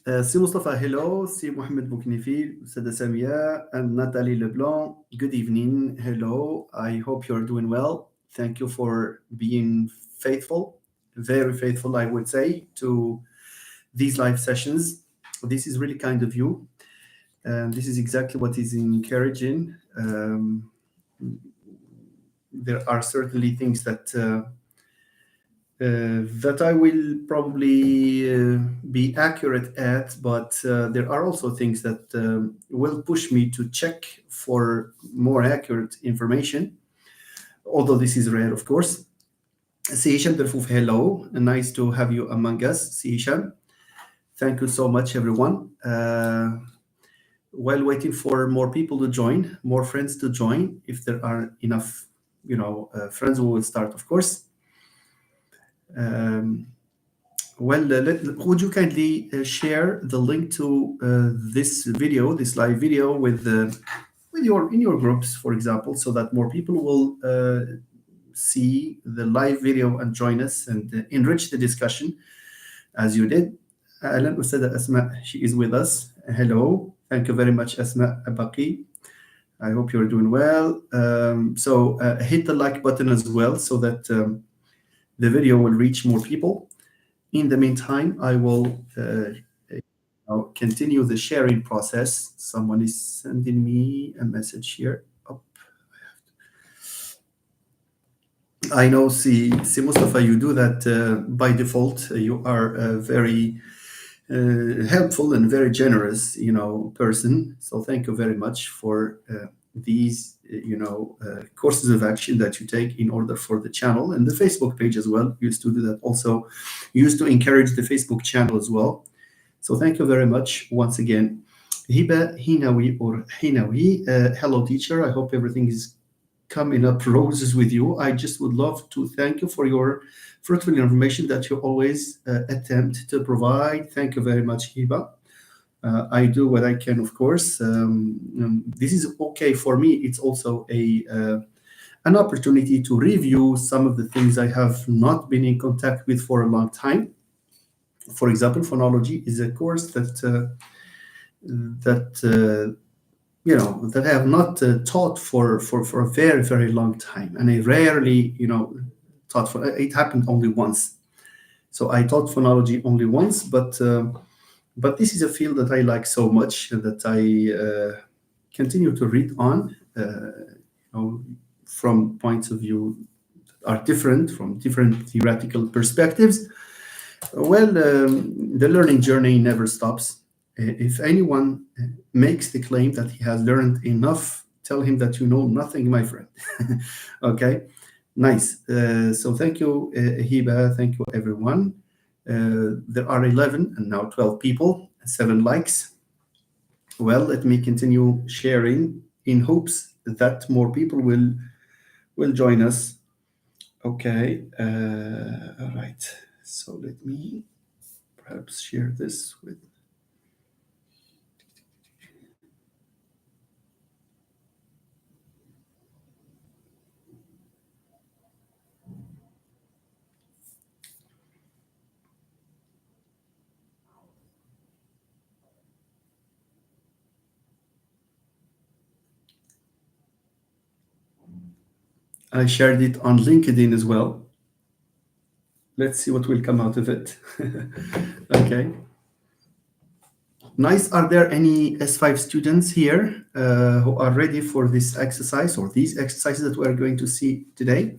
Si Mustafa, hello. Si Mohamed Bouknifil, Sada Samia, and Nathalie Leblanc, good evening. Hello. I hope you're doing well. Thank you for being faithful, very faithful, I would say, to these live sessions. This is really kind of you. And this is exactly what is encouraging. There are certainly things that I will probably be accurate at, but there are also things that will push me to check for more accurate information, although this is rare, of course. Sihisham Derfouf, hello. Nice to have you among us, Sihisham. Thank you so much, everyone. While waiting for more people to join, more friends to join, if there are enough, friends, we will start, of course. Would you kindly share the link to this video, this live video, with in your groups, for example, so that more people will see the live video and join us and enrich the discussion as you did. Ahlan Ustada Asma, she is with us. Hello, thank you very much, Asma Abaqi. I hope you're doing well. So hit the like button as well, so that the video will reach more people. In the meantime, I will continue the sharing process. Someone is sending me a message here. I know, see Mustafa, you do that by default. You are a very helpful and very generous, person. So thank you very much for these, courses of action that you take in order for the channel and the Facebook page as well. Used to do that also. Used to encourage the Facebook channel as well. So thank you very much once again. Hiba Hinawi or Hinawi, hello teacher. I hope everything is coming up roses with you. I just would love to thank you for your fruitful information that you always attempt to provide. Thank you very much, Hiba. I do what I can, of course. This is okay for me. It's also an opportunity to review some of the things I have not been in contact with for a long time. For example, phonology is a course that I have not taught for a very, very long time, and I rarely, taught for. It happened only once, so I taught phonology only once. But this is a field that I like so much that I continue to read on, from points of view that are different, from different theoretical perspectives. Well, the learning journey never stops. If anyone makes the claim that he has learned enough, tell him that you know nothing, my friend. Okay, nice. So thank you, Hiba. Thank you, everyone. There are 11 and now 12 people, 7 likes. Well, let me continue sharing in hopes that more people will join us. Okay, all right. So let me perhaps share this with. I shared it on LinkedIn as well. Let's see what will come out of it. Okay. Nice. Are there any S5 students here who are ready for this exercise or these exercises that we are going to see today?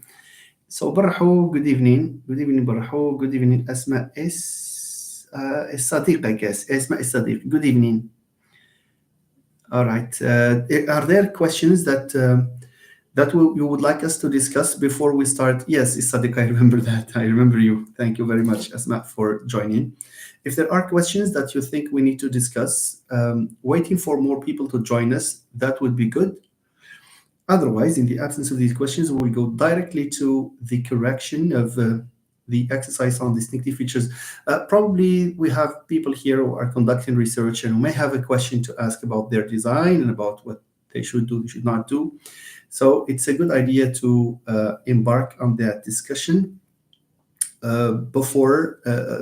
So, Barho, good evening. Good evening, Barho. Good evening, Asma Sadiq, I guess. Asma Sadiq. Good evening. All right. Are there questions that you would like us to discuss before we start? Yes, Sadiq, I remember that. I remember you. Thank you very much, Asma, for joining. If there are questions that you think we need to discuss, waiting for more people to join us, that would be good. Otherwise, in the absence of these questions, we will go directly to the correction of the exercise on distinctive features. Probably we have people here who are conducting research and who may have a question to ask about their design and about what they should do, should not do. So it's a good idea to embark on that discussion. before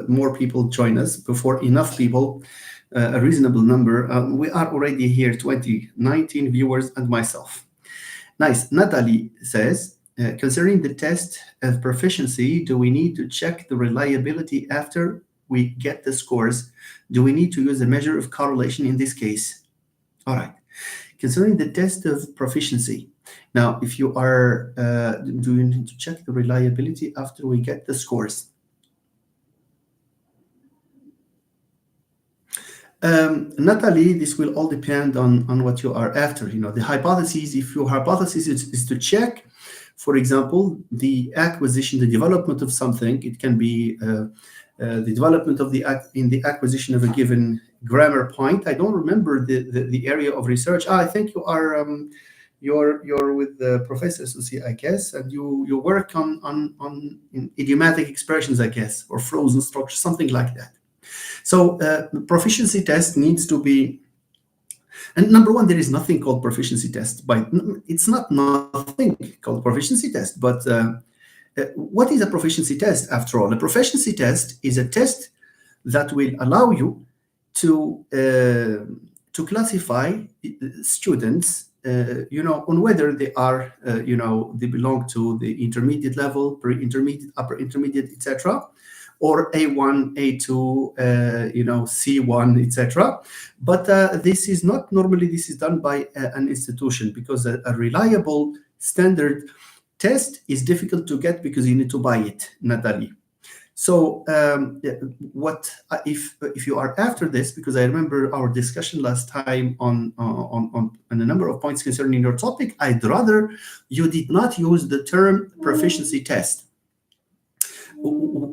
more people join us, before enough people, a reasonable number. We are already here, 19 viewers and myself. Nice. Natalie says, considering the test of proficiency, do we need to check the reliability after we get the scores? Do we need to use a measure of correlation in this case? All right. Considering the test of proficiency. Now, if you are, do you need to check the reliability after we get the scores? Natalie, this will all depend on what you are after. The hypothesis, if your hypothesis is to check, for example, the acquisition, the development of something, it can be the development of in the acquisition of a given grammar point. I don't remember the area of research. I think you are you're with Professor Susi, I guess, and you work on idiomatic expressions, I guess, or frozen structure, something like that. So proficiency test needs to be, and number one, there is nothing called proficiency test. It's not nothing called proficiency test, but what is a proficiency test after all? A proficiency test is a test that will allow you to classify students, on whether they are, they belong to the intermediate level, pre-intermediate, upper intermediate, etc., or A1, A2, C1, etc. But this is not normally, this is done by an institution, because a reliable standard test is difficult to get because you need to buy it, Natalie. So what if you are after this, because I remember our discussion last time on a number of points concerning your topic, I'd rather you did not use the term proficiency test.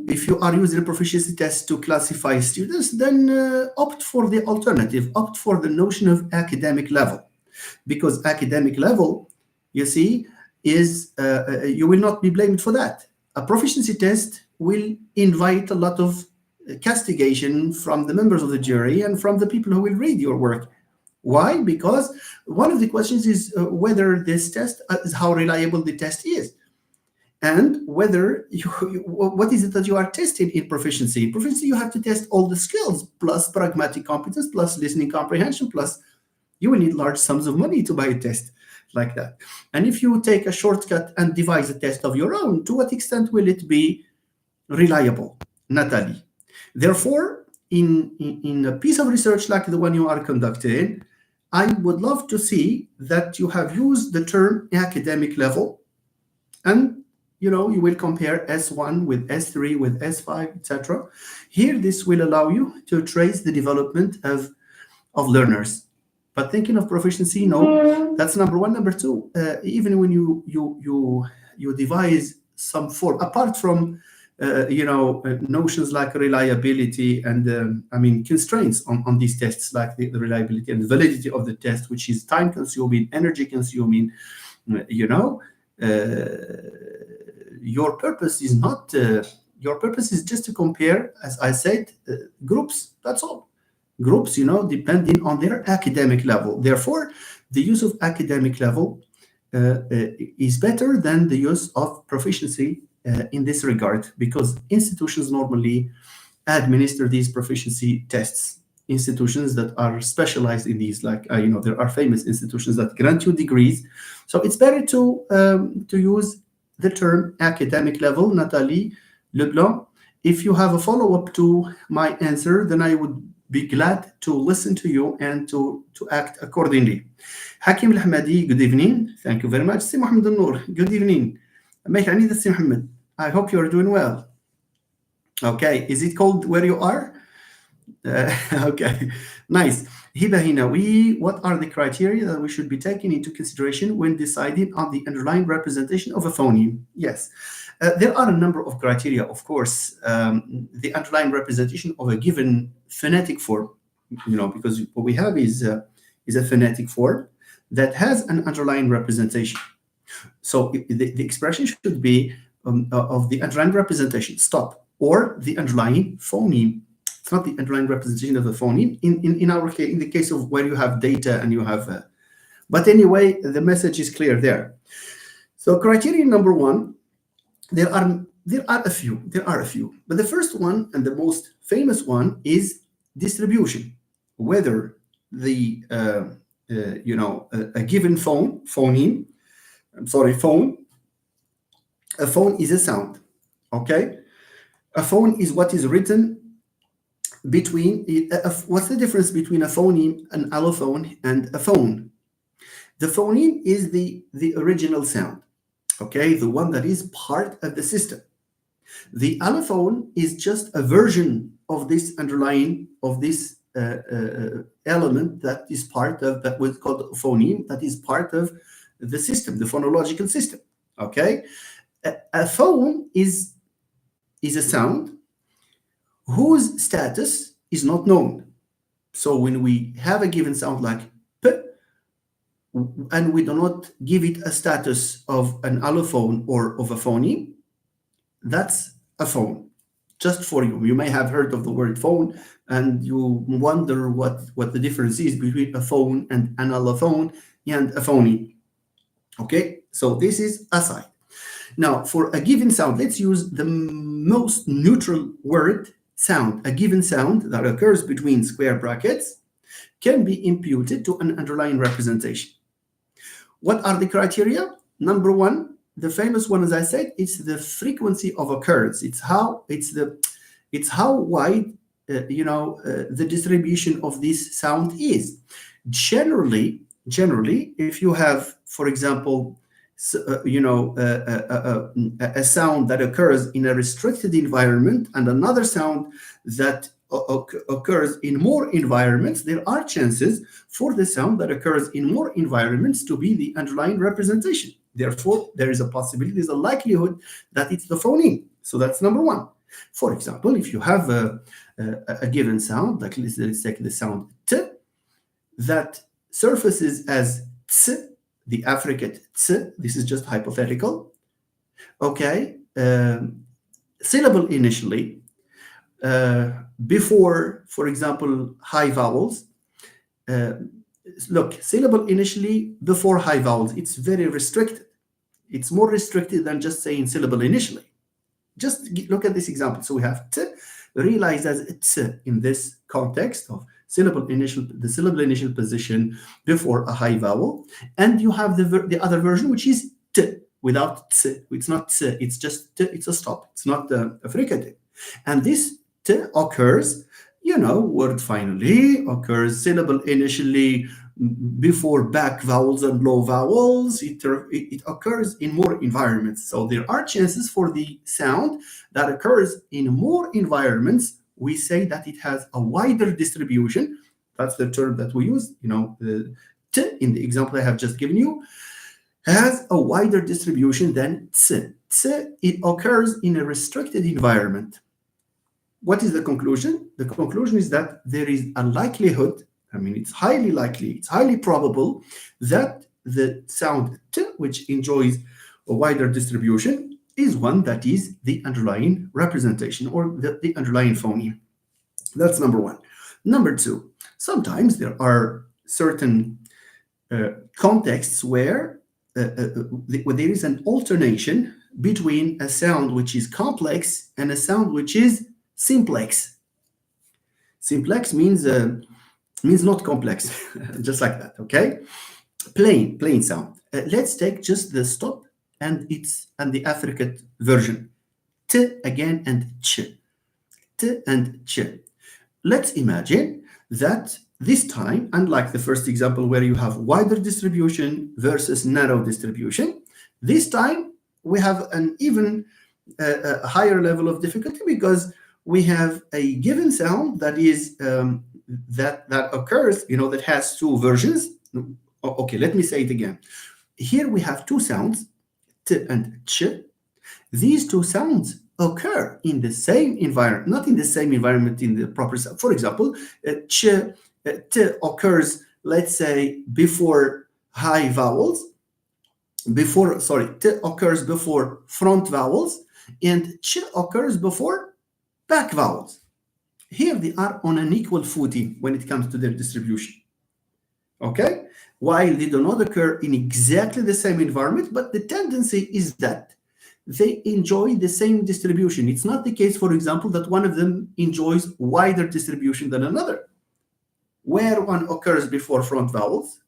If you are using a proficiency test to classify students, then opt for the alternative, opt for the notion of academic level, because academic level, you see, is you will not be blamed for that. A proficiency test will invite a lot of castigation from the members of the jury and from the people who will read your work. Why? Because one of the questions is whether this test is how reliable the test is, and whether what is it that you are testing in proficiency. In proficiency, you have to test all the skills, plus pragmatic competence, plus listening comprehension, plus you will need large sums of money to buy a test like that. And if you take a shortcut and devise a test of your own, to what extent will it be reliable, Natalie? Therefore, in a piece of research like the one you are conducting, I would love to see that you have used the term academic level, and you will compare S1 with S3 with S5, etc. Here, this will allow you to trace the development of learners. But thinking of proficiency, no, that's number one. Number two, even when you devise some form, apart from notions like reliability and constraints on these tests, like the reliability and the validity of the test, which is time consuming, energy consuming, your purpose is not your purpose is just to compare, as I said, groups. That's all. Groups, depending on their academic level. Therefore, the use of academic level is better than the use of proficiency in this regard, because institutions normally administer these proficiency tests. Institutions that are specialized in these, like there are famous institutions that grant you degrees. So it's better to use the term academic level. Natalie Leblanc, if you have a follow-up to my answer, then I would be glad to listen to you and to act accordingly. Hakim Al-Hamadi, good evening. Thank you very much. Si Mohammed Al-Noor, good evening. Si Mohammed, I hope you are doing well. Okay, is it cold where you are? Okay, nice. Hiba Hinawi, what are the criteria that we should be taking into consideration when deciding on the underlying representation of a phoneme? Yes, there are a number of criteria, of course. The underlying representation of a given phonetic form, because what we have is a phonetic form that has an underlying representation. So the expression should be of the underlying representation, stop, or the underlying phoneme. It's not the underlying representation of the phoneme in our case, in the case of where you have data and you have. But anyway, the message is clear there. So criteria number one, there are There are a few. There are a few. But the first one and the most famous one is distribution. Whether the a given phoneme. I'm sorry, phone. A phone is a sound. Okay, a phone is what is written between. What's the difference between a phoneme, an allophone, and a phone? The phoneme is the original sound. Okay, the one that is part of the system. The allophone is just a version of this underlying of this element that is part of that was called phoneme that is part of the system, the phonological system. Okay, a phone is a sound whose status is not known. So when we have a given sound like p, and we do not give it a status of an allophone or of a phoneme, that's a phone. Just for you, you may have heard of the word phone, and you wonder what the difference is between a phone and an allophone and a phoneme. Okay, so this is aside. Now, for a given sound, let's use the most neutral word sound. A given sound that occurs between square brackets can be imputed to an underlying representation. What are the criteria? Number one, the famous one, as I said, it's the frequency of occurrence. It's how wide the distribution of this sound is. Generally, if you have, for example, a sound that occurs in a restricted environment and another sound that occurs in more environments, there are chances for the sound that occurs in more environments to be the underlying representation. Therefore, there is a possibility, there's a likelihood that it's the phoneme. So that's number one. For example, if you have a given sound, like let's take the sound t, that surfaces as ts, the affricate ts, this is just hypothetical. Okay, syllable initially, before, for example, high vowels. Look, syllable initially before high vowels, it's very restricted. It's more restricted than just saying syllable initially. Just look at this example. So we have t, realized as t in this context of the syllable initial position before a high vowel, and you have the other version, which is t without t. It's not t, it's just t, it's a stop. It's not a fricative. And this t occurs, word finally occurs syllable initially before back vowels and low vowels. It occurs in more environments. So there are chances for the sound that occurs in more environments. We say that it has a wider distribution. That's the term that we use. The t in the example I have just given you has a wider distribution than ts. It occurs in a restricted environment. What is the conclusion? The conclusion is that there is a likelihood, it's highly likely, it's highly probable that the sound t, which enjoys a wider distribution, is one that is the underlying representation or the underlying phoneme. That's number one. Number two, sometimes there are certain contexts where there is an alternation between a sound which is complex and a sound which is simplex. Simplex means not complex, just like that. Okay, plain sound. Let's take just the stop and the affricate version. T again and ch. T and ch. Let's imagine that this time, unlike the first example where you have wider distribution versus narrow distribution, this time we have an even higher level of difficulty because we have a given sound that is that occurs, that has two versions. Okay, let me say it again. Here we have two sounds, t and ch. These two sounds occur in the same environment, not in the same environment in the proper sound. For example, ch, t occurs, let's say, before high vowels. T occurs before front vowels, and ch occurs before back vowels. Here they are on an equal footing when it comes to their distribution. Okay? While they do not occur in exactly the same environment, but the tendency is that they enjoy the same distribution. It's not the case, for example, that one of them enjoys wider distribution than another. Where one occurs before front vowels,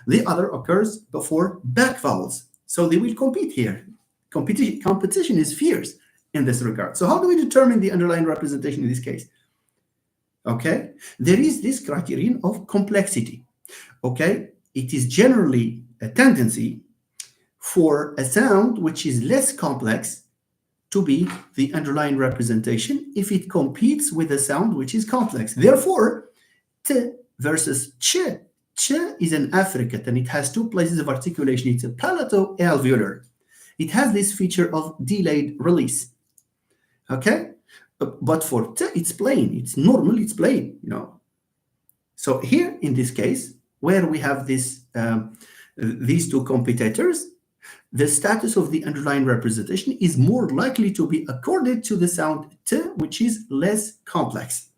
the other occurs before back vowels. So they will compete here. Competition is fierce in this regard. So how do we determine the underlying representation in this case? Okay, there is this criterion of complexity. Okay, it is generally a tendency for a sound which is less complex to be the underlying representation if it competes with a sound which is complex. Therefore, t versus ch. Ch is an affricate and it has two places of articulation. It's a palato-alveolar. It has this feature of delayed release. Okay? But for t, it's plain. It's normal. It's plain, you know. So here, in this case, where we have this these two competitors, the status of the underlying representation is more likely to be accorded to the sound t, which is less complex.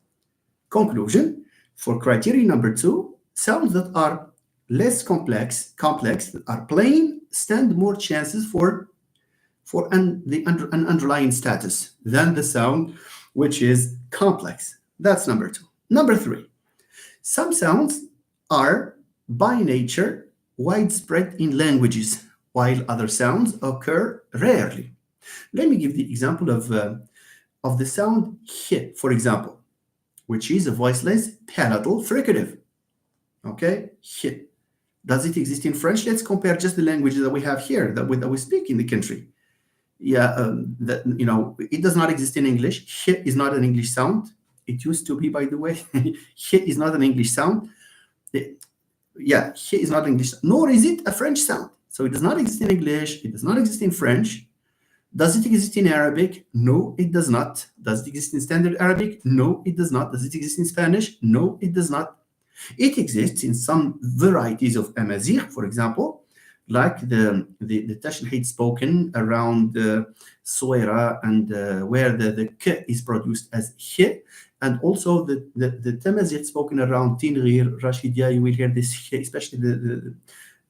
Conclusion, for criteria number 2, sounds that are less complex, that are plain, stand more chances for an underlying status than the sound which is complex. That's number 2. Number 3, some sounds are by nature widespread in languages, while other sounds occur rarely. Let me give the example of the sound h, for example, which is a voiceless palatal fricative. Okay, h. Does it exist in French? Let's compare just the languages that we have here, that we speak in the country. Yeah, it does not exist in English. H is not an English sound. It used to be, by the way. H is not an English sound. Yeah, h is not English, nor is it a French sound. So it does not exist in English. It does not exist in French. Does it exist in Arabic? No, it does not. Does it exist in Standard Arabic? No, it does not. Does it exist in Spanish? No, it does not. It exists in some varieties of Amazigh, for example, like the Tashnahid spoken around Souera and where the k is produced as h, and also the Tamazight spoken around Tinghir, Rashidia. You will hear this h, especially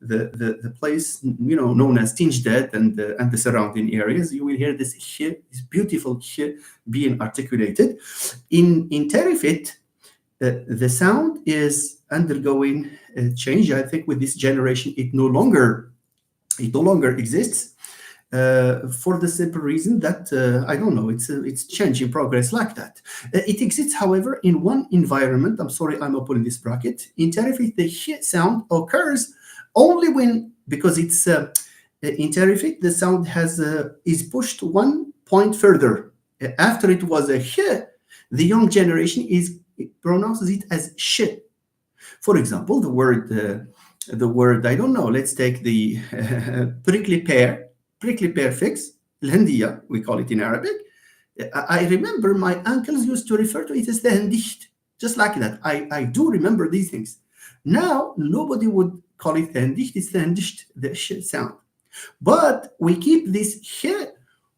the place known as Tinjdad and the surrounding areas. You will hear this h, this beautiful h being articulated. In Tarifit, the sound is undergoing a change. I think with this generation, it no longer exists for the simple reason that I don't know. It's change in progress like that. It exists, however, in one environment. I'm sorry, I'm opening this bracket. In Tarifit, the h sound occurs only when, because it's in Tarifit, the sound is pushed 1 point further. After it was a h, the young generation pronounces it as sh. For example, the word I don't know. Let's take the prickly pear figs, الهندية, we call it in Arabic. I remember my uncles used to refer to it as the hendicht, just like that. I do remember these things. Now nobody would call it the hendicht. It's the hendicht, the sh sound. But we keep this h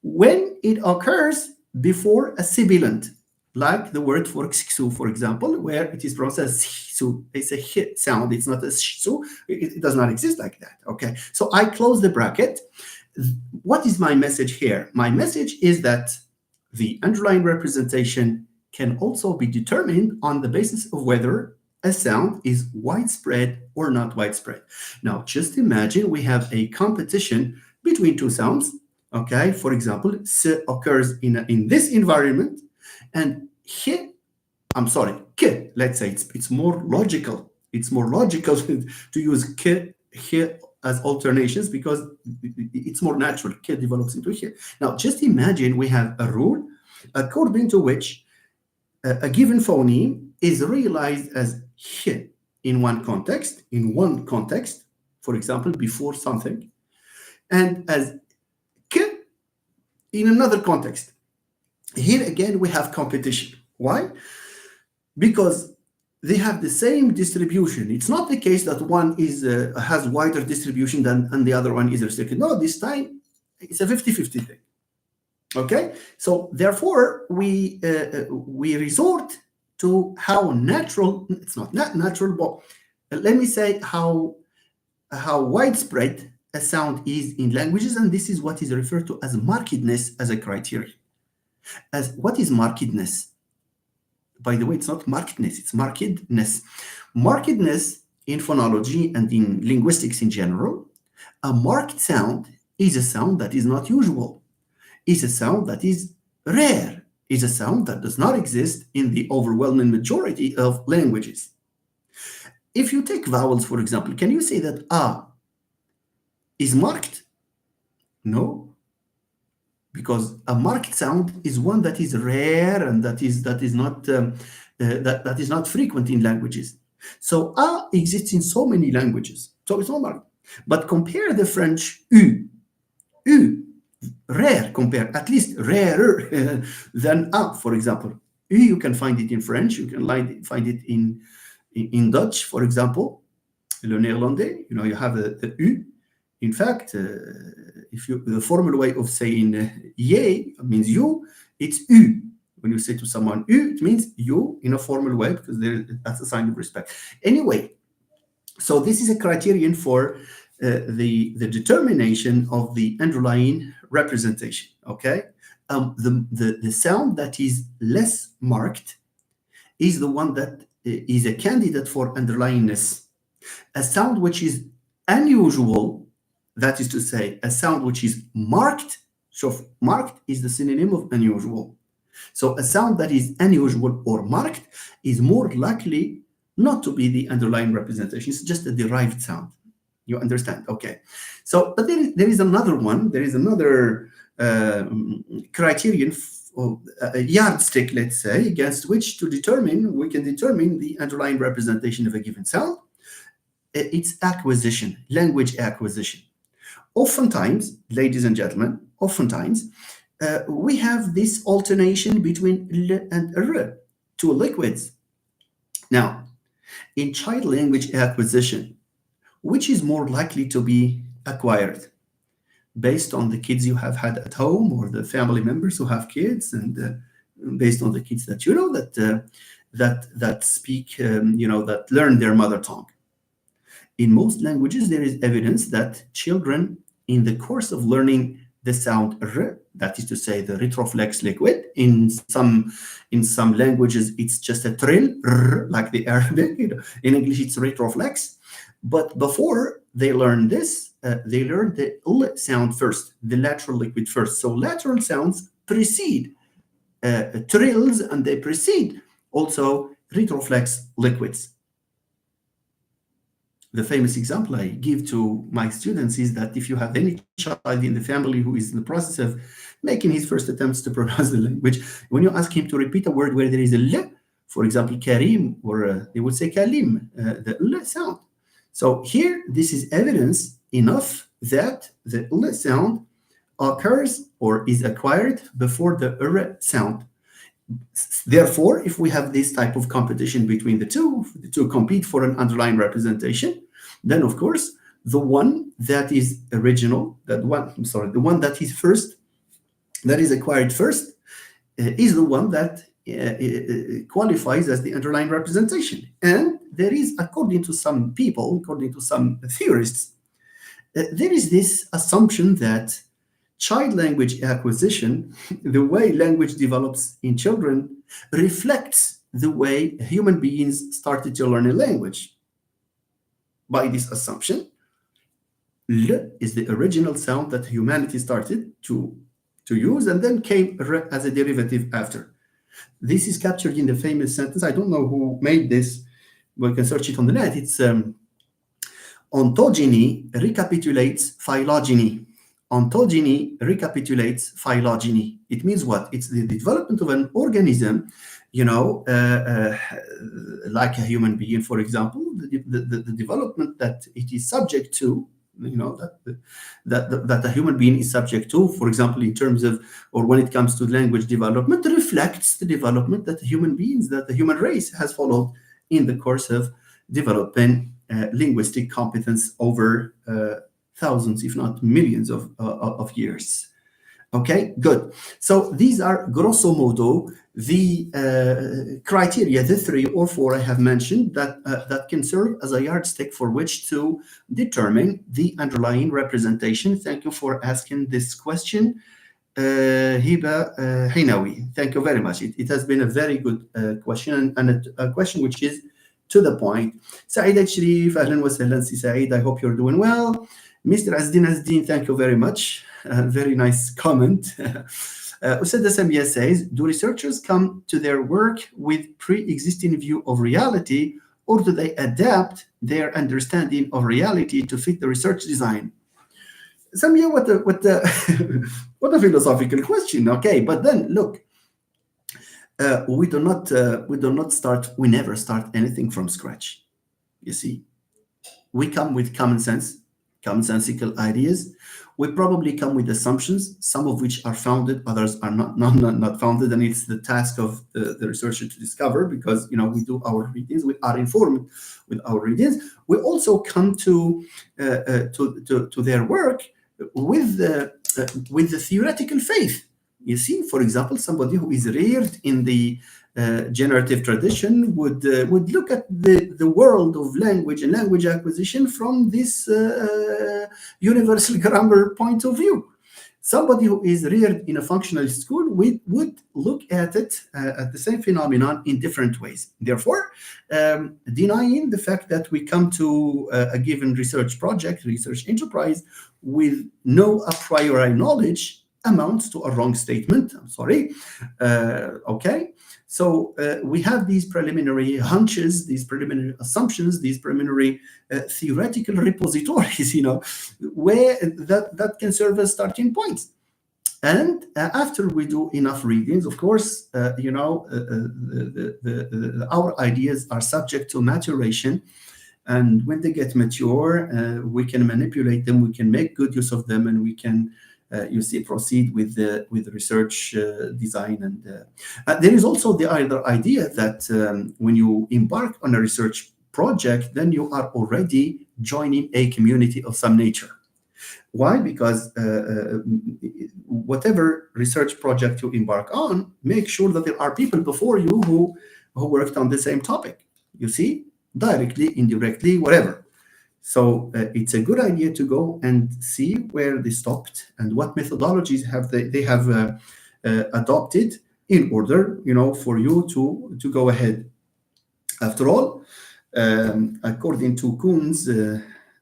when it occurs before a sibilant, like the word for xixu, for example, where it is pronounced as xixu. It's a h sound. It's not a xixu. It does not exist like that. Okay, so I close the bracket. What is my message here? My message is that the underlying representation can also be determined on the basis of whether a sound is widespread or not widespread. Now, just imagine we have a competition between two sounds. Okay, for example, s occurs in this environment, and h, I'm sorry, k, let's say it's more logical. It's more logical to use k, h as alternations because it's more natural. K develops into h. Now, just imagine we have a rule according to which a given phoneme is realized as h in one context, for example, before something, and as k in another context. Here again, we have competition. Why? Because they have the same distribution. It's not the case that one has wider distribution and the other one is restricted. No, this time it's a 50-50 thing. Okay, so therefore we resort to how natural. It's not natural, but let me say how widespread a sound is in languages, and this is what is referred to as markedness as a criteria. As what is markedness? By the way, it's not markedness, it's markedness. Markedness in phonology and in linguistics in general, a marked sound is a sound that is not usual, is a sound that is rare, is a sound that does not exist in the overwhelming majority of languages. If you take vowels, for example, can you say that a is marked? No, because a marked sound is one that is rare and that is not frequent in languages. So a exists in so many languages, so it's not marked. But compare the French u, rare, compare at least rarer than a, for example. U, you can find it in French, you can find it in Dutch, for example, le néerlandais. You have the u. In fact, if you the formal way of saying ye means you, it's u. When you say to someone u, it means you in a formal way because that's a sign of respect. Anyway, so this is a criterion for the determination of the underlying representation. Okay, the sound that is less marked is the one that is a candidate for underlyingness. A sound which is unusual, that is to say, a sound which is marked. So marked is the synonym of unusual. So a sound that is unusual or marked is more likely not to be the underlying representation. It's just a derived sound. You understand? Okay. So, but there is another one. There is another criterion, a yardstick, let's say, against which we can determine the underlying representation of a given sound. It's acquisition, language acquisition. Oftentimes, ladies and gentlemen, we have this alternation between l and r, two liquids. Now, in child language acquisition, which is more likely to be acquired based on the kids you have had at home or the family members who have kids, and based on the kids that you know that speak, that learn their mother tongue. In most languages, there is evidence that children, in the course of learning the sound r, that is to say, the retroflex liquid, in some languages, it's just a trill, r, like the Arabic. In English, it's retroflex. But before they learn this, they learn the l sound first, the lateral liquid first. So lateral sounds precede trills, and they precede also retroflex liquids. The famous example I give to my students is that if you have any child in the family who is in the process of making his first attempts to pronounce the language, when you ask him to repeat a word where there is a l, for example, Karim, or they would say Kalim, the l sound. So here, this is evidence enough that the l sound occurs or is acquired before the r sound. Therefore, if we have this type of competition between the two compete for an underlying representation, then of course the one that is original, the one that is first, that is acquired first, is the one that qualifies as the underlying representation. And there is, according to some people, according to some theorists, there is this assumption that child language acquisition, the way language develops in children, reflects the way human beings started to learn a language. By this assumption, l is the original sound that humanity started to use, and then came r as a derivative after. This is captured in the famous sentence. I don't know who made this, but you can search it on the net. It's ontogeny recapitulates phylogeny. Ontogeny recapitulates phylogeny. It means what? It's the development of an organism, like a human being, for example, the development that it is subject to, that a human being is subject to, for example, in terms of, or when it comes to language development, reflects the development that the human race has followed in the course of developing linguistic competence over thousands, if not millions of years. Okay, good. So these are grosso modo the criteria, the 3 or 4 I have mentioned that can serve as a yardstick for which to determine the underlying representation. Thank you for asking this question, Hiba Hinawi. Thank you very much. It has been a very good question, and a question which is to the point. Saeed Sharif, Ahlan wa sahlan, Si Saeed. I hope you're doing well. Mr. Azdin, thank you very much. Very nice comment. Usada Samia says, do researchers come to their work with pre-existing view of reality, or do they adapt their understanding of reality to fit the research design? Samia, what a philosophical question. Okay, but then look, we never start anything from scratch. You see, we come with commonsensical ideas. We probably come with assumptions, some of which are founded, others are not founded, and it's the task of the researcher to discover, because we do our readings, we are informed with our readings. We also come to their work with the theoretical faith. You see, for example, somebody who is reared in the generative tradition would look at the world of language and language acquisition from this universal grammar point of view. Somebody who is reared in a functionalist school would look at it, at the same phenomenon, in different ways. Therefore, denying the fact that we come to a given research project, research enterprise, with no a priori knowledge amounts to a wrong statement. I'm sorry. Okay. So we have these preliminary hunches, these preliminary assumptions, these preliminary theoretical repositories, where that can serve as starting points. And after we do enough readings, of course, our ideas are subject to maturation. And when they get mature, we can manipulate them, we can make good use of them, and we can proceed with the research design. And there is also the other idea that when you embark on a research project, then you are already joining a community of some nature. Why? Because whatever research project you embark on, make sure that there are people before you who worked on the same topic. You see, directly, indirectly, whatever. So it's a good idea to go and see where they stopped and what methodologies they have adopted in order, for you to go ahead. After all, according to Kuhn's,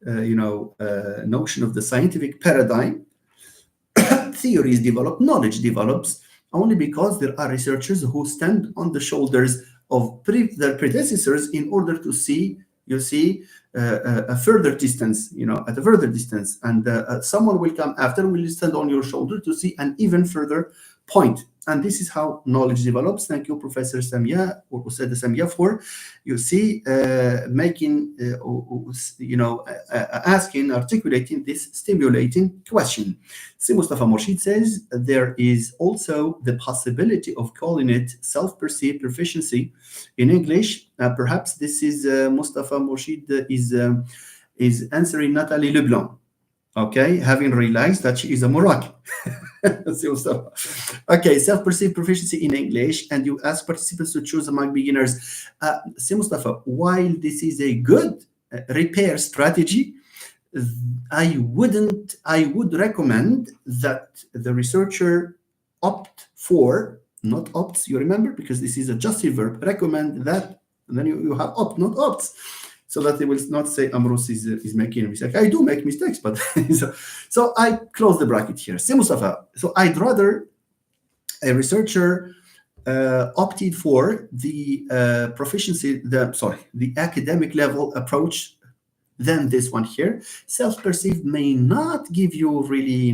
notion of the scientific paradigm, theories develop, knowledge develops only because there are researchers who stand on the shoulders of their predecessors in order to see, a further distance, at a further distance, and someone will come after, will stand on your shoulder to see an even further point. And this is how knowledge develops. Thank you, Professor Samia, or Usada Samia, for, making, asking, articulating this stimulating question. Si Mustafa Morshid says, there is also the possibility of calling it self-perceived proficiency in English. Perhaps this is Mustafa Morshid is answering Nathalie Leblanc, okay, having realized that she is a Moroccan. Okay, self-perceived proficiency in English, and you ask participants to choose among beginners. See, Mustafa, while this is a good repair strategy, I would recommend that the researcher opt for, not opts, you remember, because this is a adjussive verb, recommend that, and then you have opt, not opts, so that they will not say Amrus is making a mistake. I do make mistakes, but so I close the bracket here. Say, Mustafa, so I'd rather a researcher opted for the proficiency, the academic level approach than this one here. Self-perceived may not give you really,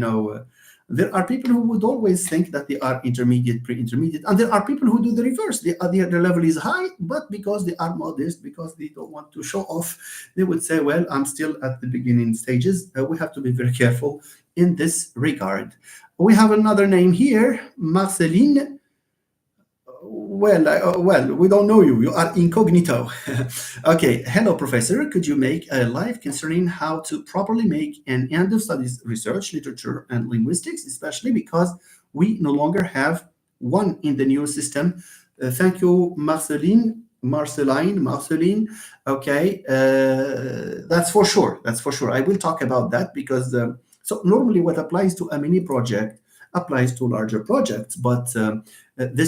there are people who would always think that they are intermediate, pre-intermediate, and there are people who do the reverse. Their level is high, but because they are modest, because they don't want to show off, they would say, well, I'm still at the beginning stages. We have to be very careful in this regard. We have another name here, Marceline. well, we don't know you. You are incognito. Okay. Hello, professor. Could you make a live concerning how to properly make an end of studies research, literature, and linguistics, especially because we no longer have one in the new system? Thank you, Marceline. Marceline. Okay, that's for sure. That's for sure. I will talk about that because so normally what applies to a mini project applies to larger projects, but the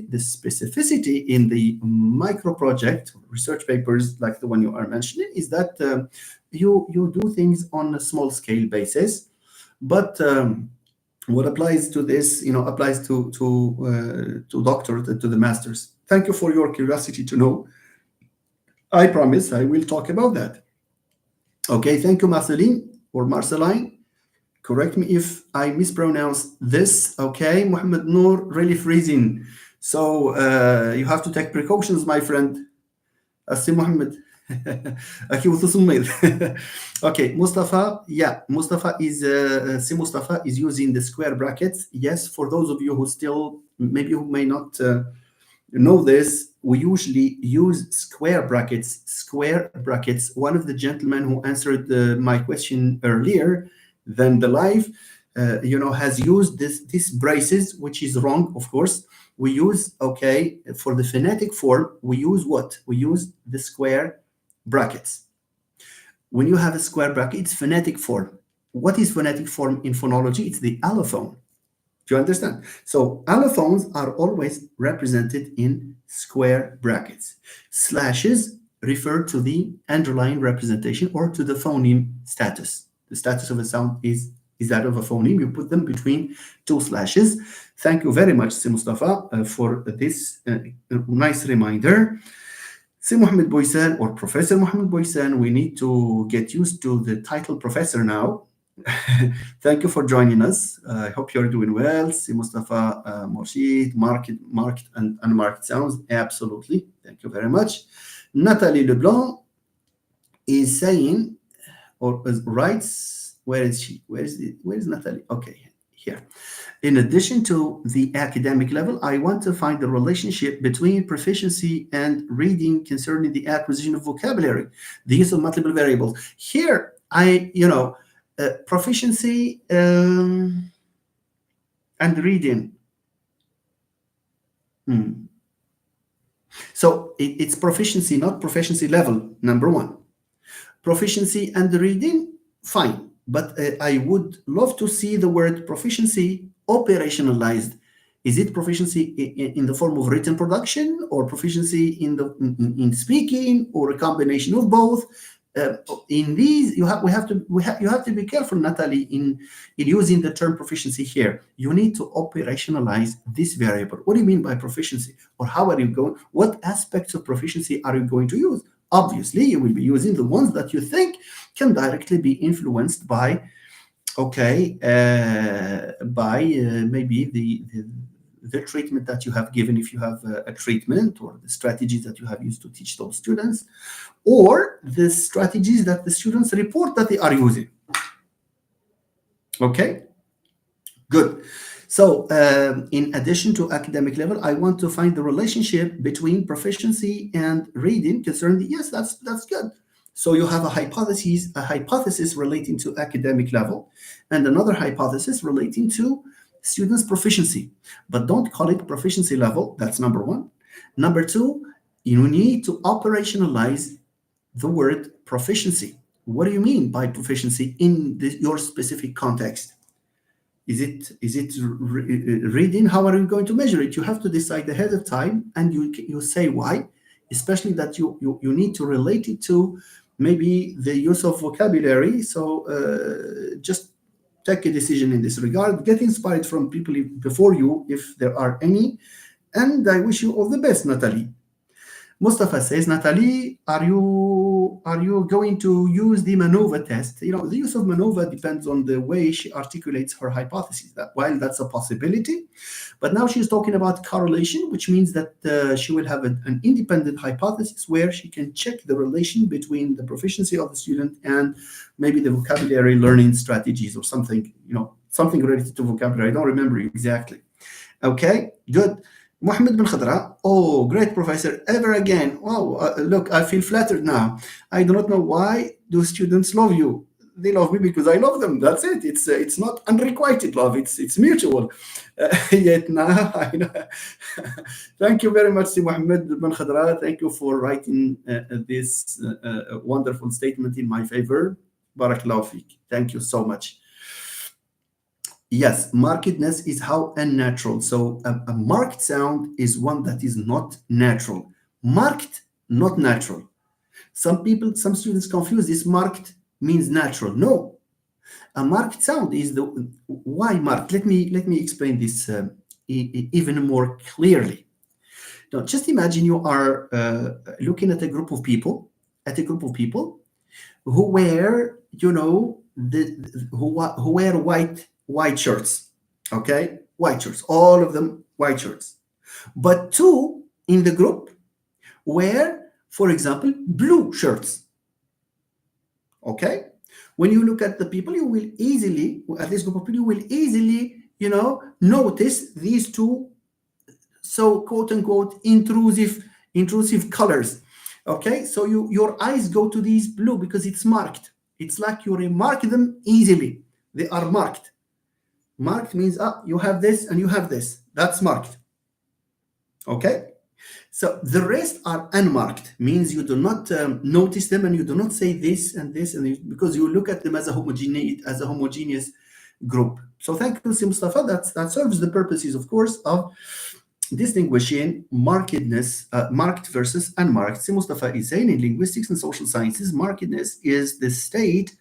specificity in the micro project research papers like the one you are mentioning is that you do things on a small scale basis, but what applies to this, applies to doctorate and to the masters. Thank you for your curiosity to know. I promise I will talk about that. Okay, thank you, Marceline or Marceline. Correct me if I mispronounce this. Okay, Muhammad Noor, really freezing. So you have to take precautions, my friend. Assi Muhammad. Okay, وتصميد. Okay, Mustafa. Yeah, Mustafa is Si Mustafa is using the square brackets. Yes, for those of you who still maybe who may not know this, we usually use square brackets. Square brackets. One of the gentlemen who answered my question earlier than the live, has used this braces, which is wrong, of course. We use, okay, for the phonetic form, we use what? We use the square brackets. When you have a square bracket, it's phonetic form. What is phonetic form in phonology? It's the allophone. Do you understand? So allophones are always represented in square brackets. Slashes refer to the underlying representation or to the phoneme status. The status of a sound is that of a phoneme. You put them between two slashes. Thank you very much, Si Mustafa, for this nice reminder. Si Mohammed Boysan or Professor Mohammed Boysan, we need to get used to the title professor now. Thank you for joining us. I hope you're doing well. Si Mustafa, Morshid, marked and unmarked sounds. Absolutely. Thank you very much. Nathalie Leblanc is saying, or writes, where is she? Where is Nathalie? Okay, here. In addition to the academic level, I want to find the relationship between proficiency and reading concerning the acquisition of vocabulary, the use of multiple variables. Here, proficiency and reading. So it's proficiency, not proficiency level, number one. Proficiency and reading, fine. But I would love to see the word proficiency operationalized. Is it proficiency in the form of written production, or proficiency in speaking, or a combination of both? In these, you have to be careful, Natalie, in using the term proficiency here. You need to operationalize this variable. What do you mean by proficiency, or how are you going? What aspects of proficiency are you going to use? Obviously, you will be using the ones that you think can directly be influenced by, maybe the treatment that you have given, if you have a treatment, or the strategies that you have used to teach those students, or the strategies that the students report that they are using. Okay, good. So in addition to academic level, I want to find the relationship between proficiency and reading concerning yes, that's good. So you have a hypothesis relating to academic level, and another hypothesis relating to students' proficiency. But don't call it proficiency level. That's number one. Number two, you need to operationalize the word proficiency. What do you mean by proficiency in your specific context? Is it reading? How are you going to measure it? You have to decide ahead of time, and you say why, especially that you need to relate it to maybe the use of vocabulary. So just take a decision in this regard. Get inspired from people before you, if there are any. And I wish you all the best, Natalie. Mustafa says, Natalie, are you going to use the MANOVA test? The use of MANOVA depends on the way she articulates her hypothesis. While that's a possibility, but now she's talking about correlation, which means that she will have an independent hypothesis where she can check the relation between the proficiency of the student and maybe the vocabulary learning strategies or something, something related to vocabulary. I don't remember exactly. Okay, good. Mohammed bin Khadra, oh, great professor, ever again. Wow, look, I feel flattered now. I do not know why do students love you. They love me because I love them. That's it. It's not unrequited love. It's mutual. Yet now, I know. Thank you very much, Si Mohammed bin Khadra. Thank you for writing this wonderful statement in my favor. Barakallahu feek. Thank you so much. Yes, markedness is how unnatural. So a marked sound is one that is not natural. Marked, not natural. Some people, some students confuse this marked means natural. No, a marked sound is the why marked. Let me explain this even more clearly. Now, just imagine you are looking at a group of people, who wear, who wear white shirts, okay, white shirts, all of them white shirts. But two in the group wear, for example, blue shirts. Okay, when you look at the people, you will easily, at this group of people, you will easily, notice these two, so quote unquote intrusive colors. Okay, so your eyes go to these blue because it's marked. It's like you remark them easily. They are marked. Marked means you have this and you have this. That's marked. Okay, so the rest are unmarked, means you do not notice them and you do not say this and this and this, because you look at them as a homogeneous group. So thank you, Si Mustafa. That serves the purposes, of course, of distinguishing markedness, marked versus unmarked. Si Mustafa is saying in linguistics and social sciences, markedness is the state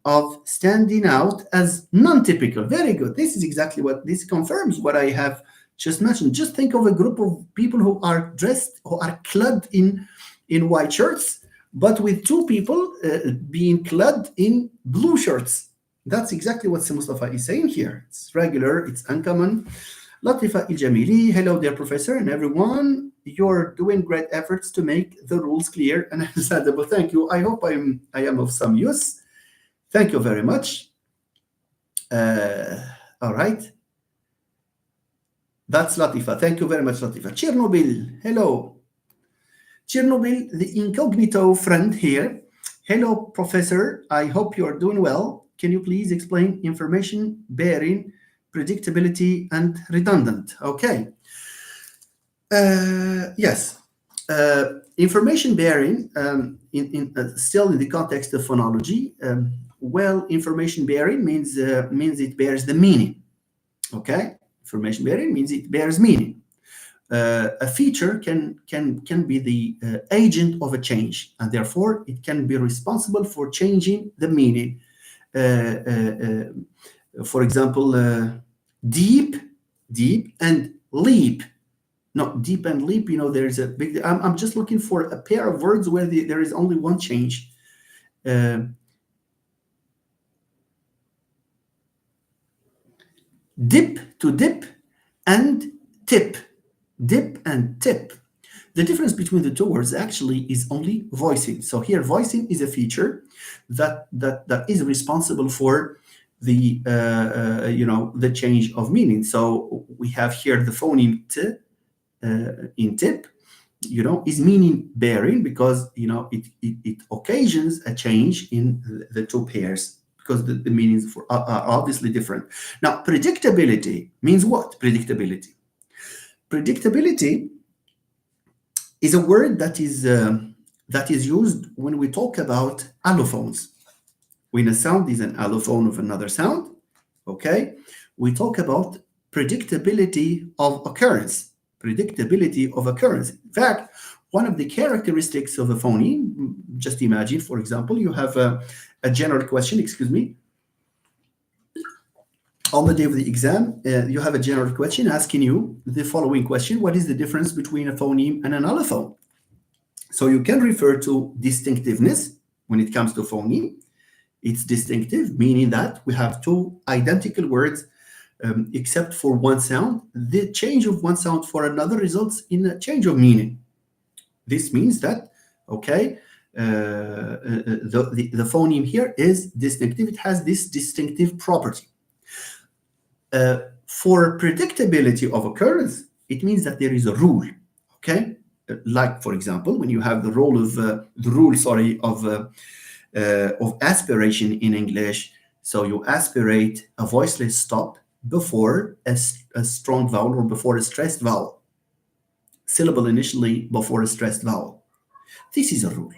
of standing out as non-typical. Very good. This is exactly what this confirms what I have just mentioned. Just think of a group of people who are dressed, who are clad in white shirts, but with two people being clad in blue shirts. That's exactly what Si Mustafa is saying here. It's regular, it's uncommon. Latifa Al Jamili, hello dear professor and everyone. You're doing great efforts to make the rules clear and understandable. Thank you. I hope I am of some use. Thank you very much. All right. That's Latifa. Thank you very much, Latifa. Chernobyl, hello. Chernobyl, the incognito friend here. Hello, professor. I hope you are doing well. Can you please explain information bearing, predictability, and redundant? Okay. Yes. Information bearing, still in the context of phonology, well, information bearing means it bears the meaning. Okay, information bearing means it bears meaning. A feature can be the agent of a change, and therefore it can be responsible for changing the meaning. For example, deep, and leap. No, deep and leap. There's a big. I'm just looking for a pair of words where there is only one change. Dip to dip and tip. Dip and tip. The difference between the two words actually is only voicing. So here, voicing is a feature that is responsible for the the change of meaning. So we have here the phoneme t in tip, is meaning bearing because it occasions a change in the two pairs, because the meanings are obviously different. Now, predictability means what? Predictability is a word that is used when we talk about allophones. When a sound is an allophone of another sound, okay, we talk about predictability of occurrence. In fact, one of the characteristics of a phoneme, just imagine, for example, you have a general question, excuse me. On the day of the exam, you have a general question asking you the following question: what is the difference between a phoneme and an allophone? So you can refer to distinctiveness when it comes to phoneme. It's distinctive, meaning that we have two identical words, except for one sound. The change of one sound for another results in a change of meaning. This means that, okay, the phoneme here is distinctive. It has this distinctive property. For predictability of occurrence, It means that there is a rule. Okay, like for example, when you have the rule of of aspiration in English. So you aspirate a voiceless stop before a strong vowel or before a stressed vowel. Syllable initially before a stressed vowel. This is a rule.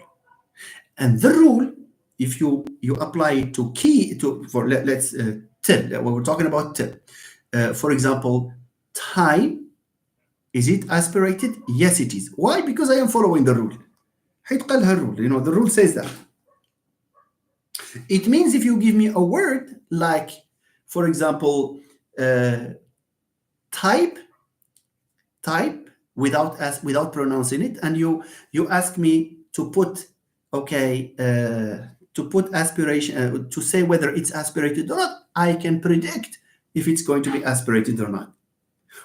And the rule, if you apply it to key to for let's t, we're talking about t. For example, time, is it aspirated? Yes, it is. Why? Because I am following the rule. حيت قالها الرule. The rule says that. It means if you give me a word like, for example, type without pronouncing it, and you ask me to put to put aspiration to say whether it's aspirated or not, I can predict if it's going to be aspirated or not.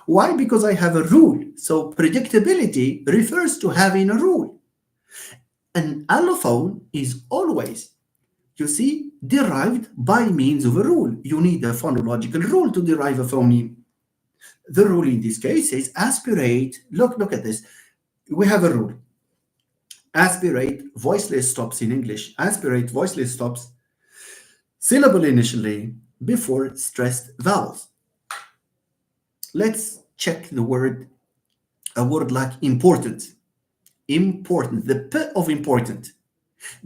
Why? Because I have a rule. So predictability refers to having a rule. An allophone is always, you see, derived by means of a rule. You need a phonological rule to derive a phoneme. The rule in this case says aspirate. Look at this. We have a rule. Aspirate voiceless stops in English. Aspirate voiceless stops syllable initially before stressed vowels. Let's check the word, a word like important. Important, the P of important.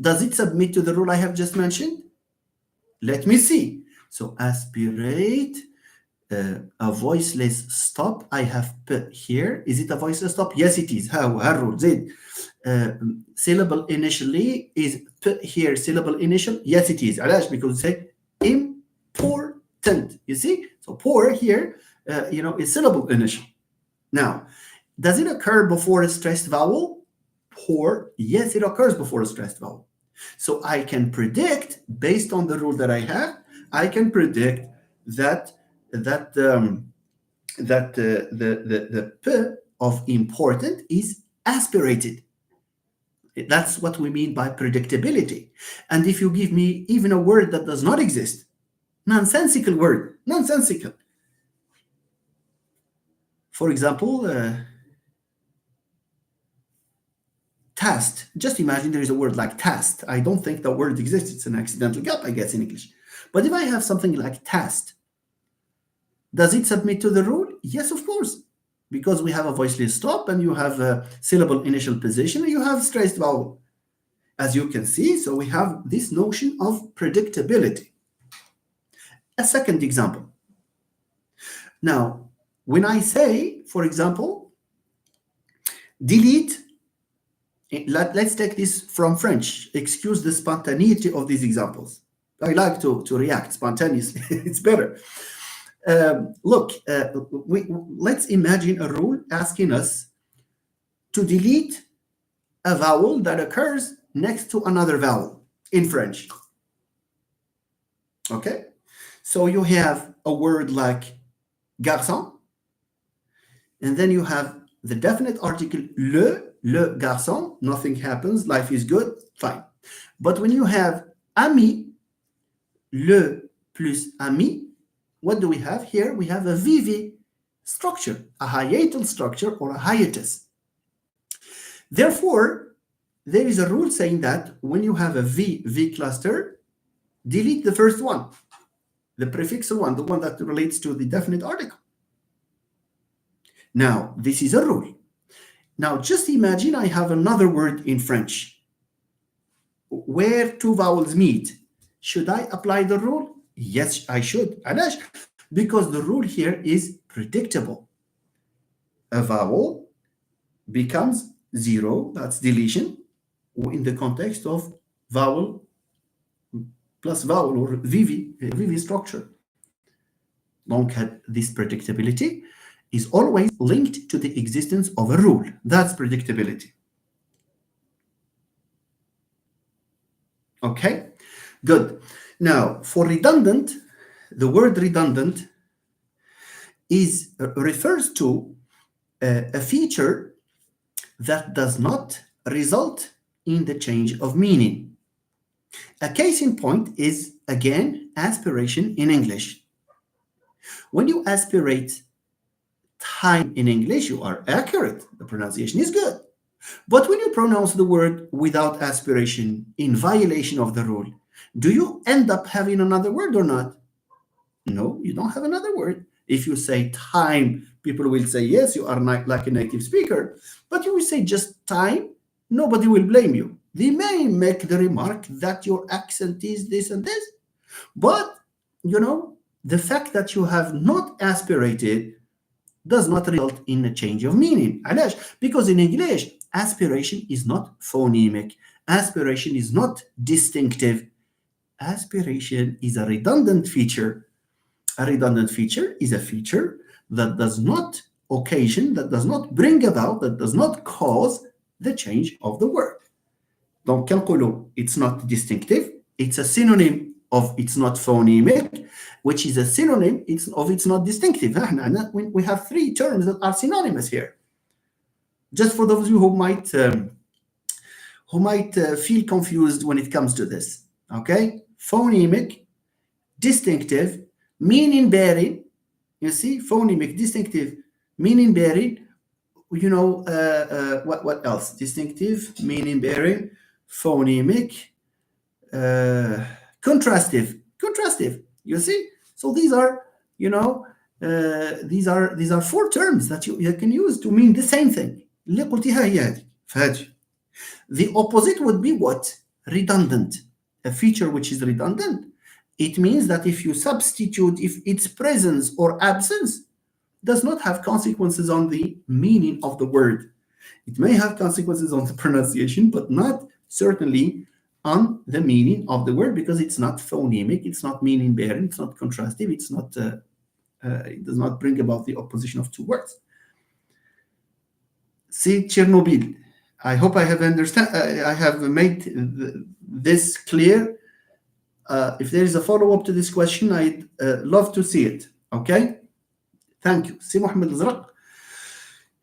Does it submit to the rule I have just mentioned? Let me see. So aspirate, a voiceless stop. I have P here. Is it a voiceless stop? Yes, it is. How rule? Z. Syllable initially is P here. Syllable initial? Yes, it is. علاش? Because say important. You see? So pour here, is syllable initial. Now, does it occur before a stressed vowel? Pour? Yes, it occurs before a stressed vowel. So I can predict, based on the rule that I have, I can predict that the P of important is aspirated. That's what we mean by predictability. And if you give me even a word that does not exist, nonsensical word, nonsensical. For example, tasked. Just imagine there is a word like tasked. I don't think the word exists. It's an accidental gap, I guess, in English. But if I have something like tasked, does it submit to the rule? Yes, of course. Because we have a voiceless stop and you have a syllable initial position and you have stressed vowel. As you can see, so we have this notion of predictability. A second example. Now, when I say, for example, delete, let's take this from French. Excuse the spontaneity of these examples. I like to react spontaneously. It's better. Let's imagine a rule asking us to delete a vowel that occurs next to another vowel in French. Okay? So you have a word like garçon, and then you have the definite article le garçon, nothing happens, life is good, fine. But when you have ami, le plus ami, what do we have here? We have a VV structure, a hiatal structure or a hiatus. Therefore, there is a rule saying that when you have a V cluster, delete the first one, the prefixal one, the one that relates to the definite article. Now, this is a rule. Now, just imagine I have another word in French where two vowels meet. Should I apply the rule? Yes, I should. علاش? Because the rule here is predictable. A vowel becomes zero, that's deletion, in the context of vowel plus vowel or VV structure. Donc, this predictability is always linked to the existence of a rule. That's predictability. Okay, good. Now, for redundant, the word redundant refers to a feature that does not result in the change of meaning. A case in point is, again, aspiration in English. When you aspirate time in English, you are accurate. The pronunciation is good. But when you pronounce the word without aspiration in violation of the rule, do you end up having another word or not? No, you don't have another word. If you say time, people will say, yes, you are not like a native speaker. But you will say just time, nobody will blame you. They may make the remark that your accent is this and this. But, the fact that you have not aspirated does not result in a change of meaning. علاش? Because in English, aspiration is not phonemic. Aspiration is not distinctive. Aspiration is a redundant feature. A redundant feature is a feature that does not occasion, that does not bring about, that does not cause the change of the word. Donc, كنقولوا it's not distinctive, it's a synonym of it's not phonemic, which is a synonym of it's not distinctive. We have three terms that are synonymous here. Just for those of you who might feel confused when it comes to this. Okay? Phonemic, distinctive, meaning bearing. You see, phonemic, distinctive, meaning bearing. What else? Distinctive, meaning bearing, phonemic, contrastive. You see, so these are these are four terms that you can use to mean the same thing. اللي قلتيها هي هذه فهذه. The opposite would be what? Redundant. A feature which is redundant, it means that if you substitute, if its presence or absence does not have consequences on the meaning of the word. It may have consequences on the pronunciation, but not certainly on the meaning of the word, because it's not phonemic, it's not meaning bearing, it's not contrastive, it's not. It does not bring about the opposition of two words. See, Chernobyl. I hope I have I have made this clear. If there is a follow-up to this question, I'd love to see it. Okay? Thank you. Si Mohammed Azraq.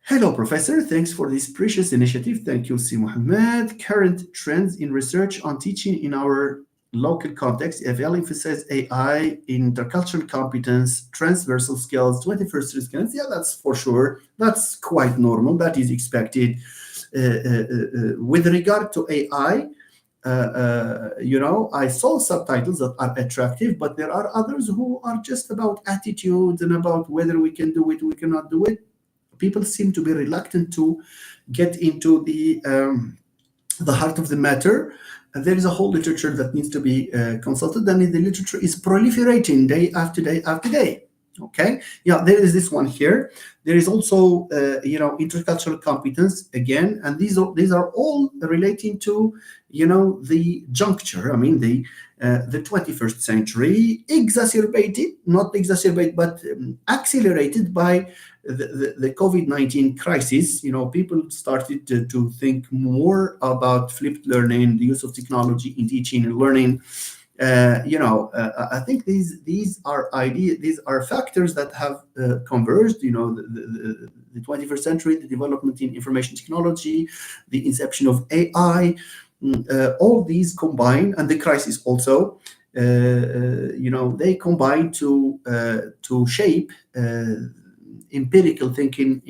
Hello, Professor. Thanks for this precious initiative. Thank you, Si Mohammed. Current trends in research on teaching in our local context, EFL emphasize AI, intercultural competence, transversal skills, 21st century skills. Yeah, that's for sure. That's quite normal. That is expected. With regard to AI, I saw subtitles that are attractive, but there are others who are just about attitudes and about whether we can do it, we cannot do it. People seem to be reluctant to get into the heart of the matter. There is a whole literature that needs to be consulted, and the literature is proliferating day after day after day. Okay, yeah, there is this one here. There is also, intercultural competence again, and these are all relating to, the juncture. I mean, the 21st century, not exacerbated, but accelerated by the COVID-19 crisis. People started to think more about flipped learning, the use of technology in teaching and learning. I think these are factors that have converged. The 21st century, the development in information technology, the inception of AI, all these combine, and the crisis also. They combine to shape empirical thinking,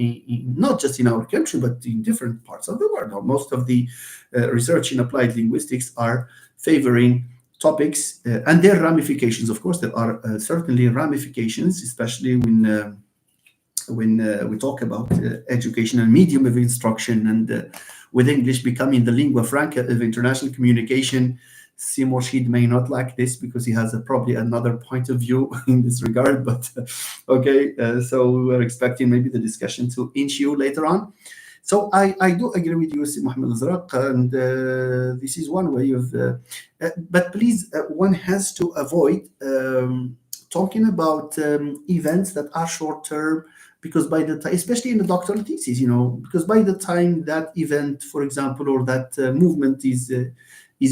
not just in our country, but in different parts of the world. Most of the research in applied linguistics are favoring topics and their ramifications. Of course, there are certainly ramifications, especially when we talk about education and medium of instruction, and with English becoming the lingua franca of international communication. Si Morshid may not like this because he has probably another point of view in this regard, but okay, so we're expecting maybe the discussion to ensue later on. So I do agree with you, Si Mohammed Azraq, and this is one way of, but please, one has to avoid talking about events that are short-term, because by the time, especially in the doctoral thesis, because by the time that event, for example, or that movement is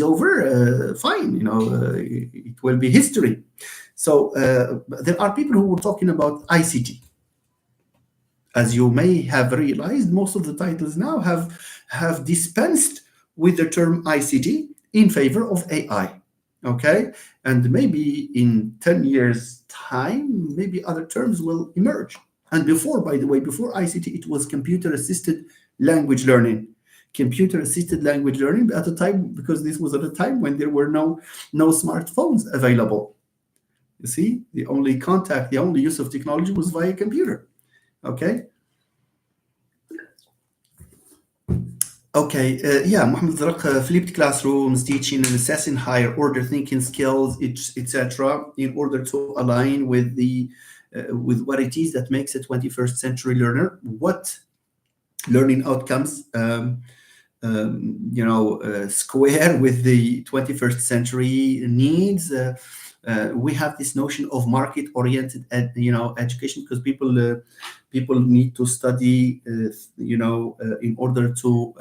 over, fine, it will be history. So there are people who were talking about ICT. As you may have realized, most of the titles now have dispensed with the term ICT in favor of AI. Okay, and maybe in 10 years' time, maybe other terms will emerge. And before, by the way, before ICT, it was computer assisted language learning. Computer assisted language learning at a time, because this was at a time when there were no smartphones available. You see, the only contact, the only use of technology was via computer. Okay. Okay, yeah, Mohammed Zarq, flipped classrooms, teaching and assessing higher order thinking skills, etc., in order to align with what it is that makes a 21st century learner. What learning outcomes, square with the 21st century needs. We have this notion of market-oriented, education, because people need to study, in order to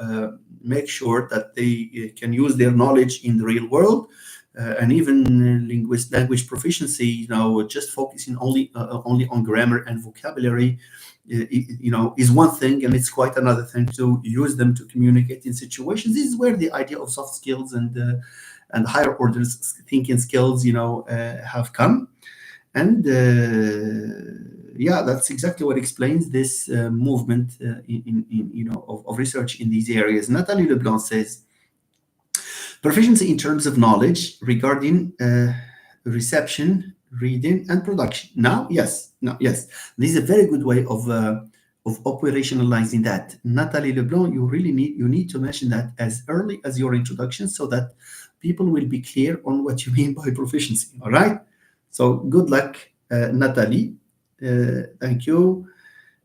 make sure that they can use their knowledge in the real world. And even language proficiency, just focusing only on grammar and vocabulary, is one thing, and it's quite another thing to use them to communicate in situations. This is where the idea of soft skills and higher order thinking skills, have come. And yeah, that's exactly what explains this movement of research in these areas. Nathalie Leblanc says, proficiency in terms of knowledge regarding reception, reading, and production. Yes. This is a very good way of operationalizing that. Nathalie Leblanc, you need to mention that as early as your introduction, so that people will be clear on what you mean by proficiency. All right. So good luck, Nathalie. Thank you.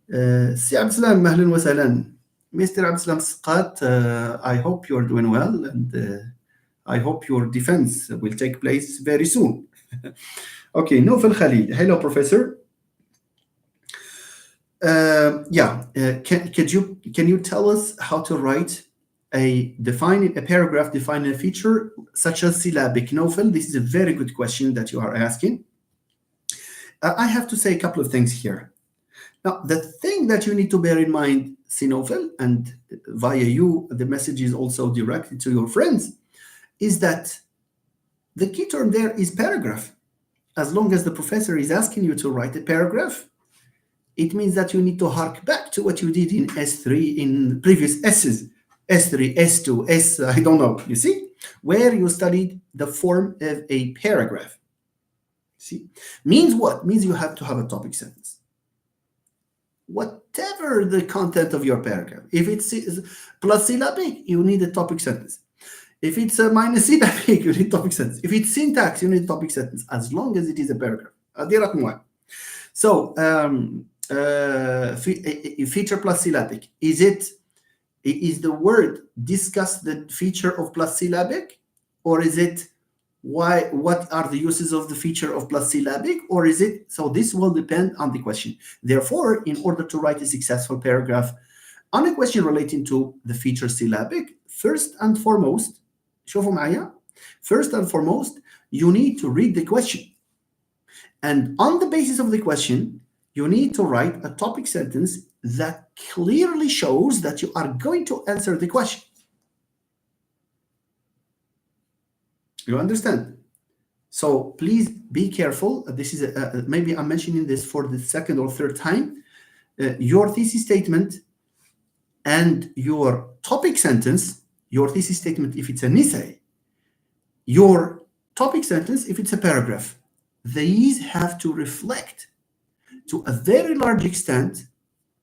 Si Abdeslam, ahlan wa sahlan. Mr. Abdeslam Sqat, I hope you're doing well, and I hope your defense will take place very soon. Okay, Nofel Khalid. Hello, Professor. Can you tell us how to write a paragraph defining a feature such as syllabic? Nofel, this is a very good question that you are asking. I have to say a couple of things here. Now, the thing that you need to bear in mind, Sinofel, and via you, the message is also directed to your friends, is that the key term there is paragraph. As long as the professor is asking you to write a paragraph, it means that you need to hark back to what you did in S3, in previous S's, S3, S2, S, I don't know, you see, where you studied the form of a paragraph. See, means what? Means you have to have a topic sentence. Whatever the content of your paragraph, if it's plus syllabic, you need a topic sentence. If it's a minus syllabic, you need topic sentence. If it's syntax, you need a topic sentence, as long as it is a paragraph. So, feature plus syllabic, is the word discuss the feature of plus syllabic, or is it what are the uses of the feature of plus syllabic, or is it? So this will depend on the question. Therefore, in order to write a successful paragraph on a question relating to the feature syllabic, first and foremost, you need to read the question. And on the basis of the question, you need to write a topic sentence that clearly shows that you are going to answer the question. You understand? So please be careful. This is maybe I'm mentioning this for the second or third time. Your thesis statement and your topic sentence, your thesis statement if it's an essay, your topic sentence if it's a paragraph, these have to reflect to a very large extent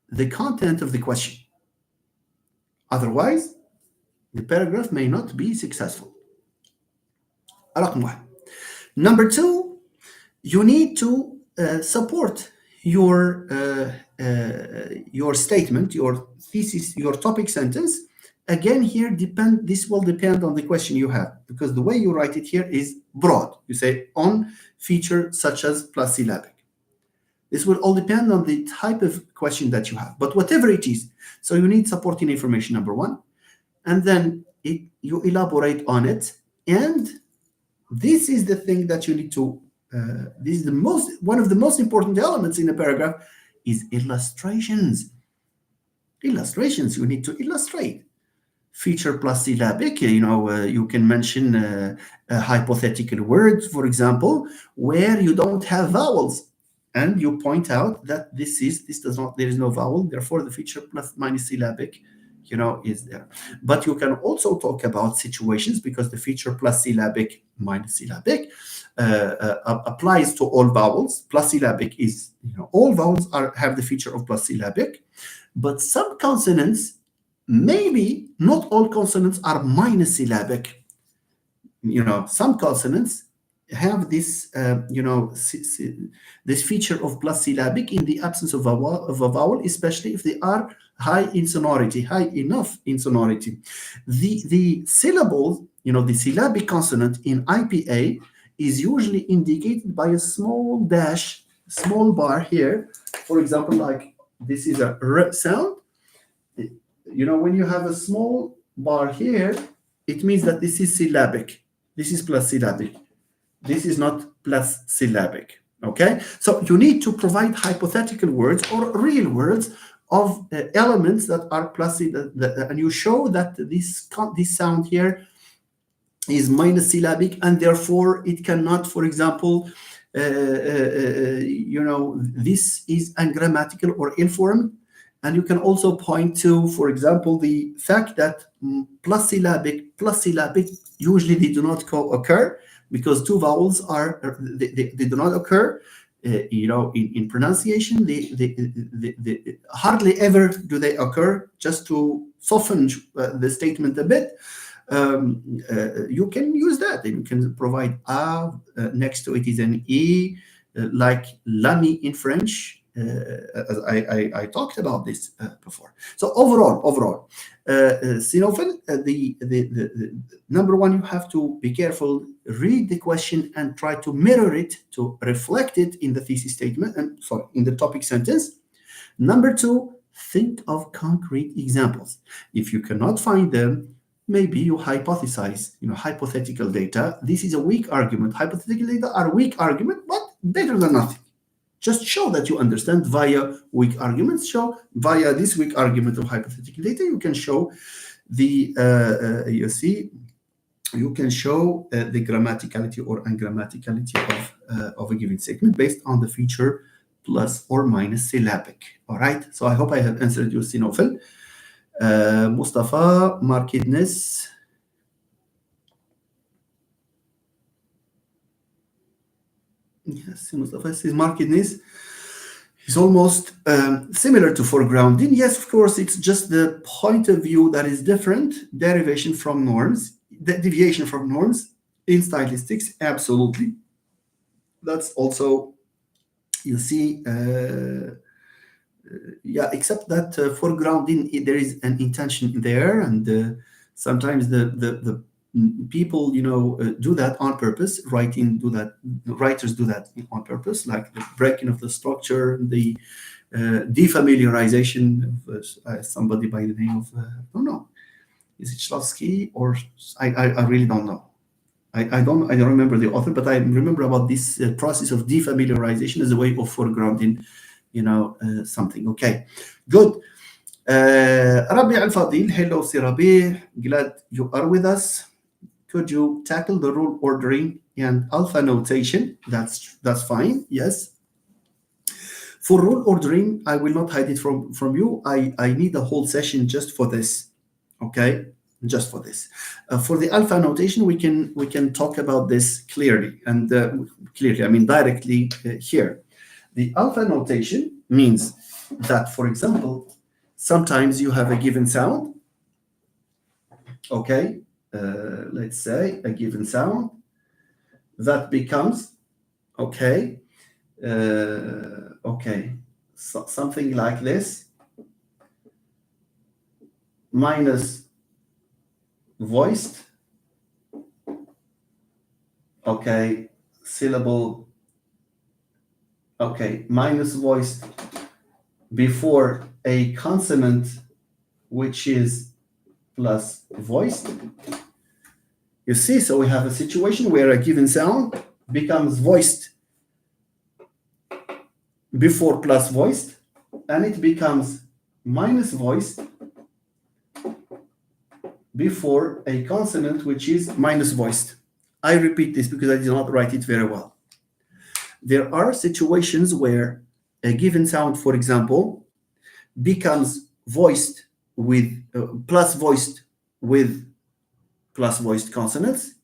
the content of the question. Otherwise, the paragraph may not be successful. Number two, you need to support your statement, your thesis, your topic sentence. Again, here this will depend on the question you have, because the way you write it here is broad. You say on feature such as plus syllabic. This will all depend on the type of question that you have, but whatever it is. So you need supporting information, number one, and then you elaborate on it. And this is the thing that you need to, this is one of the most important elements in a paragraph is illustrations. Illustrations, you need to illustrate. Feature plus syllabic, you can mention a hypothetical word, for example, where you don't have vowels. and you point out that this does not, there is no vowel, therefore the feature plus minus syllabic, is there. But you can also talk about situations, because the feature plus syllabic minus syllabic applies to all vowels. Plus syllabic is, all vowels have the feature of plus syllabic, but some consonants, maybe not all consonants are minus syllabic. Some consonants have this, this feature of plus syllabic in the absence of a vowel, especially if they are high in sonority, high enough in sonority. The syllables, the syllabic consonant in IPA is usually indicated by a small dash, small bar here. For example, like this is a R sound. When you have a small bar here, it means that this is syllabic. This is plus syllabic. This is not plus syllabic. Okay? So you need to provide hypothetical words or real words of elements that are plus, and you show that this sound here is minus syllabic, and therefore it cannot, for example, this is ungrammatical or ill-formed. And you can also point to, for example, the fact that plus syllabic usually they do not occur, because two vowels they do not occur. In pronunciation, they hardly ever do they occur. Just to soften the statement a bit, you can use that. You can provide a, next to it is an e, like l'ami in French. As I talked about this before. So overall, Sinophen, the number one, you have to be careful, read the question and try to mirror it, to reflect it in the thesis statement, and sorry, in the topic sentence. Number two, think of concrete examples. If you cannot find them, maybe you hypothesize, hypothetical data. This is a weak argument. Hypothetical data are weak argument, but better than nothing. Just show that you understand via weak arguments. Show via this weak argument of hypothetical data, you can show the, you can show the grammaticality or ungrammaticality of a given statement based on the feature plus or minus syllabic. All right. So I hope I have answered you, Sinofel. Mustafa, markedness. Yes, Mustafa says markedness is almost similar to foregrounding. Yes, of course, it's just the point of view that is different. Deviation from norms in stylistics, absolutely. That's also, you see, yeah, except that foregrounding, there is an intention there, and sometimes the people, do that on purpose. Writers do that on purpose, like the breaking of the structure, the defamiliarization of somebody by the name of I don't know, is it Shlavsky, or I really don't know. I don't remember the author, but I remember about this process of defamiliarization as a way of foregrounding, something. Okay, good. Rabi Al-Fadil, hello, Sirabi. Glad you are with us. Could you tackle the rule ordering and alpha notation? That's fine. Yes. For rule ordering, I will not hide it from you. I need a whole session just for this. Okay, just for this. For the alpha notation, we can talk about this clearly, and clearly, I mean directly here. The alpha notation means that, for example, sometimes you have a given sound. Okay. Let's say a given sound that becomes, okay, so something like this, minus voiced, okay, syllable, okay, minus voiced before a consonant which is plus voiced. You see, so we have a situation where a given sound becomes voiced before plus voiced, and it becomes minus voiced before a consonant which is minus voiced. I repeat this because I did not write it very well. There are situations where a given sound, for example, becomes voiced with plus voiced with plus voiced consonants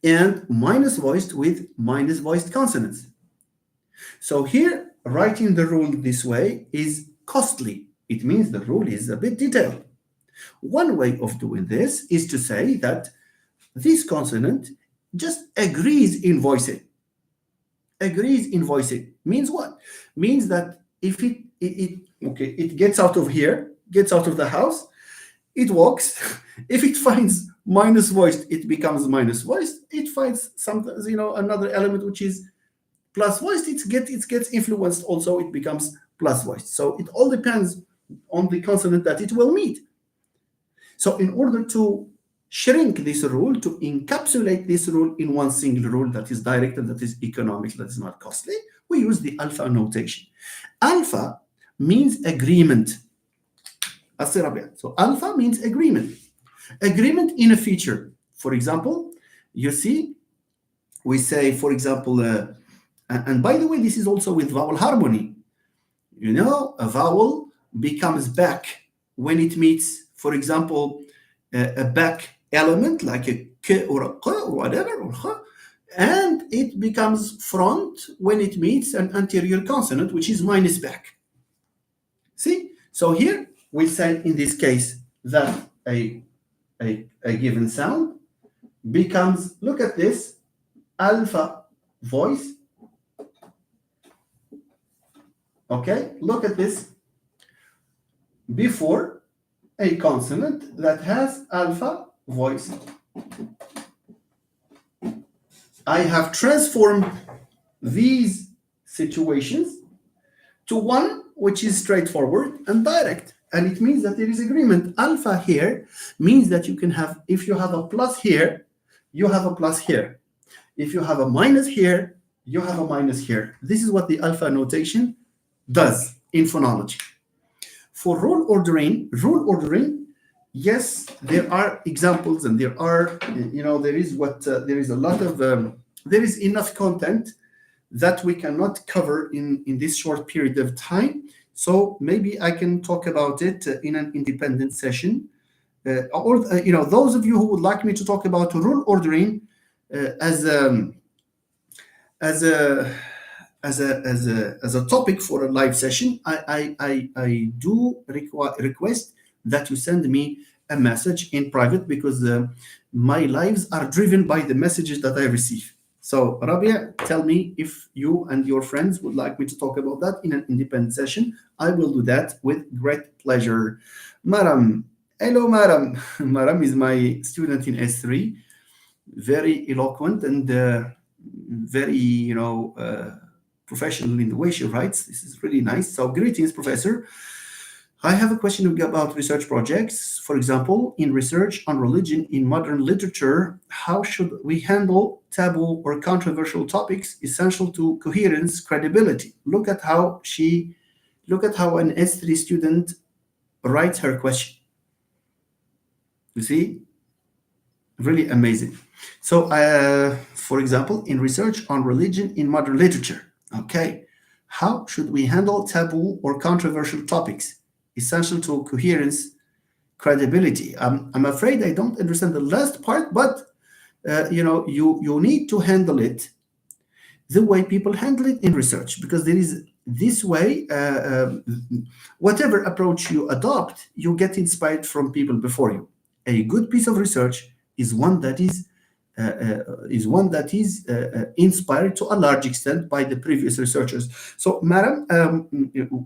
and minus voiced with minus voiced consonants. So here, writing the rule this way is costly. It means the rule is a bit detailed. One way of doing this is to say that this consonant just agrees in voicing. Agrees in voicing means what? Means that if it gets out of here, gets out of the house, it walks. If it finds minus voiced, it becomes minus voiced. It finds sometimes another element which is plus voiced, it gets influenced also, it becomes plus voiced. So it all depends on the consonant that it will meet. So in order to shrink this rule, to encapsulate this rule in one single rule that is direct and that is economic, that is not costly, we use the alpha notation. Alpha means agreement. So alpha means agreement. Agreement in a feature. For example, you see, we say, for example, and by the way, this is also with vowel harmony. A vowel becomes back when it meets, for example, a back element like a k or a q or whatever, or kh, and it becomes front when it meets an anterior consonant, which is minus back. See? So here we say in this case that a given sound becomes, look at this, alpha voice. Okay, look at this, before a consonant that has alpha voice. I have transformed these situations to one which is straightforward and direct, and it means that there is agreement. Alpha here means that you can have, if you have a plus here, you have a plus here. If you have a minus here, you have a minus here. This is what the alpha notation does in phonology. For rule ordering, yes, there are examples, and there are, there is enough content that we cannot cover in this short period of time. So maybe I can talk about it in an independent session. Or those of you who would like me to talk about rule ordering as a topic for a live session, I do request that you send me a message in private, because my lives are driven by the messages that I receive. So Rabia, tell me if you and your friends would like me to talk about that in an independent session. I will do that with great pleasure. Maram, hello Maram. Maram is my student in S3, very eloquent and very, professional in the way she writes. This is really nice. So greetings, Professor. I have a question about research projects. For example, in research on religion in modern literature, how should we handle taboo or controversial topics essential to coherence, credibility? Look at how an S3 student writes her question. You see? Really amazing. So, for example, in research on religion in modern literature, okay, how should we handle taboo or controversial topics essential to coherence, credibility? I'm afraid I don't understand the last part, but you need to handle it the way people handle it in research, because there is this way. Whatever approach you adopt, you get inspired from people before you. A good piece of research is one that is inspired to a large extent by the previous researchers. So, madam,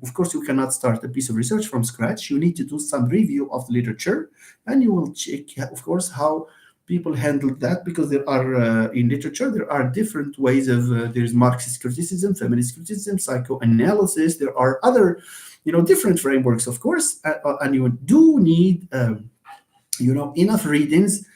of course, you cannot start a piece of research from scratch. You need to do some review of the literature, and you will check, of course, how people handle that, because there are in literature there are different ways of there is Marxist criticism, feminist criticism, psychoanalysis. There are other different frameworks, of course, and you do need enough readings,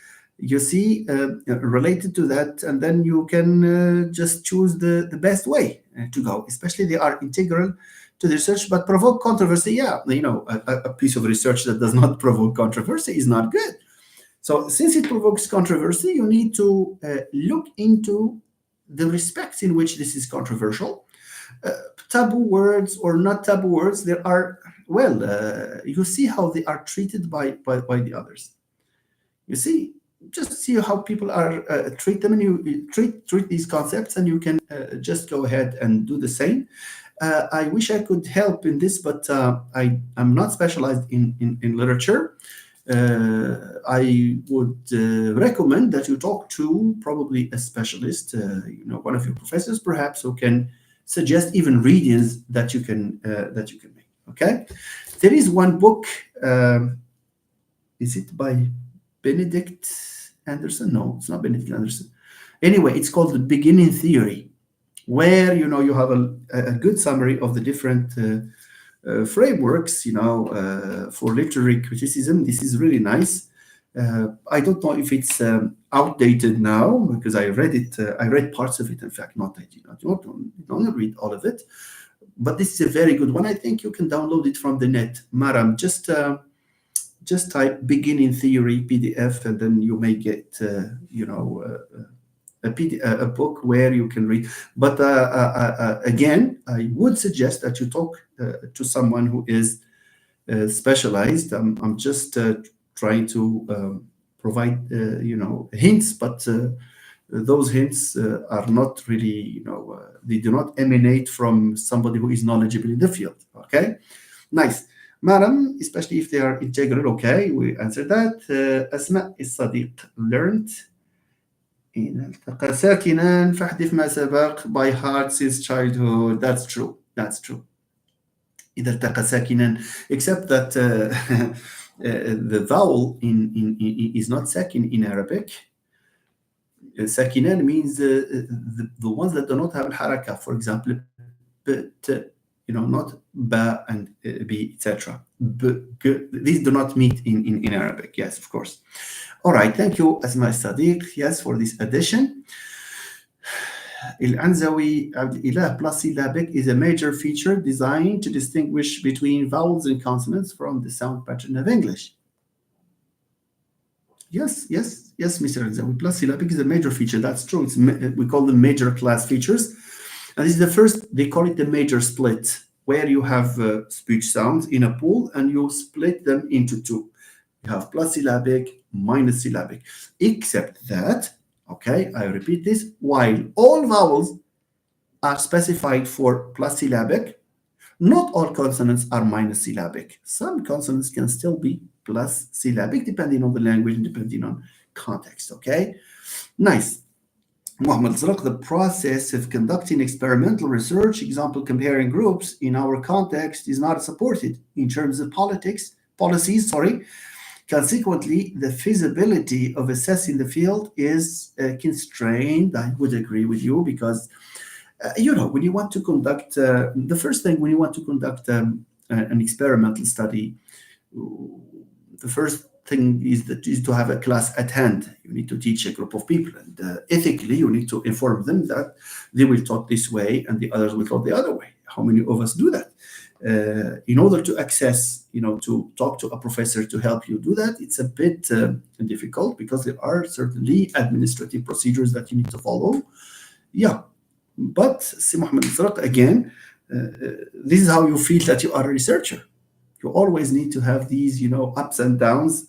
you see, related to that, and then you can just choose the best way to go. Especially they are integral to the research, but provoke controversy. Yeah, a piece of research that does not provoke controversy is not good. So since it provokes controversy, you need to look into the respect in which this is controversial. Uh, Taboo words or not taboo words, there are, well, you see how they are treated by the others. You see, just see how people are treat them, and you treat these concepts, and you can just go ahead and do the same. I wish I could help in this, but I'm not specialized in literature. I would recommend that you talk to probably a specialist, one of your professors, perhaps, who can suggest even readings that you can make. Okay, there is one book. Is it by Benedict Anderson? No, it's not Benedict Anderson. Anyway, it's called The Beginning Theory, where you have a good summary of the different frameworks, for literary criticism. This is really nice. I don't know if it's outdated now because I read it. I read parts of it. In fact, not I did not. Don't read all of it, but this is a very good one. I think you can download it from the net. Maram, just type beginning theory PDF, and then you may get a book where you can read. But again, I would suggest that you talk to someone who is specialized. I'm just trying to provide hints, but those hints are not really, they do not emanate from somebody who is knowledgeable in the field. Okay, nice. Madam, especially if they are integral. Okay, we answered that. أسماء الصديق learned إن التقى ساكنا فاحذف ما سبق by heart since childhood. That's true. That's true. إذا التقى ساكنا, except that the vowel is not sakin in Arabic. Sakinan means the ones that do not have al-haraka. For example, not ba and b, etc. These do not meet in Arabic. Yes, of course. All right, thank you, Asma Sadiq, yes, for this addition. Al-Anzawi Abdillah plus syllabic is a major feature designed to distinguish between vowels and consonants from the sound pattern of English. Yes, Mr. Anzawi. Plus syllabic is a major feature. That's true. We call them major class features. And this is the first, they call it the major split, where you have speech sounds in a pool and you split them into two. You have plus syllabic, minus syllabic, except that, okay, I repeat this, while all vowels are specified for plus syllabic, not all consonants are minus syllabic. Some consonants can still be plus syllabic depending on the language and depending on context, okay? Nice. Muhammad Zraq, the process of conducting experimental research, example comparing groups in our context, is not supported in terms of policies. Consequently, the feasibility of assessing the field is constrained. I would agree with you because, when you want to conduct, the first thing when you want to conduct an experimental study, the first thing is to have a class at hand. You need to teach a group of people, and ethically, you need to inform them that they will talk this way and the others will talk the other way. How many of us do that? In order to access, to talk to a professor to help you do that, it's a bit difficult because there are certainly administrative procedures that you need to follow. Yeah, but Si Muhammad Israq, again, this is how you feel that you are a researcher. You always need to have these, ups and downs.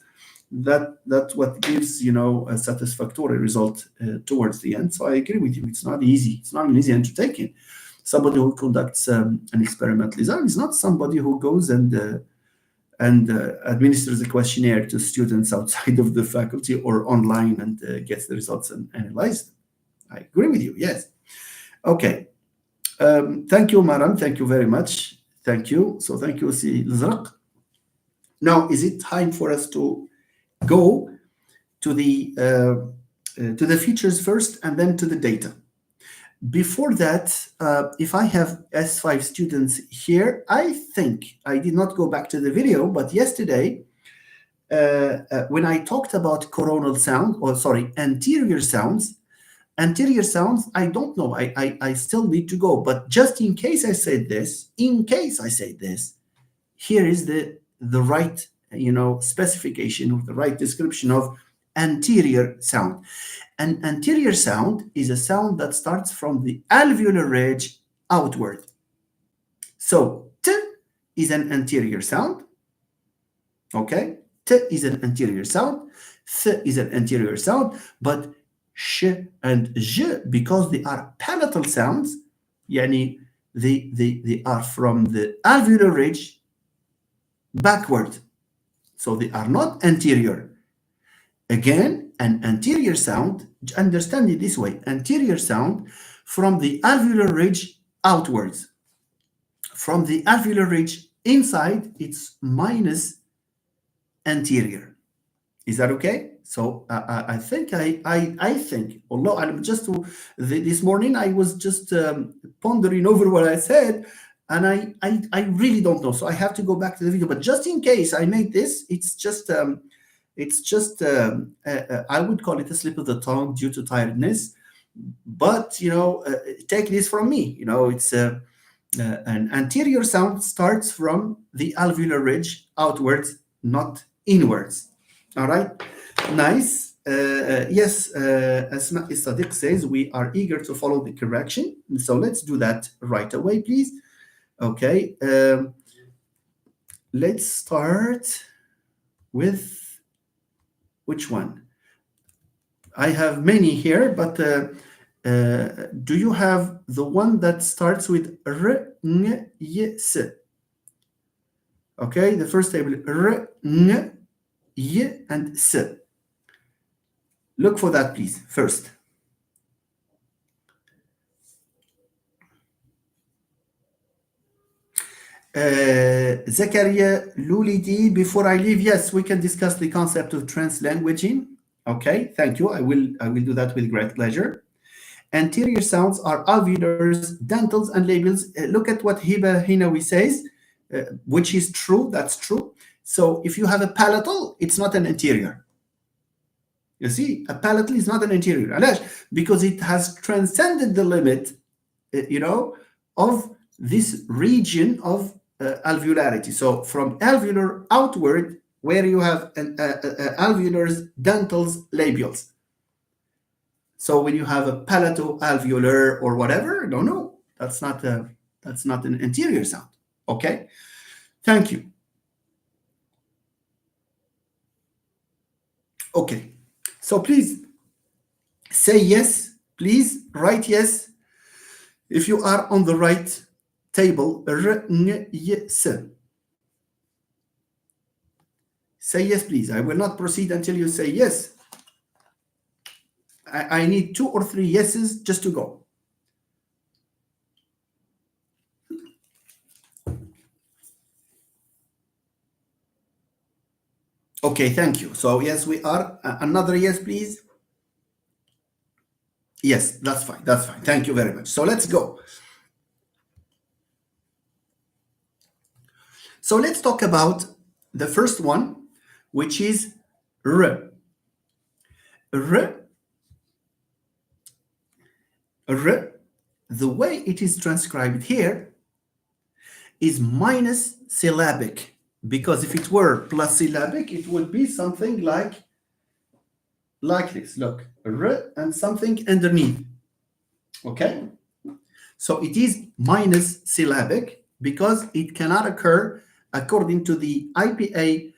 That's what gives, a satisfactory result towards the end. So I agree with you. It's not easy. It's not an easy undertaking. Somebody who conducts an experimental exam is not somebody who goes and administers a questionnaire to students outside of the faculty or online and gets the results and analyze them. I agree with you. Yes. Okay. Thank you, Maram. Thank you very much. Thank you. So thank you, Si Lzraq. Now, is it time for us to go to the features first and then to the data? Before that, if I have S5 students here, I think I did not go back to the video, but yesterday, when I talked about coronal sound, anterior sounds, I don't know. I still need to go, but just in case I said this, here is the right, specification or the right description of anterior sound. An anterior sound is a sound that starts from the alveolar ridge outward. So T is an anterior sound. Okay? T is an anterior sound. Th is an anterior sound. But sh and j, because they are palatal sounds, yani they are from the alveolar ridge backward. So they are not anterior. Again, an anterior sound, understand it this way, anterior sound from the alveolar ridge outwards. From the alveolar ridge inside, it's minus anterior. Is that okay? So I think I think, although I'm just this morning I was just pondering over what I said, and I really don't know. So I have to go back to the video. But just in case I made this, it's just I would call it a slip of the tongue due to tiredness. But take this from me. It's an anterior sound starts from the alveolar ridge outwards, not inwards. All right, nice. Yes, as Sadiq says, we are eager to follow the correction. So let's do that right away, please. Okay, let's start with which one? I have many here, but do you have the one that starts with r, n, y, s? Okay, the first table, r, n, y, and s. Look for that, please, first. Zakaria Lulidi, before I leave, yes, we can discuss the concept of translanguaging. Okay, thank you. I will do that with great pleasure. Anterior sounds are alveolars, dentals, and labials. Look at what Hiba Hinawi says, which is true. That's true. So if you have a palatal, it's not an anterior. You see, a palatal is not an anterior. Because it has transcended the limit, of this region of alveolarity. So from alveolar outward, where you have alveolars, dentals, labials. So when you have a palato-alveolar or whatever, no, that's not an anterior sound. Okay, thank you. Okay, so please say yes. Please write yes if you are on the right table. R, n, y, s. Say yes, please. I will not proceed until you say yes. I need 2 or 3 yeses just to go. Okay, thank you. So yes, we are. Another yes, please. Yes, that's fine. That's fine. Thank you very much. So let's go. So let's talk about the first one, which is r. R, the way it is transcribed here is minus syllabic, because if it were plus syllabic, it would be something like this. Look, r and something underneath. Okay? So it is minus syllabic because it cannot occur according to the IPA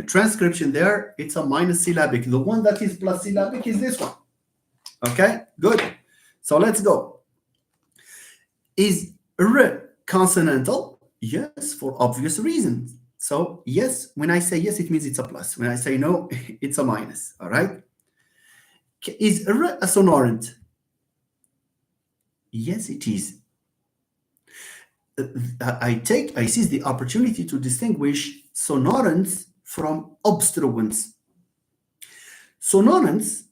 transcription there. It's a minus syllabic. The one that is plus syllabic is this one. Okay, good. So let's go. Is r consonantal? Yes, for obvious reasons. So yes, when I say yes, it means it's a plus. When I say no, it's a minus. All right. Is r a sonorant? Yes, it is. I seize the opportunity to distinguish sonorants from obstruents. Sonorants,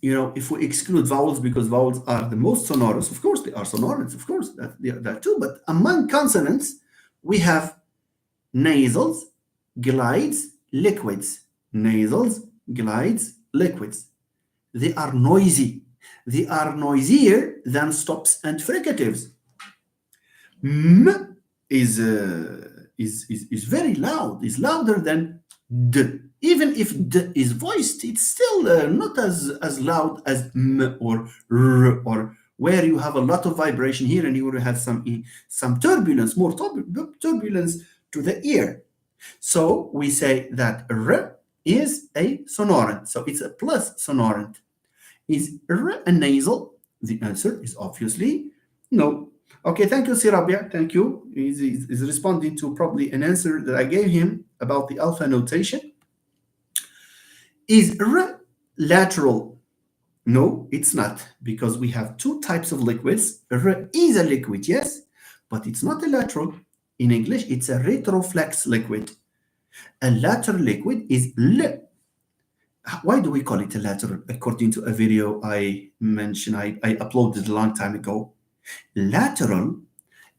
if we exclude vowels, because vowels are the most sonorous, of course they are sonorants, of course that too. But among consonants, we have nasals, glides, liquids. Nasals, glides, liquids. They are noisy. They are noisier than stops and fricatives. M is very loud. Is louder than D. Even if D is voiced, it's still not as loud as M or R, or where you have a lot of vibration here and you will have some turbulence, more turbulence to the ear. So we say that R is a sonorant. So it's a plus sonorant. Is R a nasal? The answer is obviously no. Okay, thank you, Sirabia. Thank you. He's responding to probably an answer that I gave him about the alpha notation. Is R lateral? No, it's not, because we have two types of liquids. R is a liquid, yes, but it's not a lateral. In English, it's a retroflex liquid. A lateral liquid is L. Why do we call it a lateral? According to a video I mentioned, I uploaded a long time ago. Lateral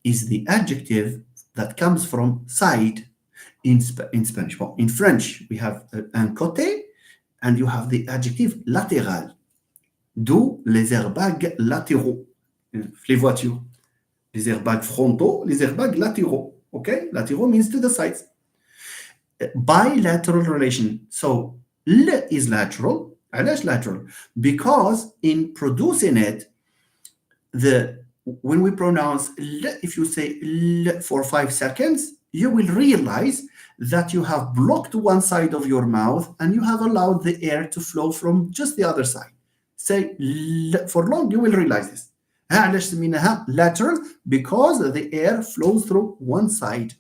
is the adjective that comes from side in Spanish. Well, in French, we have un côté, and you have the adjective latéral. D'où les airbags latéraux. Les voitures. Les airbags frontaux, les airbags latéraux. Okay? Latéraux means to the sides. Bilateral relation. So, L is lateral. علاش lateral? Because in producing it, when we pronounce L, if you say L for 5 seconds, you will realize that you have blocked one side of your mouth and you have allowed the air to flow from just the other side. Say L for long, you will realize this. علاش سميناها lateral? Because the air flows through one side.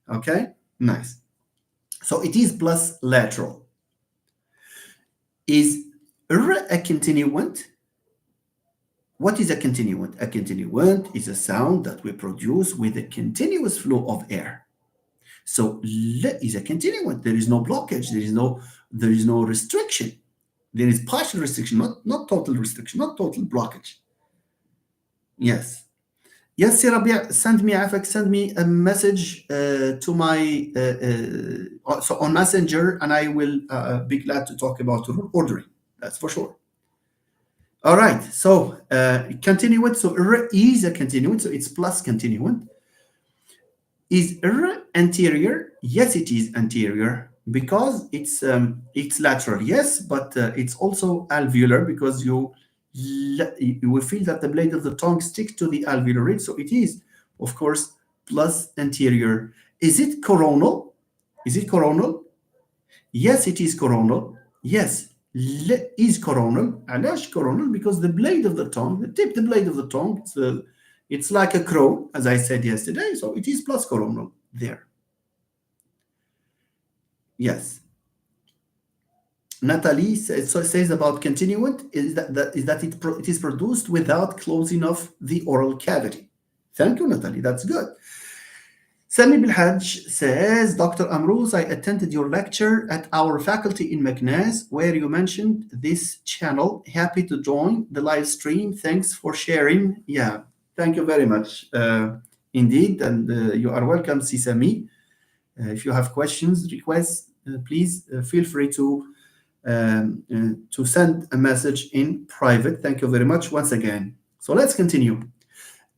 Okay? Nice. So it is plus lateral. Is R a continuant? What is a continuant? A continuant is a sound that we produce with a continuous flow of air. So L is a continuant. There is no blockage. There is no restriction. There is partial restriction, not total restriction, not total blockage. Yes. Yes, Rabia, send me a message to my so on Messenger, and I will be glad to talk about ordering. That's for sure. All right, so continuant. So R is a continuant, so it's plus continuant. Is R anterior? Yes, it is anterior, because it's lateral. Yes, but it's also alveolar, because you will feel that the blade of the tongue sticks to the alveolar ridge. So it is, of course, plus anterior. Is it coronal? Is it coronal? Yes, it is coronal. Yes, L is coronal. علاش coronal? Because the blade of the tongue, the blade of the tongue, it's like a crow, as I said yesterday. So it is plus coronal there. Yes. Natalie says about continuant is that it is produced without closing off the oral cavity. Thank you, Natalie. That's good. Sami Bilhaj says, Dr. Amruz, I attended your lecture at our faculty in Meknes, where you mentioned this channel. Happy to join the live stream. Thanks for sharing. Yeah, thank you very much. Indeed, and you are welcome, Sisami. If you have questions, requests, please feel free to send a message in private. Thank you very much once again. So let's continue.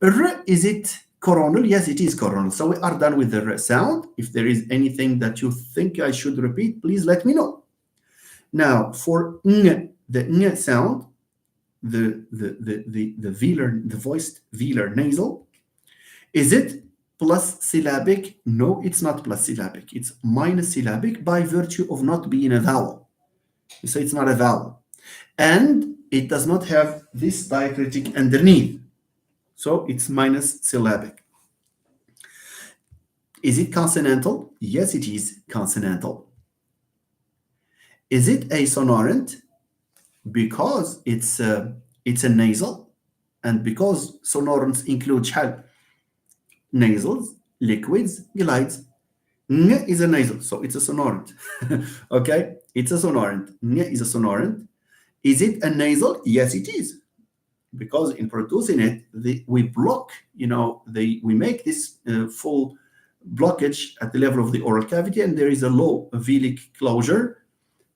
R, is it coronal? Yes, it is coronal. So we are done with the R sound. If there is anything that you think I should repeat, please let me know. Now for N, the N sound, the velar, the voiced velar nasal, is it plus syllabic? No, it's not plus syllabic. It's minus syllabic by virtue of not being a vowel. So it's not a vowel. And it does not have this diacritic underneath. So it's minus syllabic. Is it consonantal? Yes, it is consonantal. Is it a sonorant? Because it's a nasal, and because sonorants include nasals, liquids, glides. N is a nasal, so it's a sonorant. Okay, it's a sonorant. N is a sonorant. Is it a nasal? Yes, it is. Because in producing it, we block, we make this full blockage at the level of the oral cavity, and there is a low velic closure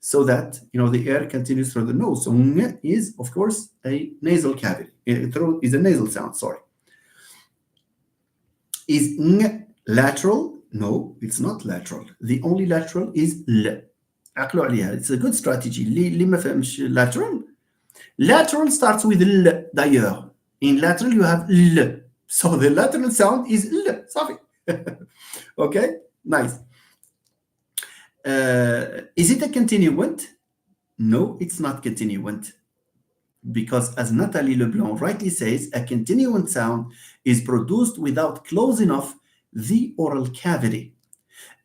so that, the air continues through the nose. So N is, of course, a nasal cavity. Is a nasal sound, sorry. Is N lateral? No, it's not lateral. The only lateral is L. عقلوا عليها. It's a good strategy. اللي ما فهمش lateral. Lateral starts with L d'ailleurs. In lateral you have L. So the lateral sound is L. صافي. Okay, nice. Is it a continuant? No, it's not continuant. Because as Nathalie Leblanc rightly says, a continuant sound is produced without closing off the oral cavity.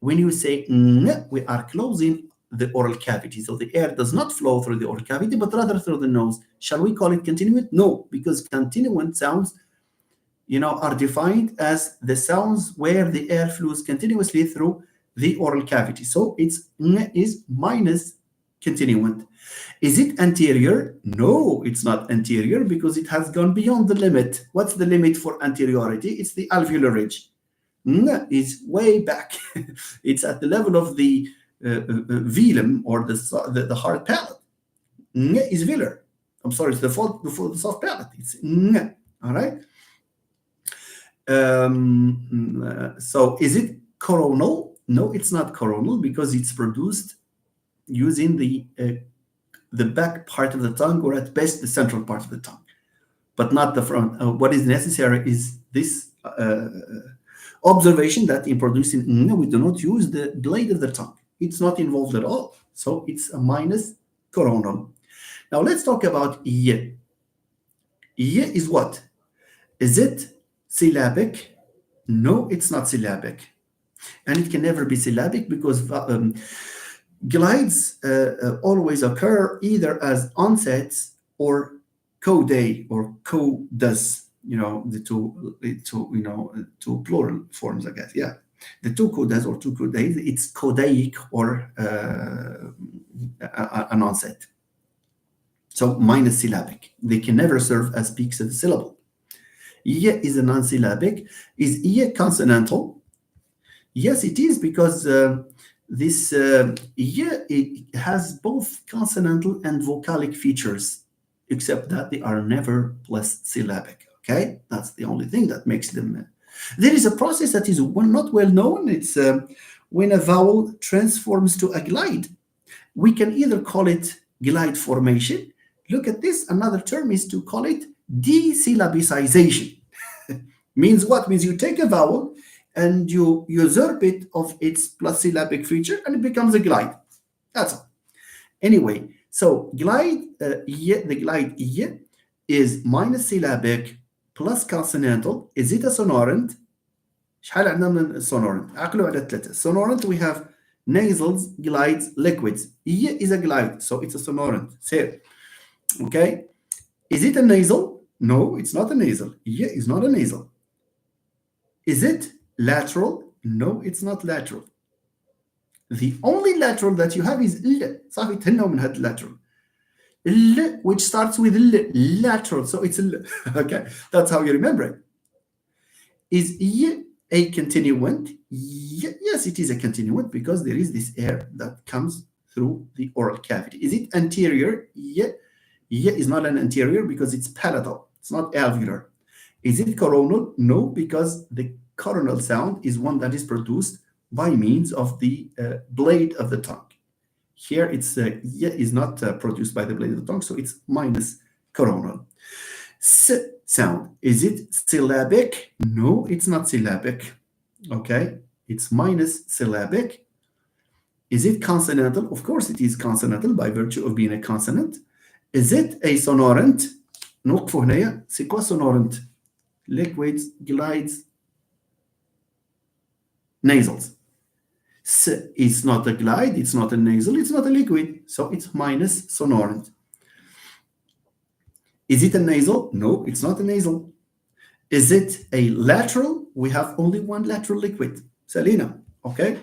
When you say ng, we are closing the oral cavity. So the air does not flow through the oral cavity, but rather through the nose. Shall we call it continuant? No, because continuant sounds, are defined as the sounds where the air flows continuously through the oral cavity. So it's ng is minus continuant. Is it anterior? No, it's not anterior because it has gone beyond the limit. What's the limit for anteriority? It's the alveolar ridge. Ng is way back. It's at the level of the velum or the hard palate. Ng is velar. I'm sorry, it's the soft palate. It's ng. All right. So is it coronal? No, it's not coronal because it's produced using the back part of the tongue, or at best the central part of the tongue, but not the front. What is necessary is this observation that in producing ng, we do not use the blade of the tongue. It's not involved at all. So it's a minus coronal. Now let's talk about y. Y is what? Is it syllabic? No, it's not syllabic. And it can never be syllabic because glides always occur either as onsets or codae or codas. The two plural forms, I guess. Yeah, the two codas or two codaes. It's codaic or an onset. So minus syllabic. They can never serve as peaks of the syllable. Y is a non-syllabic. Is y consonantal? Yes, it is, because this it has both consonantal and vocalic features, except that they are never plus syllabic. Okay, that's the only thing that makes them. There is a process that is not well known. It's when a vowel transforms to a glide. We can either call it glide formation. Look at this. Another term is to call it desyllabicization. Means what? Means you take a vowel and you usurp it of its plus syllabic feature and it becomes a glide. That's all. Anyway, so glide, the glide y is minus syllabic plus consonantal. Is it a sonorant? شحال عندنا من sonorant؟ عقلوا على ثلاثة. Sonorant we have nasals, glides, liquids. Y is a glide, so it's a sonorant. Say, okay. Is it a nasal? No, it's not a nasal. Y is not a nasal. Is it lateral? No, it's not lateral. The only lateral that you have is L. صافي تهنوا من هاد lateral. L, which starts with L, lateral, so it's L. Okay, that's how you remember it. Is Y a continuant? Yes, it is a continuant because there is this air that comes through the oral cavity. Is it anterior? Y is not an anterior because it's palatal. It's not alveolar. Is it coronal? No, because the coronal sound is one that is produced by means of the blade of the tongue. Here, it's y is not produced by the blade of the tongue, so it's minus coronal. S sound, is it syllabic? No, it's not syllabic. Okay, it's minus syllabic. Is it consonantal? Of course, it is consonantal by virtue of being a consonant. Is it a sonorant? نوقفوا هنايا. C'est quoi sonorant? Liquids, glides, nasals. It's not a glide, it's not a nasal, it's not a liquid, so it's minus sonorant. Is it a nasal? No, it's not a nasal. Is it a lateral? We have only one lateral liquid, Selena, okay?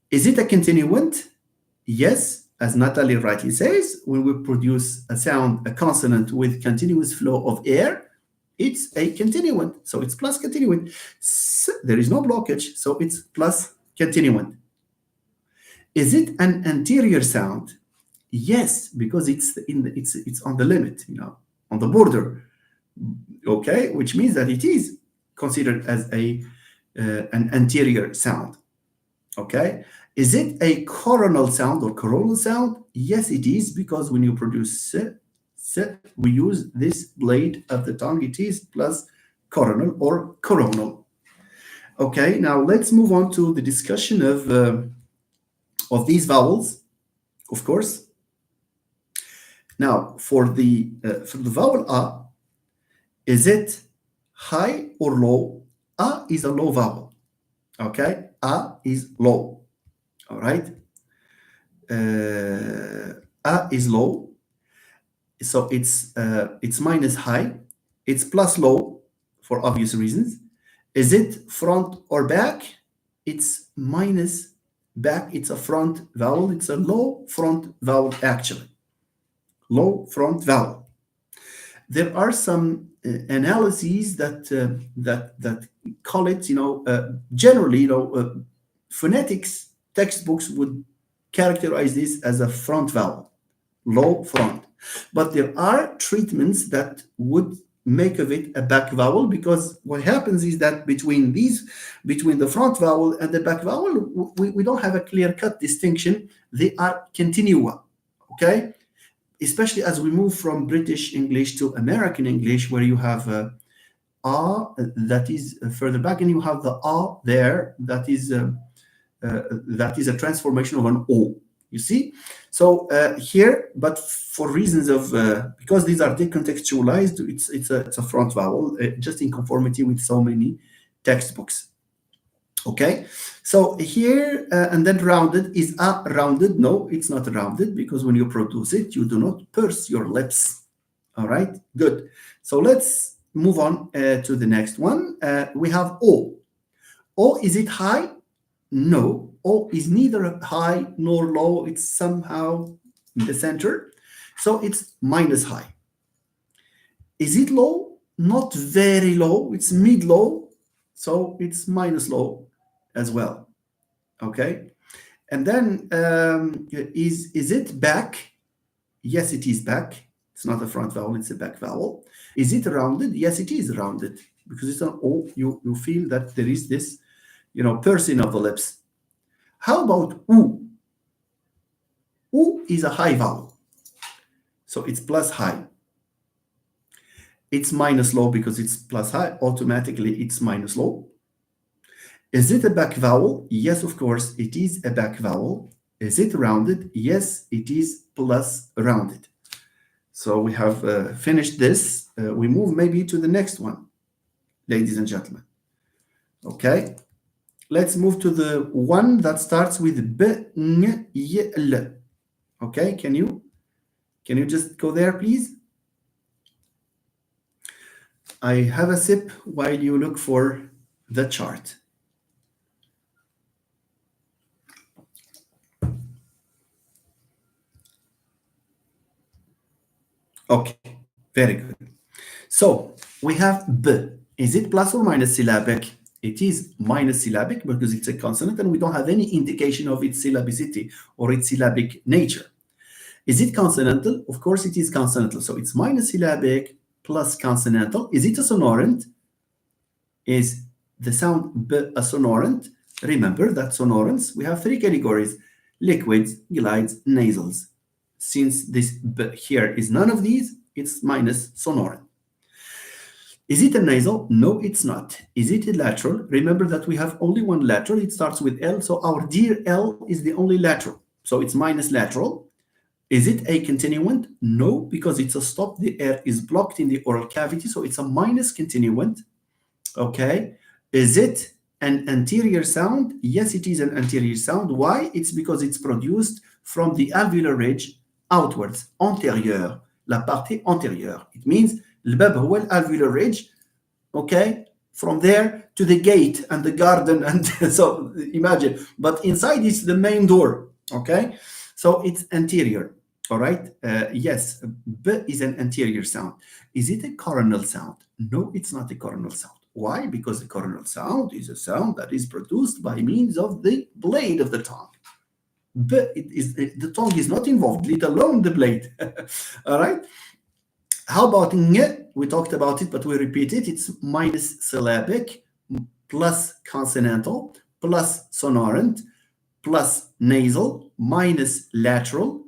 Is it a continuant? Yes, as Natalie rightly says, when we produce a sound, a consonant with continuous flow of air, it's a continuant, so it's plus continuant. There is no blockage, so it's plus continuant. Is it an anterior sound? Yes, because it's on the limit, on the border. Okay, which means that it is considered as a an anterior sound. Okay, is it a coronal sound or coronal sound? Yes, it is, because when you produce s, we use this blade of the tongue. It is plus coronal or coronal. Okay, now let's move on to the discussion of these vowels, of course. Now, for the vowel a, is it high or low? A is a low vowel. Okay, a is low. All right, a is low, so it's minus high. It's plus low for obvious reasons. Is it front or back? It's minus back. It's a front vowel. It's a low front vowel, actually. Low front vowel. There are some analyses that call it, generally, phonetics textbooks would characterize this as a front vowel, low front. But there are treatments that would make of it a back vowel, because what happens is that between the front vowel and the back vowel, we don't have a clear-cut distinction. They are continua, okay? Especially as we move from British English to American English, where you have that is further back, and you have the there that is a transformation of an O. You see? So here, but for reasons of because these are decontextualized, it's a front vowel, just in conformity with so many textbooks. Okay, so here and then rounded, is a rounded? No, it's not rounded, because when you produce it, you do not purse your lips. All right, good. So let's move on to the next one. We have O. O, is it high? No, O is neither high nor low. It's somehow in the center. So it's minus high. Is it low? Not very low. It's mid-low. So it's minus low as well. Okay. And then is it back? Yes, it is back. It's not a front vowel. It's a back vowel. Is it rounded? Yes, it is rounded, because it's an O. You feel that there is this, pursing of the lips. How about U? U is a high vowel, so it's plus high. It's minus low because it's plus high. Automatically, it's minus low. Is it a back vowel? Yes, of course, it is a back vowel. Is it rounded? Yes, it is plus rounded. So we have finished this. We move maybe to the next one, ladies and gentlemen. Okay. Let's move to the one that starts with B, N, Y, L. Okay, can you just go there, please? I have a sip while you look for the chart. Okay, very good. So we have B. Is it plus or minus syllabic? It is minus syllabic because it's a consonant, and we don't have any indication of its syllabicity or its syllabic nature. Is it consonantal? Of course it is consonantal. So it's minus syllabic plus consonantal. Is it a sonorant? Is the sound B a sonorant? Remember that sonorants, we have three categories: liquids, glides, nasals. Since this B here is none of these, it's minus sonorant. Is it a nasal? No, it's not. Is it a lateral? Remember that we have only one lateral. It starts with L, so our dear L is the only lateral. So it's minus lateral. Is it a continuant? No, because it's a stop. The air is blocked in the oral cavity, so it's a minus continuant. Okay. Is it an anterior sound? Yes, it is an anterior sound. Why? It's because it's produced from the alveolar ridge outwards, antérieur, la partie antérieure. It means الباب هو الalveolar ridge, okay, from there to the gate and the garden, and so imagine, but inside is the main door, okay, so it's anterior. All right, yes, B is an anterior sound. Is it a coronal sound? No, it's not a coronal sound. Why? Because the coronal sound is a sound that is produced by means of the blade of the tongue. But the tongue is not involved, let alone the blade. All right. How about ng? We talked about it, but we repeat it. It's minus syllabic plus consonantal plus sonorant plus nasal minus lateral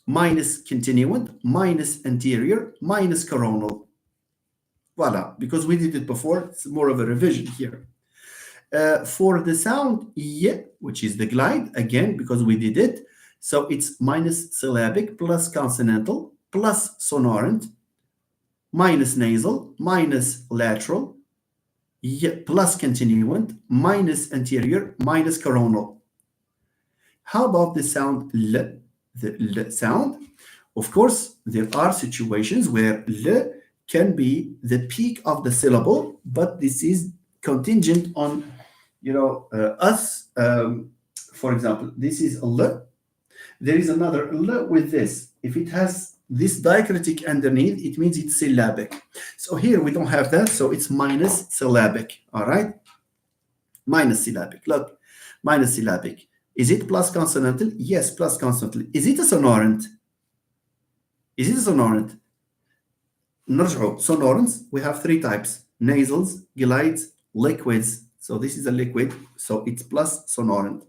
minus continuant minus anterior minus coronal. Voila, because we did it before, it's more of a revision here. For the sound Y, which is the glide, again, because we did it, so it's minus syllabic plus consonantal plus sonorant minus nasal minus lateral plus continuant minus anterior minus coronal. How about the sound L? The L sound? Of course, there are situations where L can be the peak of the syllable, but this is contingent on, us. For example, this is L. There is another L with this. If it has this diacritic underneath, it means it's syllabic. So here we don't have that, so it's minus syllabic, all right? Minus syllabic, look, minus syllabic. Is it plus consonantal? Yes, plus consonantal. Is it a sonorant? Is it a sonorant? نرجعوا. Sonorants, we have three types: nasals, glides, liquids. So this is a liquid, so it's plus sonorant.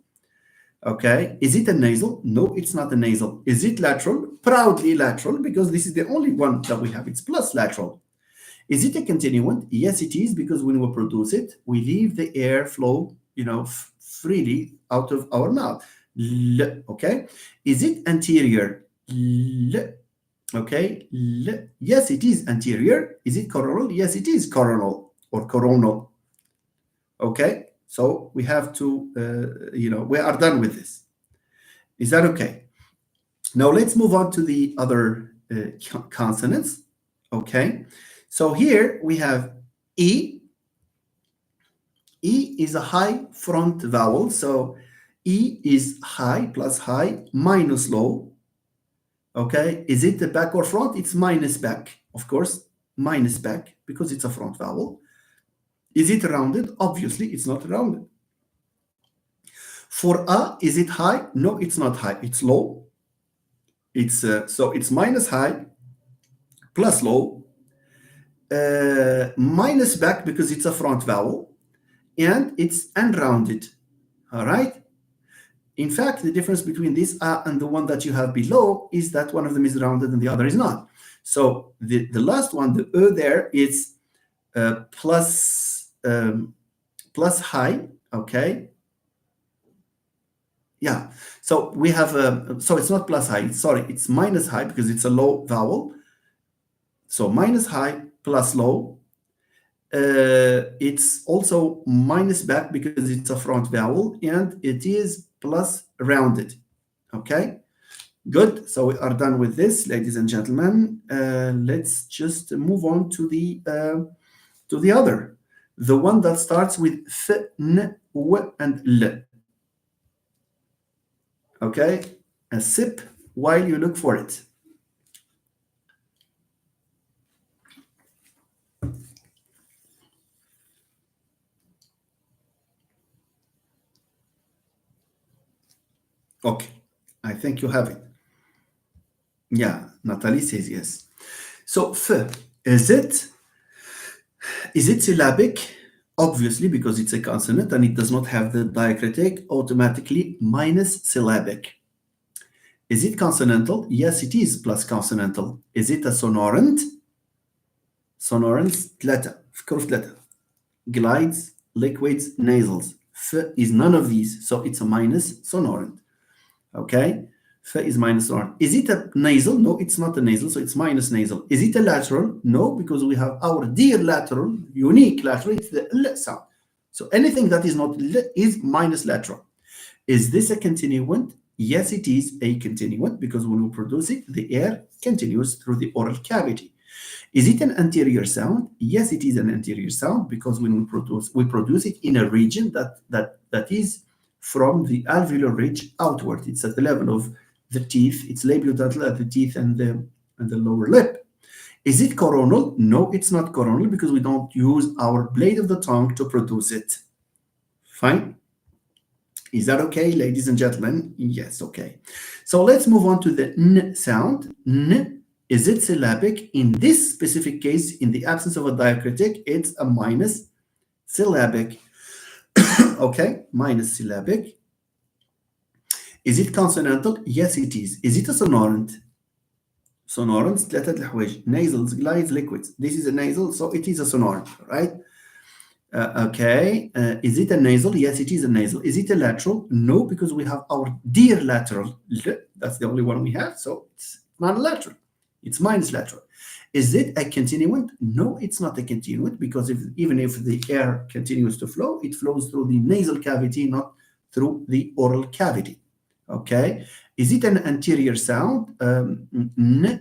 Okay, is it a nasal? No, it's not a nasal. Is it lateral? Proudly lateral, because this is the only one that we have. It's plus lateral. Is it a continuant? Yes, it is, because when we produce it, we leave the air flow, freely out of our mouth. L, okay. Is it anterior? L, okay. L. Yes, it is anterior. Is it coronal? Yes, it is coronal or coronal. Okay. So we have to, we are done with this. Is that okay? Now let's move on to the other consonants. Okay. So here we have E. E is a high front vowel. So E is high plus high minus low. Okay. Is it the back or front? It's minus back. Of course, minus back because it's a front vowel. Is it rounded? Obviously, it's not rounded. For A, is it high? No, it's not high. It's low. So it's minus high plus low minus back because it's a front vowel, and it's unrounded. All right. In fact, the difference between this A and the one that you have below is that one of them is rounded and the other is not. So the last one, the E there, is plus high. Okay. Yeah. So we have so it's not plus high. Sorry, it's minus high because it's a low vowel. So minus high plus low. It's also minus back because it's a front vowel, and it is plus rounded. Okay, good. So we are done with this, ladies and gentlemen. Let's just move on to the other, the one that starts with f, n, w, and l. Okay, a sip while you look for it. Okay, I think you have it. Yeah, Natalie says yes. So f, is it syllabic? Obviously, because it's a consonant and it does not have the diacritic, automatically minus syllabic. Is it consonantal? Yes, it is plus consonantal. Is it a sonorant? Sonorants, ثلاثة. فكروا في ثلاثة. Glides, liquids, nasals. F is none of these, so it's a minus sonorant. Okay, F is minus sonorant. Is it a nasal? No, it's not a nasal, so it's minus nasal. Is it a lateral? No, because we have our dear lateral, unique lateral, it's the L sound. So anything that is not L is minus lateral. Is this a continuant? Yes, it is a continuant because when we produce it, the air continues through the oral cavity. Is it an anterior sound? Yes, it is an anterior sound because when we produce it in a region that is from the alveolar ridge outward. It's at the level of the teeth. It's labiodental at the teeth and the lower lip. Is it coronal? No, it's not coronal because we don't use our blade of the tongue to produce it. Fine. Is that okay, ladies and gentlemen? Yes, okay. So let's move on to the N sound. N, is it syllabic? In this specific case, in the absence of a diacritic, it's a minus syllabic. Okay, minus syllabic. Is it consonantal? Yes, it is. Is it a sonorant? Sonorants ثلاثة الحوايج nasals, glides, liquids. This is a nasal, so it is a sonorant, right? Okay. Is it a nasal? Yes, it is a nasal. Is it a lateral? No, because we have our dear lateral. That's the only one we have, so it's not a lateral. It's minus lateral. Is it a continuant? No, it's not a continuant because even if the air continues to flow, it flows through the nasal cavity, not through the oral cavity. Okay. Is it an anterior sound?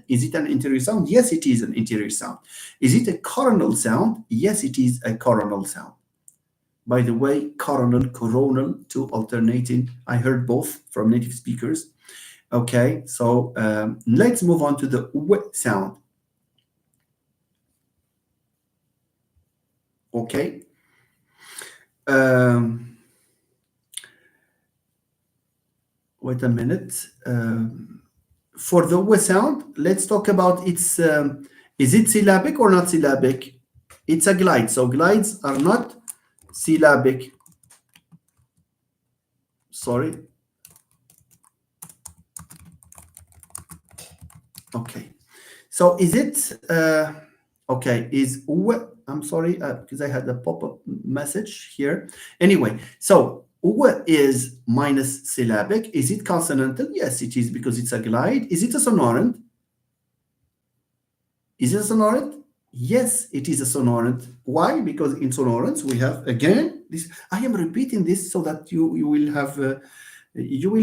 Is it an interior sound? Yes, it is an interior sound. Is it a coronal sound? Yes, it is a coronal sound. By the way, coronal, two alternating. I heard both from native speakers. Okay, so let's move on to the w sound. Okay. Wait a minute. For the w sound, let's talk about its. Is it syllabic or not syllabic? It's a glide. So glides are not syllabic. Sorry. Okay. So is it okay? Is I'm sorry because I had a pop-up message here. Anyway, so is minus syllabic. Is it consonantal? Yes, it is because it's a glide. Is it a sonorant? Is it a sonorant? Yes, it is a sonorant. Why? Because in sonorants we have again this. I am repeating this so that you will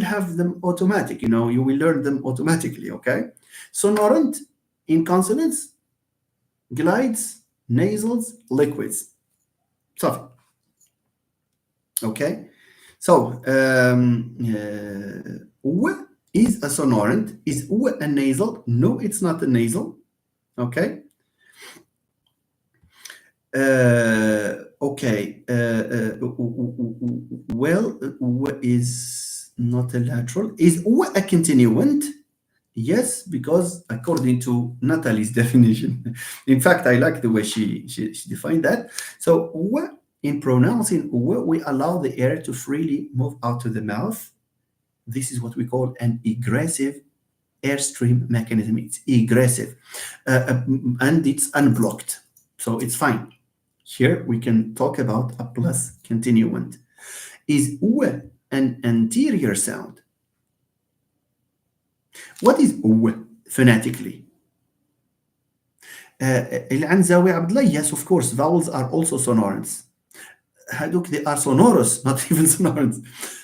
have them automatic. You know, you will learn them automatically. Okay, sonorant in consonants, glides, nasals, liquids. So, okay, so w is a sonorant. Is w a nasal? No, it's not a nasal. Okay. Okay. Well, w is not a lateral. Is w a continuant? Yes, because according to Natalie's definition, in fact, I like the way she defined that. So in pronouncing, we allow the air to freely move out to the mouth. This is what we call an egressive airstream mechanism. It's egressive, and it's unblocked, so it's fine. Here we can talk about a plus continuant. Is an anterior sound? What is phonetically? العنزاوي عبد الله, yes, of course, vowels are also sonorants. هادوك they are sonorous, not even sonorants.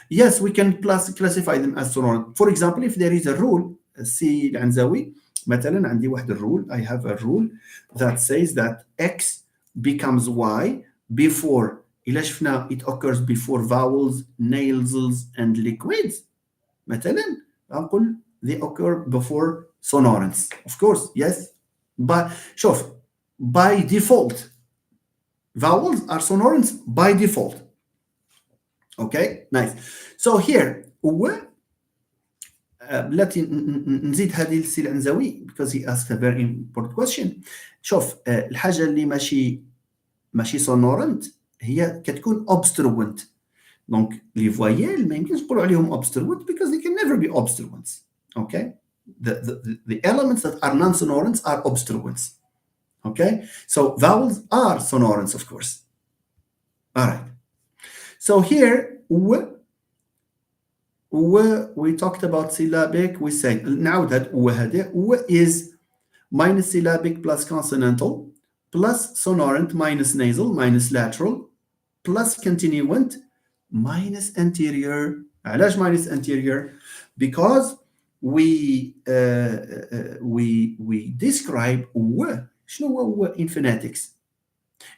Yes, we can classify them as sonorant. For example, if there is a rule, سي العنزاوي, مثلا عندي واحد الرول, I have a rule that says that X becomes Y before, إلا شفنا it occurs before vowels, nasals, and liquids. مثلا نقول they occur before sonorants. Of course, yes. But شوف, by default, vowels are sonorants by default. Okay, nice. So here, بلاتي نزيد هذه السي العنزاوي because he asked a very important question. شوف, الحاجة اللي ماشي sonorant هي كتكون obstruent. Donc, les voyelles ما يمكنش نقولوا عليهم obstruent because they can never be obstruents. Okay, the elements that are non-sonorants are obstruents. Okay, so vowels are sonorants, of course. All right. So here, we talked about syllabic. We say now that is minus syllabic plus consonantal plus sonorant minus nasal minus lateral plus continuant minus anterior. علاش minus anterior? Because we describe شنو هو in phonetics?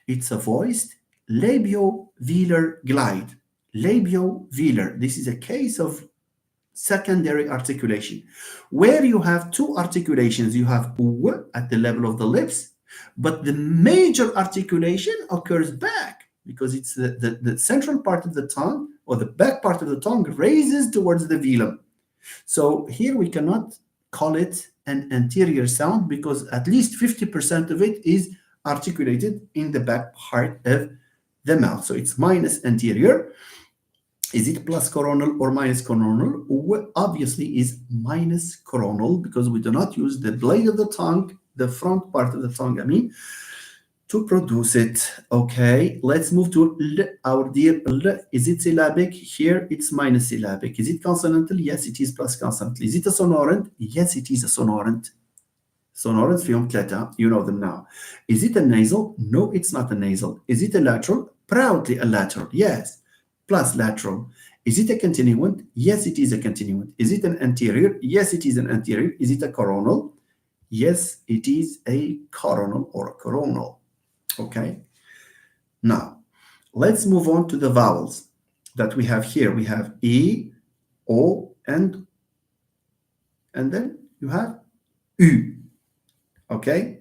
It's a voiced labio-velar glide. Labio-velar. This is a case of secondary articulation, where you have two articulations. You have at the level of the lips, but the major articulation occurs back because it's the central part of the tongue, or the back part of the tongue, raises towards the velum. So here we cannot call it an anterior sound because at least 50% of it is articulated in the back part of the mouth. So it's minus anterior. Is it plus coronal or minus coronal? Obviously is minus coronal, because we do not use the blade of the tongue, the front part of the tongue, I mean, to produce it. Okay, let's move to L, our dear L. Is it syllabic? Here it's minus syllabic. Is it consonantal? Yes, it is plus consonantal. Is it a sonorant? Yes, it is a sonorant. Sonorants فيهم ثلاثة. You know them now. Is it a nasal? No, it's not a nasal. Is it a lateral? Proudly a lateral. Yes. Plus lateral. Is it a continuant? Yes, it is a continuant. Is it an anterior? Yes, it is an anterior. Is it a coronal? Yes, it is a coronal or a coronal. Okay. Now, let's move on to the vowels that we have here. We have E, O, and then you have U. Okay.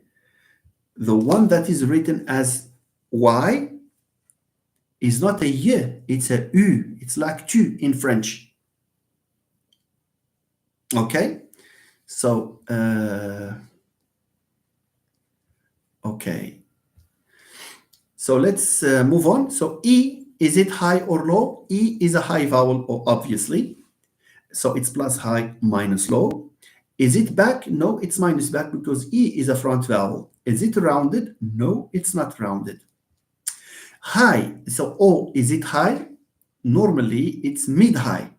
The one that is written as Y is not a Y, it's a U. It's like tu in French. Okay. So, okay. So let's move on. So E, is it high or low? E is a high vowel, obviously. So it's plus high minus low. Is it back? No, it's minus back, because E is a front vowel. Is it rounded? No, it's not rounded. High. So O, is it high? Normally it's mid-high.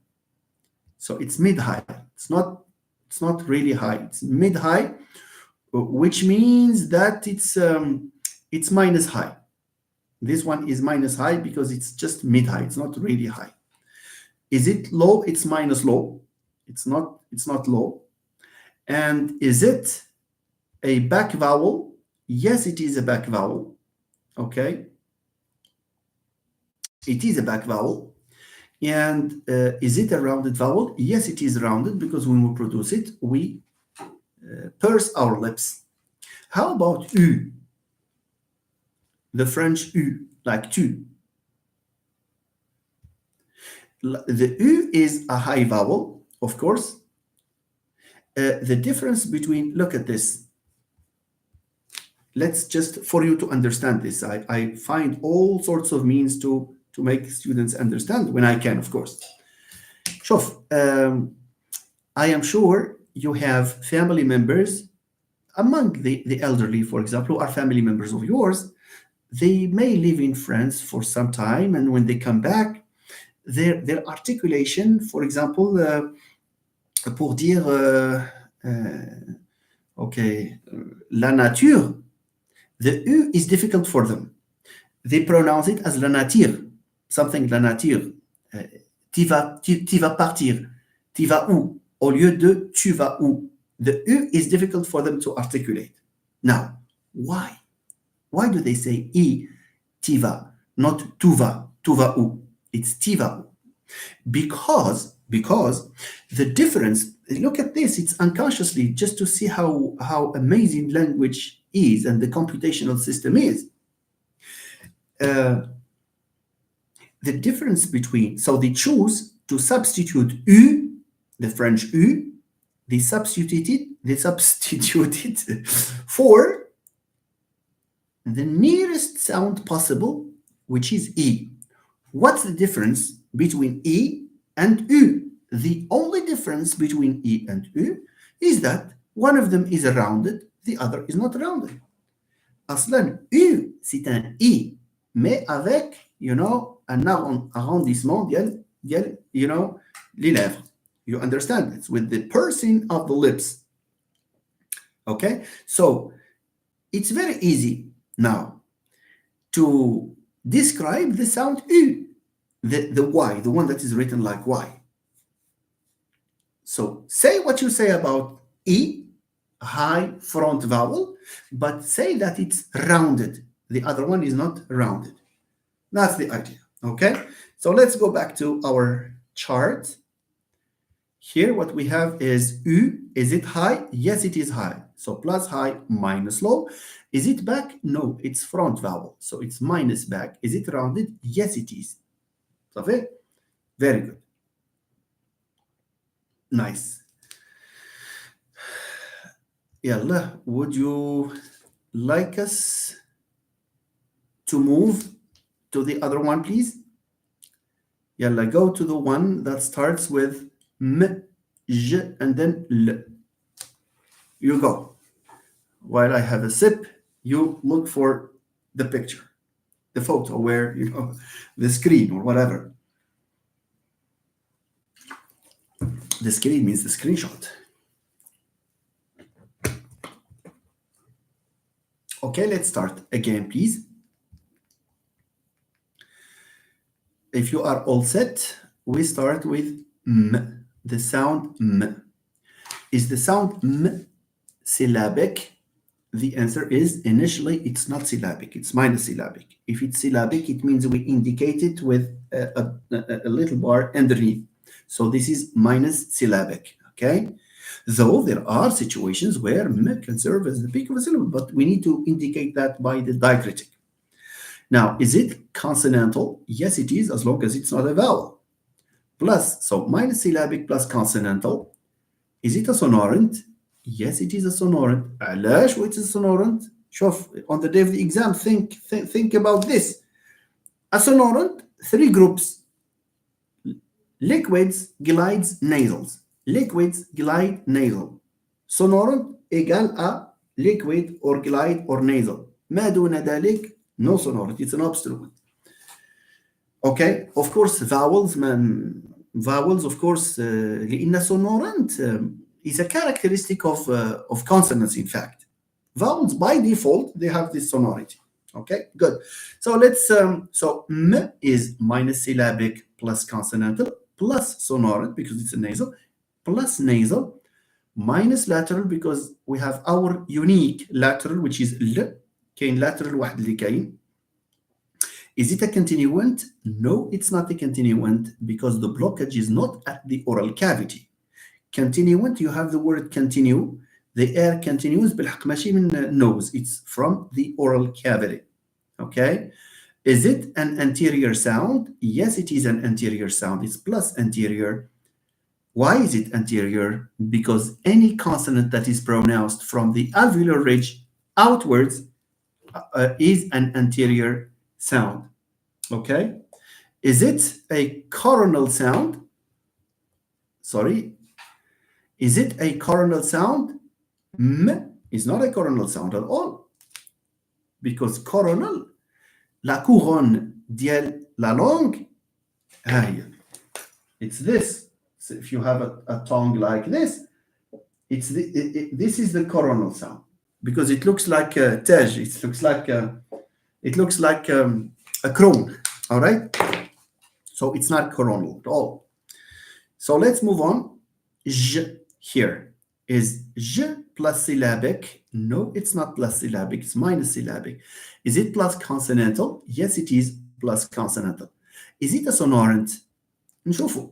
So it's mid-high. It's not really high. It's mid-high, which means that it's minus high. This one is minus high because it's just mid-high. It's not really high. Is it low? It's minus low. It's not low. And is it a back vowel? Yes, it is a back vowel. Okay. It is a back vowel. And is it a rounded vowel? Yes, it is rounded, because when we produce it, we purse our lips. How about U? The French U, like tu. The U is a high vowel, of course. The difference between, look at this. Let's just, for you to understand this, I find all sorts of means to make students understand when I can, of course. شوف, I am sure you have family members among the elderly, for example, who are family members of yours. They may live in France for some time, and when they come back, their articulation, for example, pour dire, okay, la nature, the U is difficult for them. They pronounce it as la nature, something la nature. Tu vas partir, tu vas où, au lieu de tu vas où. The U is difficult for them to articulate. Now, why? Why do they say I, tu vas, not tu vas où? It's tu vas où. Because the difference, look at this, it's unconsciously, just to see how amazing language is and the computational system is. The difference between, so they choose to substitute U, the French U, they substituted for the nearest sound possible, which is E. What's the difference between E and U? The only difference between E and U is that one of them is rounded, the other is not rounded. Aslan, U, c'est un I, mais avec, un arrondissement dial, les lèvres. You understand? It's with the pursing of the lips. Okay? So, it's very easy now to describe the sound U, the Y, the one that is written like Y. So say what you say about E, high front vowel, but say that it's rounded. The other one is not rounded. That's the idea, okay? So let's go back to our chart. Here what we have is U. Is it high? Yes, it is high. So plus high, minus low. Is it back? No, it's front vowel. So it's minus back. Is it rounded? Yes, it is. Okay? Very good. Nice. Yalla, would you like us to move to the other one, please. Yalla, go to the one that starts with M, J, and then L. You go. While I have a sip, you look for the picture, the photo, where, the screen or whatever. The screen means the screenshot. Okay, let's start again, please. If you are all set, we start with M, the sound M. Is the sound M syllabic? The answer is initially it's not syllabic, it's minus syllabic. If it's syllabic, it means we indicate it with a little bar underneath. So this is minus syllabic, okay? Though there are situations where M can serve as the peak of a syllable, but we need to indicate that by the diacritic. Now, is it consonantal? Yes, it is, as long as it's not a vowel. Plus, so minus syllabic plus consonantal. Is it a sonorant? Yes, it is a sonorant. علاش it is a sonorant? شوف, on the day of the exam, think about this. A sonorant, 3 groups. Liquids, glides, nasals. Liquids, glide, nasal. Sonorant égal à liquid or glide or nasal. ما دون ذلك, no sonorant. It's an obstruent. Okay, of course, vowels, of course, لأن sonorant is a characteristic of consonants, in fact. Vowels, by default, they have this sonority. Okay, good. So let's, so M is minus syllabic plus consonantal plus sonorant because it's a nasal, plus nasal, minus lateral because we have our unique lateral, which is L. كاين lateral واحد اللي كاين. Is it a continuant? No, it's not a continuant because the blockage is not at the oral cavity. Continuant, you have the word continue. The air continues بالحق ماشي من nose. It's from the oral cavity. Okay. Is it an anterior sound? Yes, it is an anterior sound. It's plus anterior. Why is it anterior? Because any consonant that is pronounced from the alveolar ridge outwards is an anterior sound. Okay. Is it a coronal sound? Sorry. Is it a coronal sound? M is not a coronal sound at all. Because coronal, la couronne ديال la langue, it's this. So if you have a tongue like this, it's this is the coronal sound because it looks like a tej. It looks like a crown. All right. So it's not coronal at all. So let's move on. J here is J plus syllabic. No, it's not plus syllabic. It's minus syllabic. Is it plus consonantal? Yes, it is plus consonantal. Is it a sonorant? نشوفوا.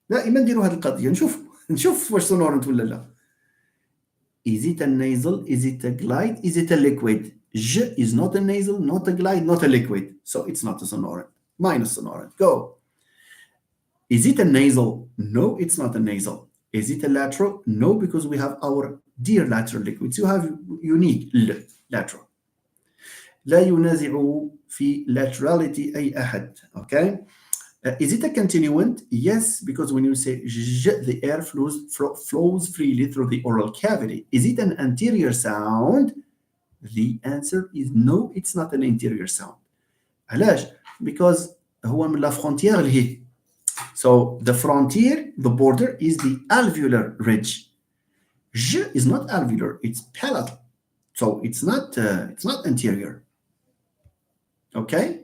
دائما نديروا هذه القضية. نشوف واش sonorant ولا لا. Is it a nasal? Is it a glide? Is it a liquid? J is not a nasal, not a glide, not a liquid. So it's not a sonorant. Minus sonorant. Go. Is it a nasal? No, it's not a nasal. Is it a lateral? No, because we have our dear lateral liquids. You have unique lateral. لا ينازع في laterality أي أحد. Okay. Is it a continuant? Yes, because when you say j, the air flows freely through the oral cavity. Is it an anterior sound? The answer is no, it's not an anterior sound. علاش? Because هو من la frontière لهي. So the frontier, the border, is the alveolar ridge. J is not alveolar, it's palatal. So it's not anterior. Okay?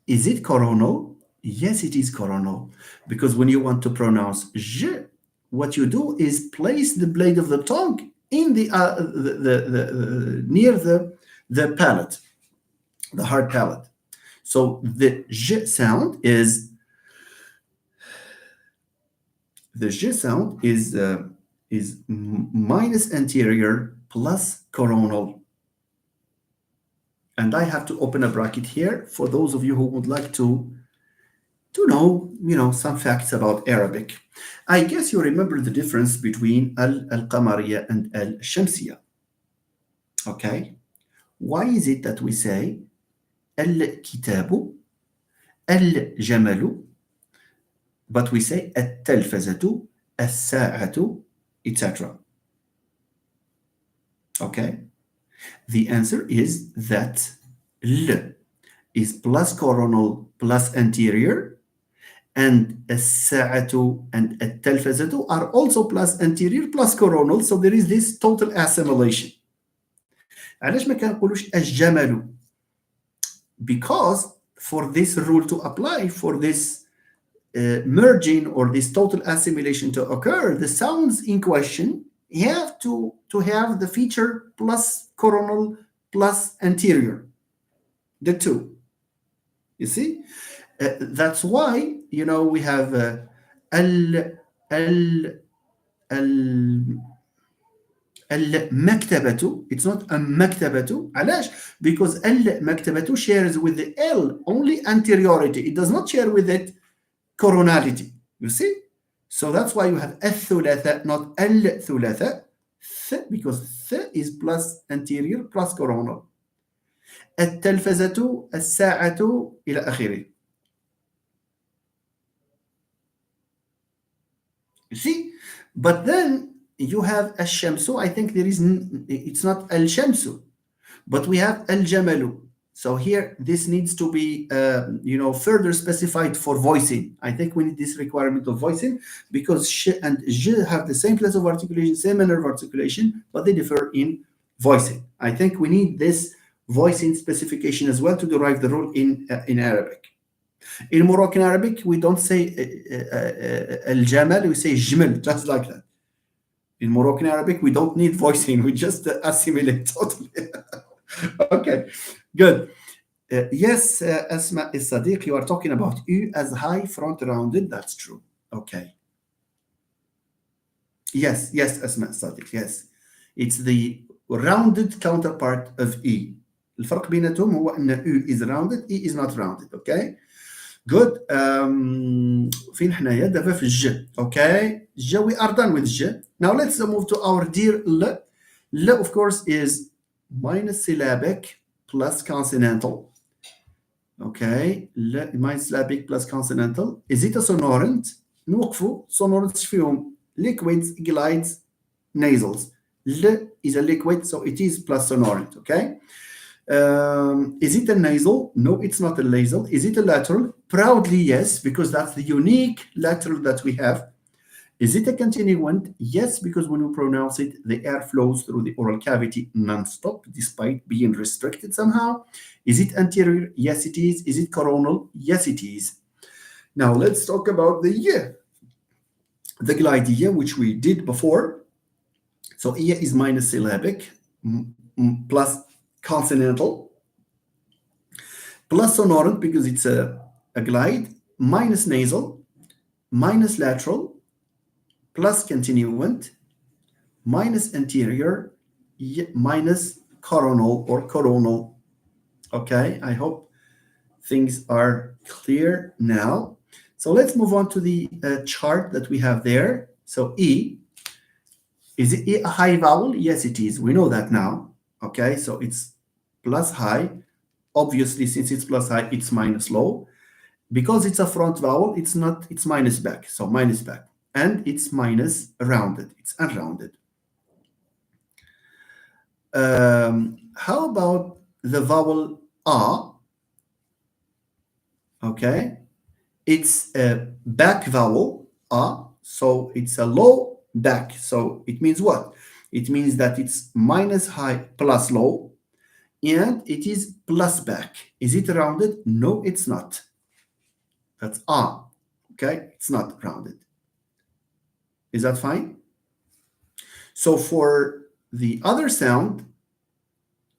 Is it coronal? Yes, it is coronal. Because when you want to pronounce J, what you do is place the blade of the tongue in the near the palate, the hard palate. So the J sound is minus anterior plus coronal. And I have to open a bracket here for those of you who would like to know, some facts about Arabic. I guess you remember the difference between al-Qamariya and al-Shamsiya. Okay? Why is it that we say الكتاب الجمل, but we say التلفزة الساعة, etc. Okay? The answer is that L is plus coronal plus anterior, and الساعة and التلفزة are also plus anterior plus coronal, so there is this total assimilation. علاش ما كنقولوش الجمل? Because for this rule to apply, for this merging or this total assimilation to occur, the sounds in question have to have the feature plus coronal plus anterior, the two. You see? That's why, we have المكتبة. It's not المكتبة. علاش? Because المكتبة shares with the L only anteriority. It does not share with it coronality. You see? So that's why you have الثلاثة, not الثلاثة. Because is plus anterior plus coronal. التلفزة الساعة إلى آخره. You see? But then you have الشمس. I think it's not الشمس, but we have الجمل. So here, this needs to be, further specified for voicing. I think we need this requirement of voicing because sh and j have the same place of articulation, same manner of articulation, but they differ in voicing. I think we need this voicing specification as well to derive the rule in Arabic. In Moroccan Arabic, we don't say al-jamal, we say jmal, just like that. In Moroccan Arabic, we don't need voicing, we just assimilate totally. Okay, good. Yes, Asma Sadiq, you are talking about U as high front rounded. That's true. Okay. Yes, Asma Sadiq, yes. It's the rounded counterpart of E. الفرق بيناتهم هو أن U is rounded, E is not rounded. Okay. Good. فين حنايا دابا في الج. Okay. ج, we are done with ج. Now let's move to our dear L. L, of course, is monosyllabic plus consonantal. Okay, monosyllabic plus consonantal. Is it a sonorant? نوقفوا. Sonorants فيهم liquids, glides, nasals. L is a liquid, so it is plus sonorant. Okay. Is it a nasal? No, it's not a nasal. Is it a lateral? Proudly, yes, because that's the unique lateral that we have. Is it a continuant? Yes, because when we pronounce it, the air flows through the oral cavity non-stop, despite being restricted somehow. Is it anterior? Yes, it is. Is it coronal? Yes, it is. Now, let's talk about the Y. The glide Y, which we did before. So, Y is monosyllabic plus consonantal plus sonorant because it's a glide, minus nasal, minus lateral, plus continuant, minus anterior, minus coronal or coronal. Okay, I hope things are clear now. So let's move on to the chart that we have there. So E, is it a high vowel? Yes, it is. We know that now. Okay, so it's plus high. Obviously, since it's plus high, it's minus low. Because it's a front vowel, it's not, it's minus back. So minus back. And it's minus rounded. It's unrounded. How about the vowel A? Okay. It's a back vowel, A. So it's a low back. So it means what? It means that it's minus high plus low. And it is plus back. Is it rounded? No, it's not. That's A. Okay. It's not rounded. Is that fine? So for the other sound,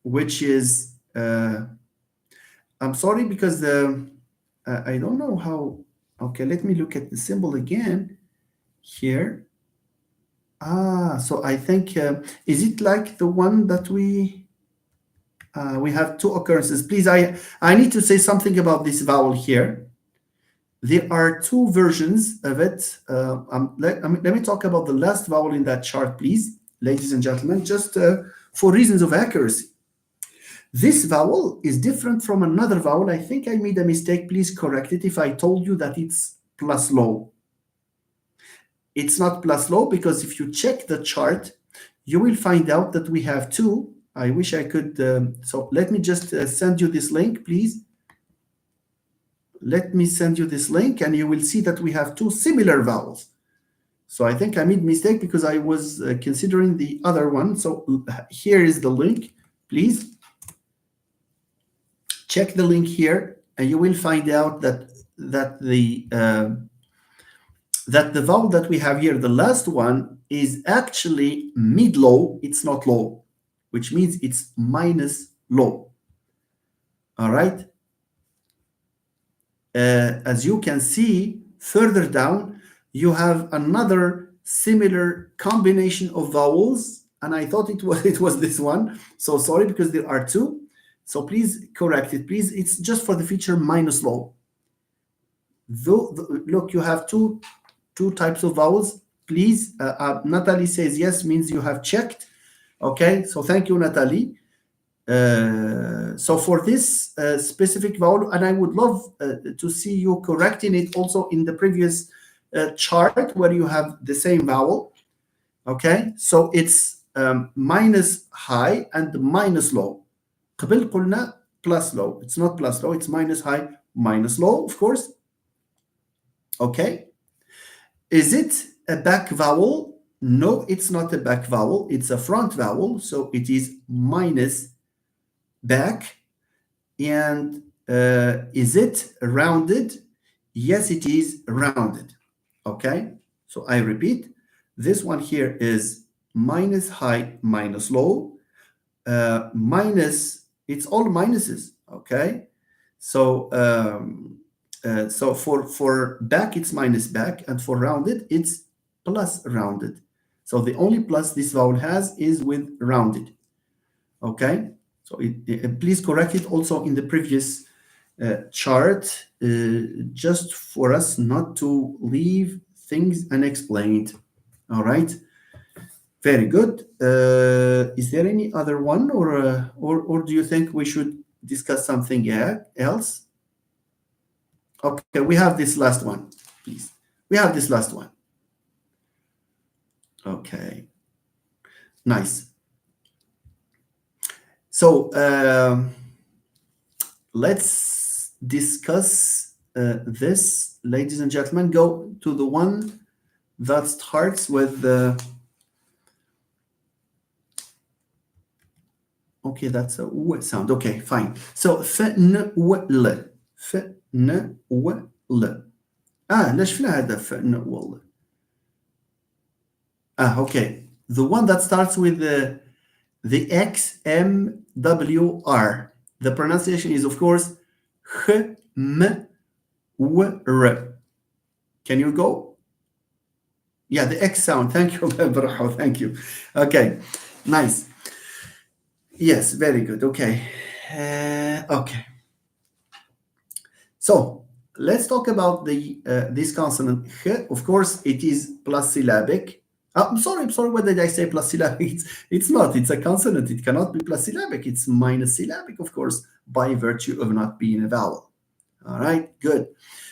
which is, I'm sorry because I don't know how, okay, let me look at the symbol again here. So I think, is it like the one that we have two occurrences? Please, I need to say something about this vowel here. There are two versions of it. Let me talk about the last vowel in that chart, please, ladies and gentlemen, just for reasons of accuracy. This vowel is different from another vowel. I think I made a mistake. Please correct it if I told you that it's plus low. It's not plus low because if you check the chart, you will find out that we have two. I wish I could. So let me just send you this link, please. Let me send you this link and you will see that we have two similar vowels. So I think I made a mistake because I was considering the other one. So here is the link. Please check the link here and you will find out that the vowel that we have here, the last one, is actually mid-low. It's not low, which means it's minus low. All right. As you can see further down, you have another similar combination of vowels, and I thought it was this one. So sorry, because there are two. So please correct it. Please, it's just for the feature minus low. Look, you have two types of vowels. Please, Natalie says yes, means you have checked. Okay, so thank you, Natalie. So for this specific vowel, and I would love to see you correcting it also in the previous chart where you have the same vowel. Okay, so it's minus high and minus low. قبل قلنا plus low. It's not plus low, it's minus high, minus low, of course. Okay. Is it a back vowel? No, it's not a back vowel. It's a front vowel. So it is minus back. And is it rounded? Yes, it is rounded. Okay. So I repeat, this one here is minus high, minus low. Minus, it's all minuses. Okay. So so for back, it's minus back, and for rounded, it's plus rounded. So the only plus this vowel has is with rounded. Okay, so please correct it also in the previous chart, just for us not to leave things unexplained. All right, very good. Is there any other one, or do you think we should discuss something else? Okay, we have this last one, please. We have this last one. Okay, nice. So let's discuss this, ladies and gentlemen. Go to the one that starts with the. Okay, that's a w sound. Okay, fine. So فنول فنول. ليش فينا هذا فنول؟ okay. The one that starts with the XMWR. The pronunciation is, of course, HMWR. Can you go? Yeah, the X sound. Thank you, Baraho. Thank you. Okay, nice. Yes, very good. Okay. Okay. So let's talk about the this consonant. Of course, it is plus syllabic. I'm sorry. What did I say? Plus syllabic? It's not. It's a consonant. It cannot be plus syllabic. It's minus syllabic, of course, by virtue of not being a vowel. All right. Good.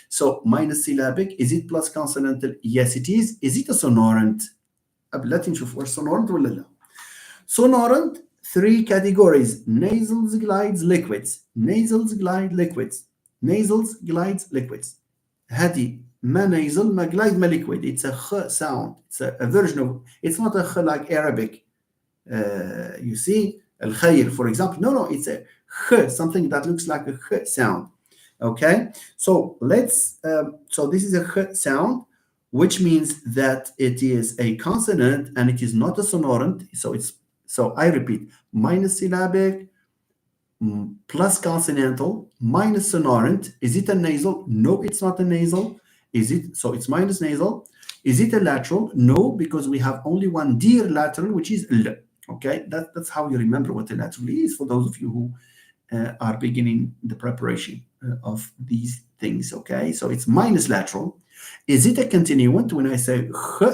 So minus syllabic. Is it plus consonantal? Yes, it is. Is it a sonorant? لا نشوف واش sonorant ولا لا. Sonorant. 3 categories: nasals, glides, liquids. Nasals, glide, liquids. Nasals, glides, liquids. هذه ما nasal, ما glide, ما liquid. It's a kh sound. It's a version of. It's not a kh like Arabic. You see, al khayr, for example. No, it's a kh, something that looks like a kh sound. Okay, so let's. So this is a kh sound, which means that it is a consonant and it is not a sonorant. So I repeat, minus syllabic, plus consonantal, minus sonorant. Is it a nasal? No, it's not a nasal. Is it? So it's minus nasal. Is it a lateral? No, because we have only one dear lateral, which is l. Okay, that's how you remember what a lateral is for those of you who are beginning the preparation of these things. Okay, so it's minus lateral. Is it a continuant? When I say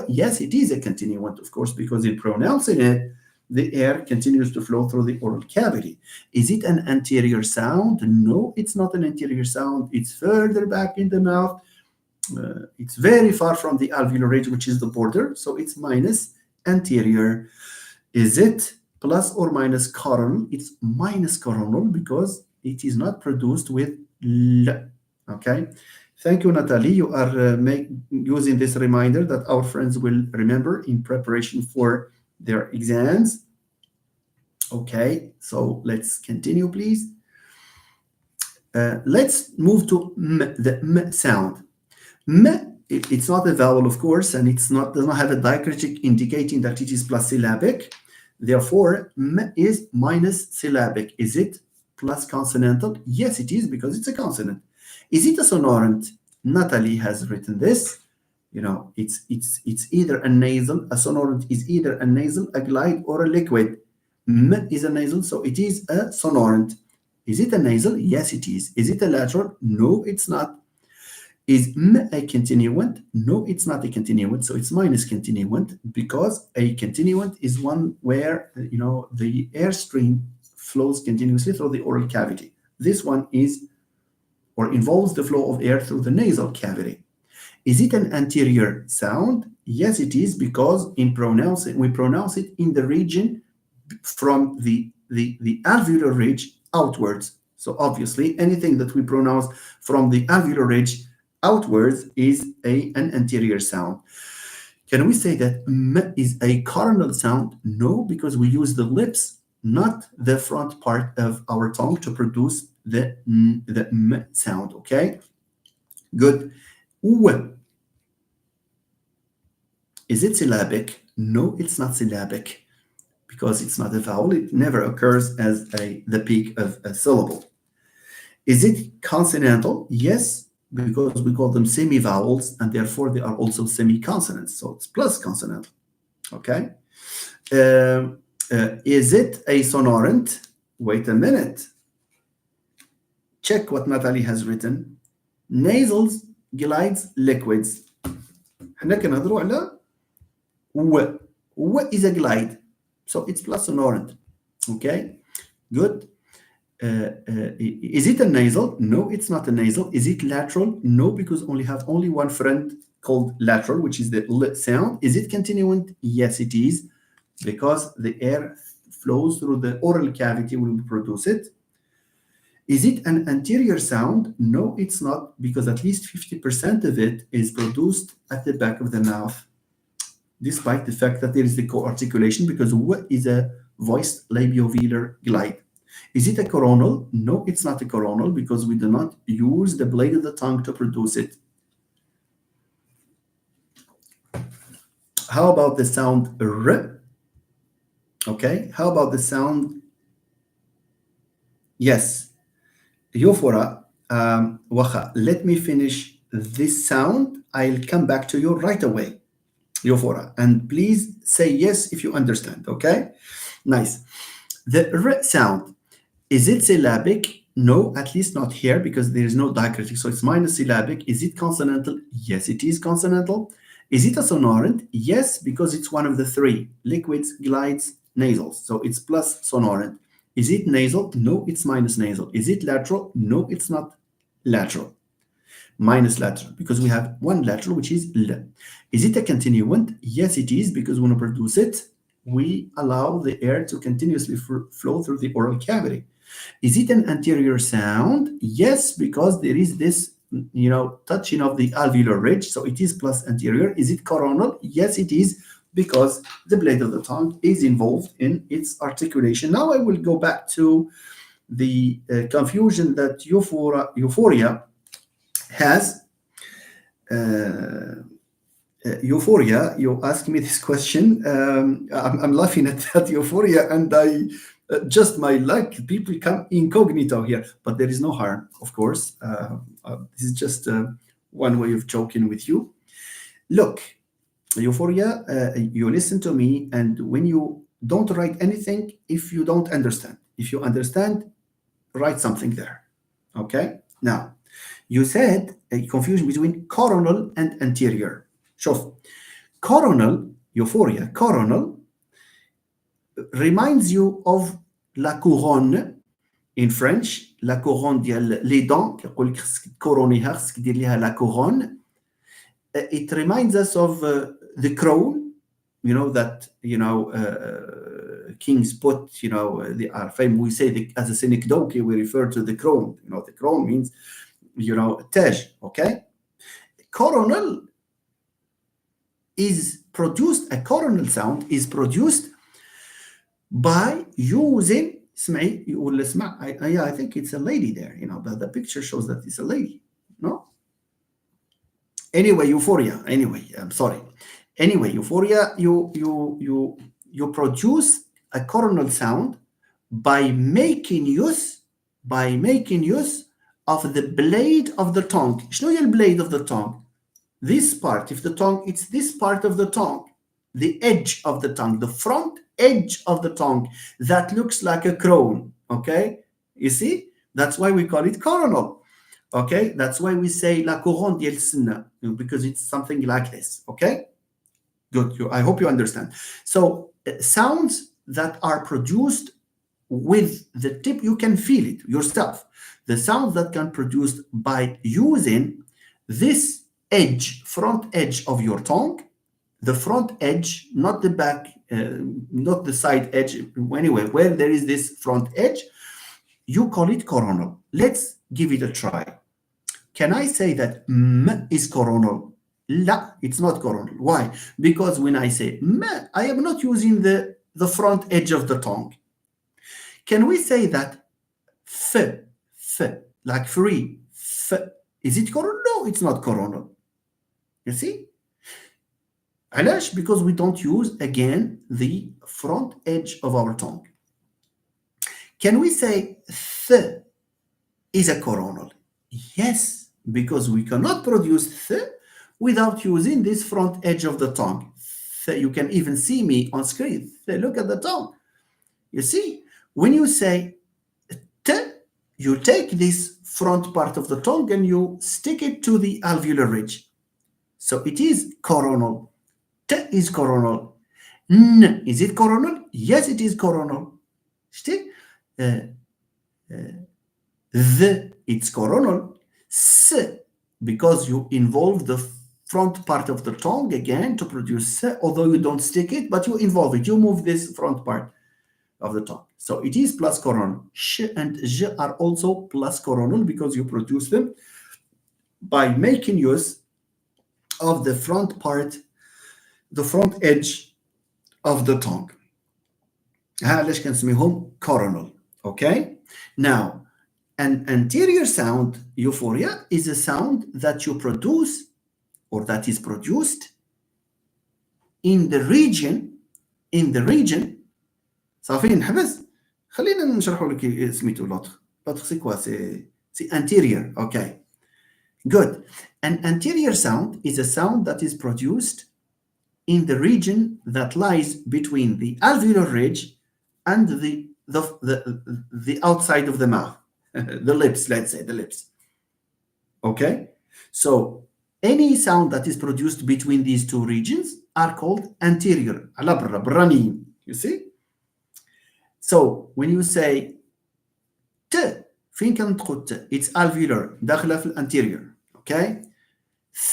yes, it is a continuant, of course, because in pronouncing it, the air continues to flow through the oral cavity. Is it an anterior sound? No, it's not an anterior sound. It's further back in the mouth. It's very far from the alveolar ridge, which is the border. So it's minus anterior. Is it plus or minus coronal? It's minus coronal because it is not produced with L. Okay. Thank you, Natalie. You are using this reminder that our friends will remember in preparation for their exams. Okay, so let's continue, please. Let's move to m, the m sound. M, it's not a vowel, of course, and does not have a diacritic indicating that it is plus syllabic. Therefore, m is minus syllabic. Is it plus consonantal? Yes, it is, because it's a consonant. Is it a sonorant? Natalie has written this. You know, it's either a nasal. A sonorant is either a nasal, a glide, or a liquid. M is a nasal, so it is a sonorant. Is it a nasal? Yes, it is. Is it a lateral? No, it's not. Is m a continuant? No, it's not a continuant, so it's minus continuant, because a continuant is one where the airstream flows continuously through the oral cavity. This one is or involves the flow of air through the nasal cavity. Is it an anterior sound? Yes, it is, because we pronounce it in the region from the alveolar ridge outwards. So obviously, anything that we pronounce from the alveolar ridge outwards is an anterior sound. Can we say that m is a coronal sound? No, because we use the lips, not the front part of our tongue, to produce the m sound. Okay, good. U. Is it syllabic? No, it's not syllabic, because it's not a vowel. It never occurs as the peak of a syllable. Is it consonantal? Yes, because we call them semi-vowels, and therefore they are also semi-consonants. So it's plus consonantal. Okay. Is it a sonorant? Wait a minute. Check what Natalie has written. Nasals, glides, liquids. احنا كنهضروا على و is a glide, so it's plus sonorant. Okay, good. Is it a nasal? No, it's not a nasal. Is it lateral? No, because have only one friend called lateral, which is the L sound. Is it continuant? Yes, it is, because the air flows through the oral cavity when we produce it. Is it an anterior sound? No, it's not, because at least 50% of it is produced at the back of the mouth, despite the fact that there is the co-articulation, because what is a voiced labiovelar glide. Is it a coronal? No, it's not a coronal, because we do not use the blade of the tongue to produce it. How about the sound R? Okay, how about the sound? Yes, Yofora, Wacha, let me finish this sound. I'll come back to you right away, Yofora. And please say yes if you understand, okay? Nice. The R sound, is it syllabic? No, at least not here, because there is no diacritic, so it's minus syllabic. Is it consonantal? Yes, it is consonantal. Is it a sonorant? Yes, because it's one of the three: liquids, glides, nasals. So it's plus sonorant. Is it nasal? No, it's minus nasal. Is it lateral? No, it's not lateral. Minus lateral, because we have one lateral, which is L. Is it a continuant? Yes, it is, because when we produce it, we allow the air to continuously flow through the oral cavity. Is it an anterior sound? Yes, because there is this, touching of the alveolar ridge, so it is plus anterior. Is it coronal? Yes, it is, because the blade of the tongue is involved in its articulation. Now I will go back to the confusion that Euphoria has. Euphoria, you asked me this question. I'm laughing at that, Euphoria, and I just my luck, people come incognito here, but there is no harm, of course. This is just one way of joking with you. Look, Euphoria, you listen to me, and when you don't write anything if you don't understand. If you understand, write something there. Okay? Now, you said a confusion between coronal and anterior. شوف, coronal, Euphoria, coronal, reminds you of la couronne in French. La couronne ديال les dents كيقول لك خصك تكورونيها خصك دير ليها la couronne. It reminds us of the crown, that kings put, they are famous. We say as a synecdoche, we refer to the crown. The crown means, Taj. Okay, coronal is produced. A coronal sound is produced by using. I think it's a lady there. The picture shows that it's a lady. No. Anyway, euphoria. Anyway, I'm sorry. Anyway, euphoria. You produce a coronal sound by making use of the blade of the tongue. شنو هي blade of the tongue? This part. If the tongue, it's this part of the tongue, the edge of the tongue, the front edge of the tongue that looks like a crown. Okay, you see? That's why we call it coronal. Okay, that's why we say la couronne ديال السنة, because it's something like this. Okay, good. I hope you understand. So sounds that are produced with the tip, you can feel it yourself. The sounds that can be produced by using this edge, front edge of your tongue, the front edge, not the back, not the side edge. Anyway, where there is this front edge, you call it coronal. Let's give it a try. Can I say that m is coronal? La, it's not coronal. Why? Because when I say m, I am not using the front edge of the tongue. Can we say that f, like free, f, is it coronal? No, it's not coronal. You see? علاش? Because we don't use, again, the front edge of our tongue. Can we say th is a coronal? Yes, because we cannot produce th without using this front edge of the tongue. You can even see me on screen. Look at the tongue. You see? When you say t, you take this front part of the tongue and you stick it to the alveolar ridge. So it is coronal. T is coronal. N, is it coronal? Yes, it is coronal. See? It's coronal. S, because you involve the front part of the tongue again to produce s, although you don't stick it, but you involve it. You move this front part of the tongue. So it is plus coronal. Sh and j are also plus coronal because you produce them by making use of the front part, the front edge of the tongue. علاش كنسميهم coronal. Okay? Now, an anterior sound, euphoria, is a sound that you produce or that is produced in the region صافي نحبس خلينا نشرحوا لك سميتو l'autre c'est quoi, c'est anterior. Okay, good. An anterior sound is a sound that is produced in the region that lies between the alveolar ridge and the outside of the mouth, the lips, let's say the lips. Okay, so any sound that is produced between these two regions are called anterior. You see? So when you say t, فين كندخل t? It's alveolar, داخله في anterior. Okay?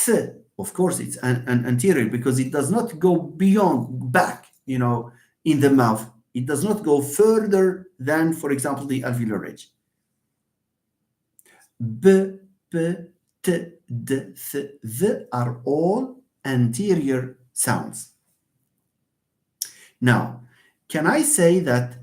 Th, of course, it's an anterior because it does not go beyond, back, in the mouth. It does not go further than, for example, the alveolar ridge. B, p, t, d, th, th are all anterior sounds. Now, can I say that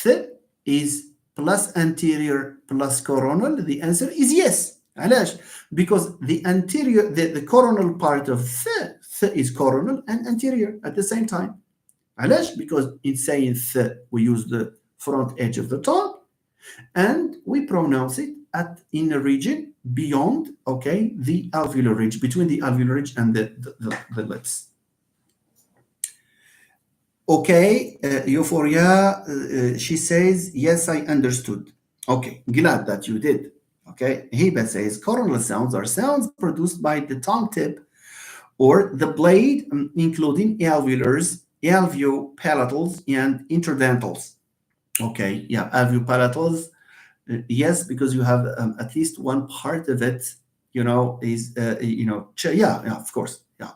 th is plus anterior plus coronal? The answer is yes. علاش? Because the anterior, the coronal part of th is coronal and anterior at the same time. علاش? Because in saying th, we use the front edge of the tongue and we pronounce it in a region beyond, okay, the alveolar ridge, between the alveolar ridge and the lips. Okay, Euphoria, she says, yes, I understood. Okay, glad that you did. Okay, Hiba says, coronal sounds are sounds produced by the tongue tip or the blade, including alveolars alveopalatals and interdentals. Okay, yeah, alveopalatals, yes, because you have at least one part of it, is yeah, yeah, of course, yeah.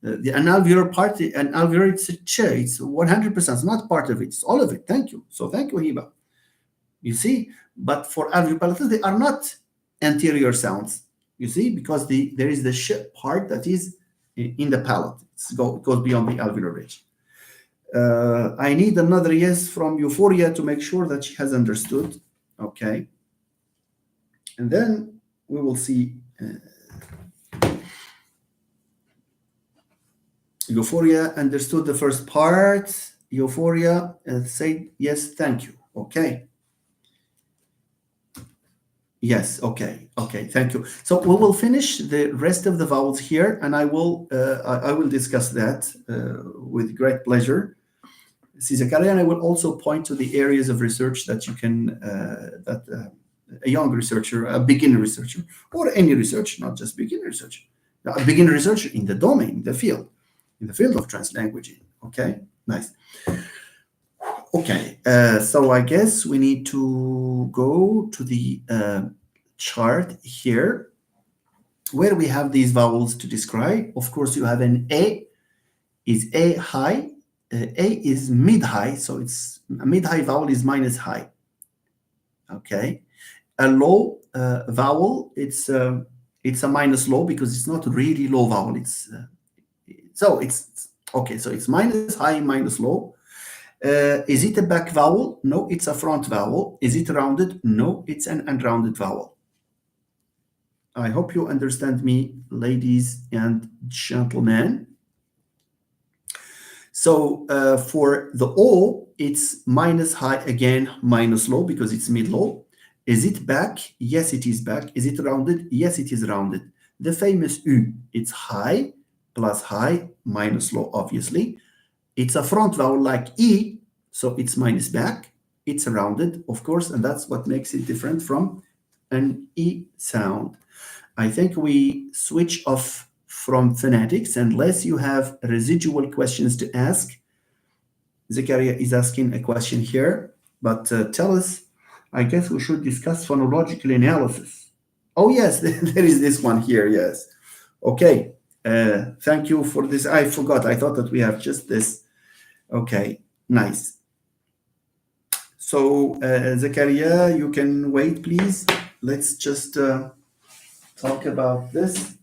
The an alveolar part, an alveolar, it's a ch, it's 100%. It's not part of it, it's all of it. Thank you. So thank you, Hiba. You see, but for alveopalatals, they are not anterior sounds. You see, because there is the sh part that is in the palate. It goes beyond the alveolar ridge. I need another yes from Euphoria to make sure that she has understood. Okay. And then we will see Euphoria understood the first part. Euphoria said yes, thank you. Okay. Yes, okay, thank you. So we will finish the rest of the vowels here, and I will discuss that with great pleasure. Zakaria, and I will also point to the areas of research that you can that a young researcher, a beginner researcher, or any researcher, not just beginner researcher, a beginner researcher in the domain, in the field of translanguaging. Okay, nice. Okay, so I guess we need to go to the chart here where we have these vowels to describe. Of course, you have an A, is A high, A is mid-high, so it's a mid-high vowel is minus high. Okay, a low vowel, it's a minus low because it's not really low vowel. It's okay. So it's minus high, minus low. Is it a back vowel? No, it's a front vowel. Is it rounded? No, it's an unrounded vowel. I hope you understand me, ladies and gentlemen. So for the O, it's minus high again, minus low because it's mid-low. Is it back? Yes, it is back. Is it rounded? Yes, it is rounded. The famous U, it's high, plus high, minus low, obviously. It's a front vowel like E, so it's minus back. It's rounded, of course, and that's what makes it different from an E sound. I think we switch off from phonetics unless you have residual questions to ask. Zakaria is asking a question here, but tell us, I guess we should discuss phonological analysis. Oh, yes, there is this one here, yes. Okay, thank you for this. I forgot, I thought that we have just this. Okay, nice. So, Zakaria, you can wait, please. Let's just talk about this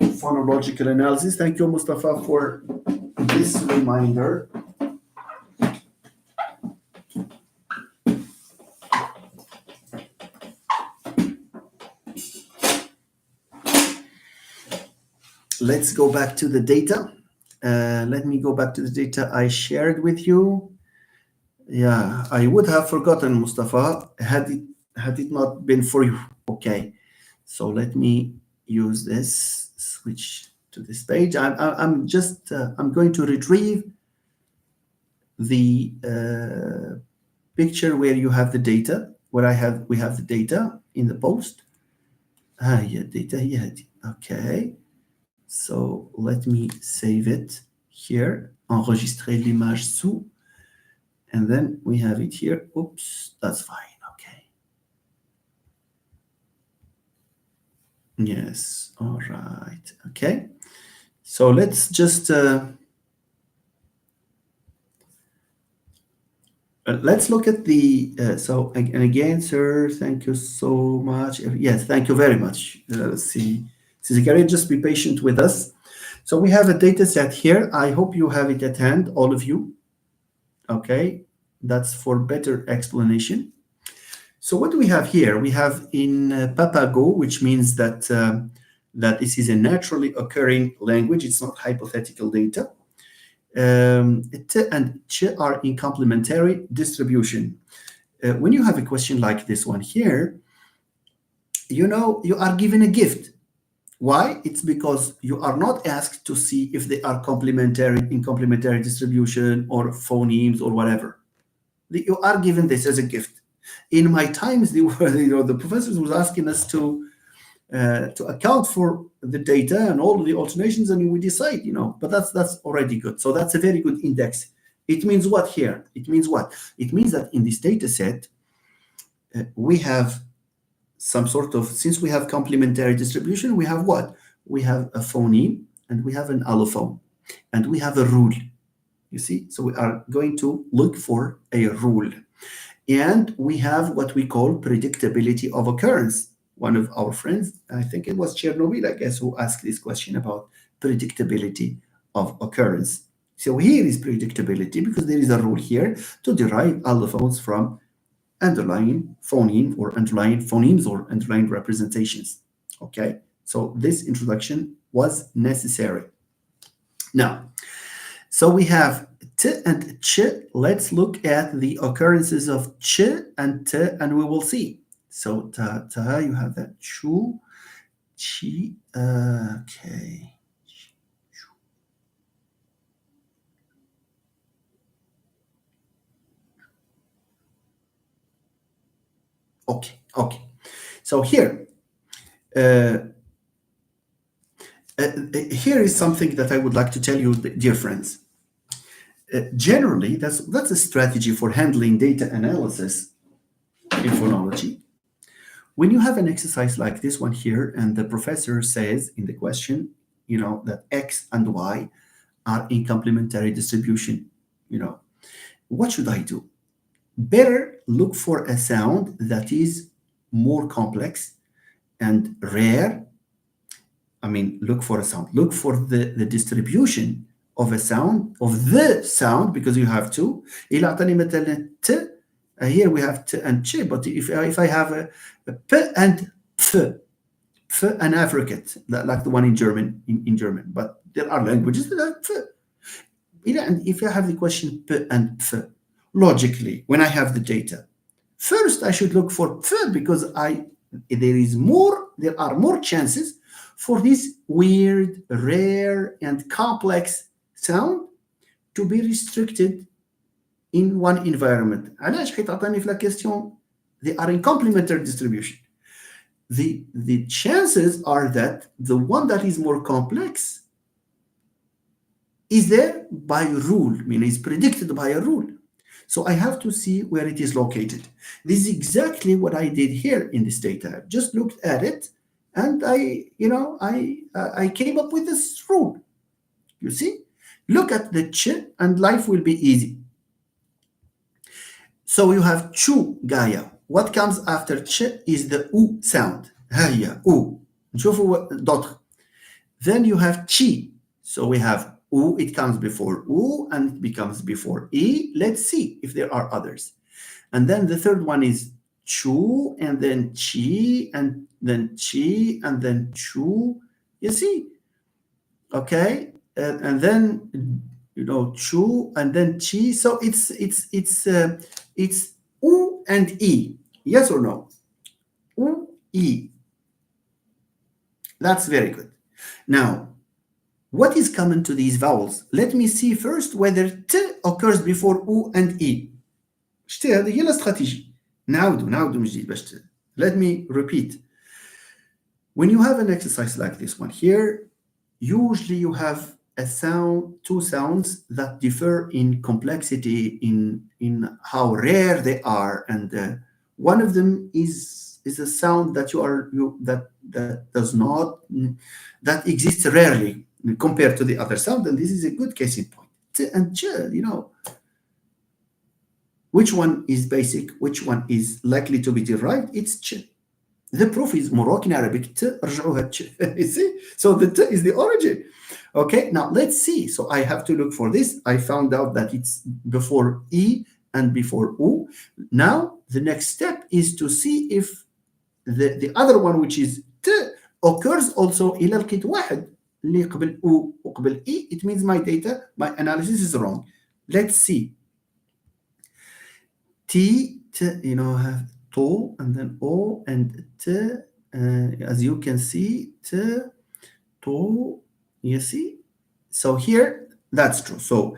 phonological analysis. Thank you, Mustafa, for this reminder. Let's go back to the data. Let me go back to the data I shared with you. Yeah, I would have forgotten, Mustafa, had it not been for you. Okay, so let me use this, switch to this page. I'm going to retrieve the picture where you have the data, where we have the data in the post. Yeah, data, yeah, okay. So let me save it here, enregistrer l'image sous, and then we have it here. Oops, that's fine, okay. Yes, all right, okay. So let's just, let's look at the, and again, sir, thank you so much. Yes, thank you very much. Let's see. Zakaria, just be patient with us. So we have a data set here. I hope you have it at hand, all of you. Okay, that's for better explanation. So what do we have here? We have in Papago, which means that that this is a naturally occurring language. It's not hypothetical data. T and ch are in complementary distribution. When you have a question like this one here, you are given a gift. Why? It's because you are not asked to see if they are complementary in complementary distribution or phonemes or whatever. You are given this as a gift. In my times, the professors was asking us to to account for the data and all of the alternations, and we decide, but that's already good. So that's a very good index. It means what here? It means what? It means that in this data set, we have some sort of, since we have complementary distribution, we have what? We have a phoneme and we have an allophone and we have a rule. You see? So we are going to look for a rule. And we have what we call predictability of occurrence. One of our friends, I think it was Chernobyl, I guess, who asked this question about predictability of occurrence. So here is predictability because there is a rule here to derive allophones from underlying phoneme or underlying phonemes or underlying representations. Okay, so this introduction was necessary. Now, so we have t and ch. Let's look at the occurrences of ch and t, and we will see. So ta, you have that chu, chi. Okay. Okay. So here, here is something that I would like to tell you, dear friends. Generally, that's a strategy for handling data analysis in phonology. When you have an exercise like this one here, and the professor says in the question, that X and Y are in complementary distribution, what should I do? Better look for a sound that is more complex and rare. I mean, look for a sound. Look for the distribution of a sound, of the sound, because you have two. إلا أعطاني مثلا ت, here we have t and ch, but if I have a p and f and affricate, like the one in German, in German, but there are languages that have f. And if I have the question p and f, logically, when I have the data, first I should look for f because there are more chances for this weird, rare, and complex sound to be restricted in one environment. علاش حيت عطاني في la question they are in complementary distribution. The chances are that the one that is more complex is there by rule, meaning is predicted by a rule. So I have to see where it is located. This is exactly what I did here in this data. I just looked at it and I came up with this rule. You see? Look at the ch and life will be easy. So you have chu Gaia. What comes after ch is the u sound. هيا u. نشوفوا d'autres. Then you have chi. So we have u, it comes before u and it becomes before e. Let's see if there are others. And then the third one is chu, and then chi, and then chi, and then chu. You see? Okay, and then chu, and then chi. So it's u and e. Yes or no? U, e. That's very good. Now, what is common to these vowels? Let me see first whether t occurs before u and e. شتي هذه هي الاستراتيجي. نعودوا من جديد باش let me repeat. When you have an exercise like this one here, usually you have two sounds that differ in complexity, in how rare they are, and one of them is a sound that that exists rarely compared to the other sound, and this is a good case in point. T and ch, which one is basic, which one is likely to be derived? It's ch. The proof is Moroccan Arabic t, رجعوها ch. You see? So the t is the origin. Okay, now let's see. So I have to look for this. I found out that it's before e and before u. Now the next step is to see if the other one, which is t, occurs also إلى لقيت واحد اللي قبل u وقبل e. It means my analysis is wrong. Let's see. T, have to, and then o, and t, as you can see, t, to, you see? So here, that's true. So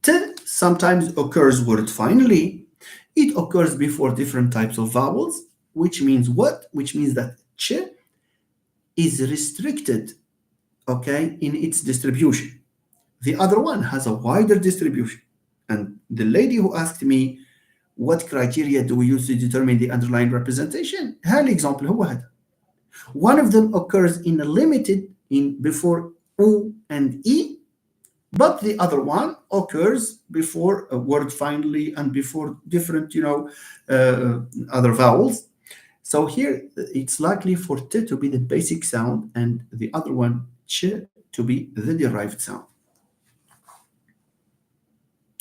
t sometimes occurs word finally. It occurs before different types of vowels, which means what? Which means that ch is restricted, okay, in its distribution. The other one has a wider distribution. And the lady who asked me what criteria do we use to determine the underlying representation, her example هو هذا. One of them occurs in a limited in before U and E, but the other one occurs before a word finally and before different, other vowels. So here it's likely for T to be the basic sound and the other one, Ch, to be the derived sound.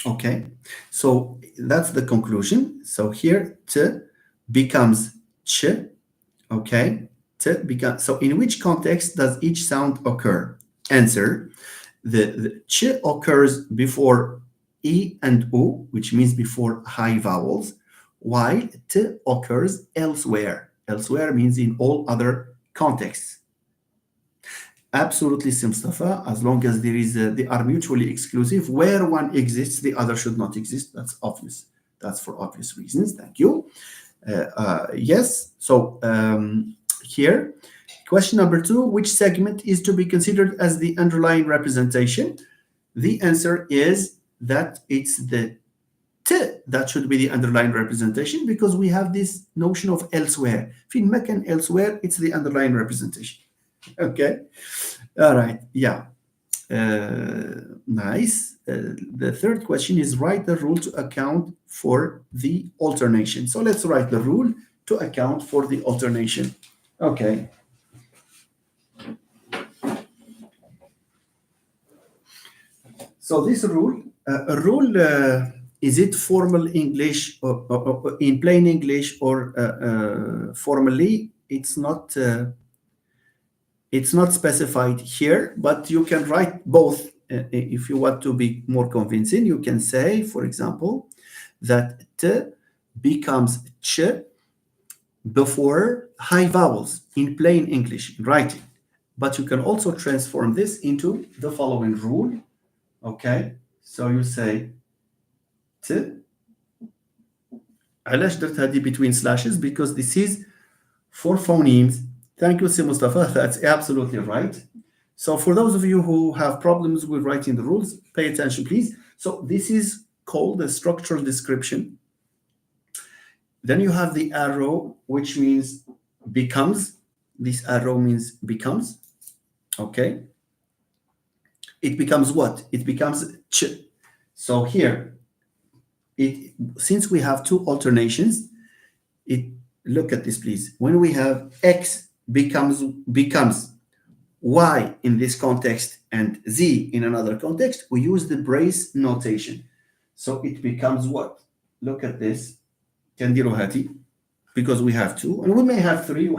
Okay, so that's the conclusion. So here T becomes Ch, okay? T becomes, so in which context does each sound occur? Answer, the Ch occurs before E and U, which means before high vowels, while T occurs elsewhere. Elsewhere means in all other contexts. Absolutely, Mustafa, as long as they are mutually exclusive. Where one exists, the other should not exist. That's obvious. That's for obvious reasons. Thank you. Yes. So here, question number 2, which segment is to be considered as the underlying representation? The answer is that it's the T that should be the underlying representation because we have this notion of elsewhere. في المكان elsewhere, it's the underlying representation. Okay. All right. Yeah. Nice. The third question is write the rule to account for the alternation. So let's write the rule to account for the alternation. Okay. So this rule, is it formal English or in plain English or formally? It's not specified here, but you can write both. If you want to be more convincing, you can say, for example, that T becomes Ch before high vowels in plain English, in writing. But you can also transform this into the following rule. Okay, so you say T. علاش درت هذه between slashes? Because this is for phonemes. Thank you, Mustafa. That's absolutely right. So for those of you who have problems with writing the rules, pay attention, please. So this is called a structural description. Then you have the arrow, which means becomes. This arrow means becomes. Okay. It becomes what? It becomes ch. So here, since we have two alternations, look at this, please. When we have X becomes Y in this context and Z in another context, we use the brace notation. So it becomes what? Look at this. Because we have two, and we may have three.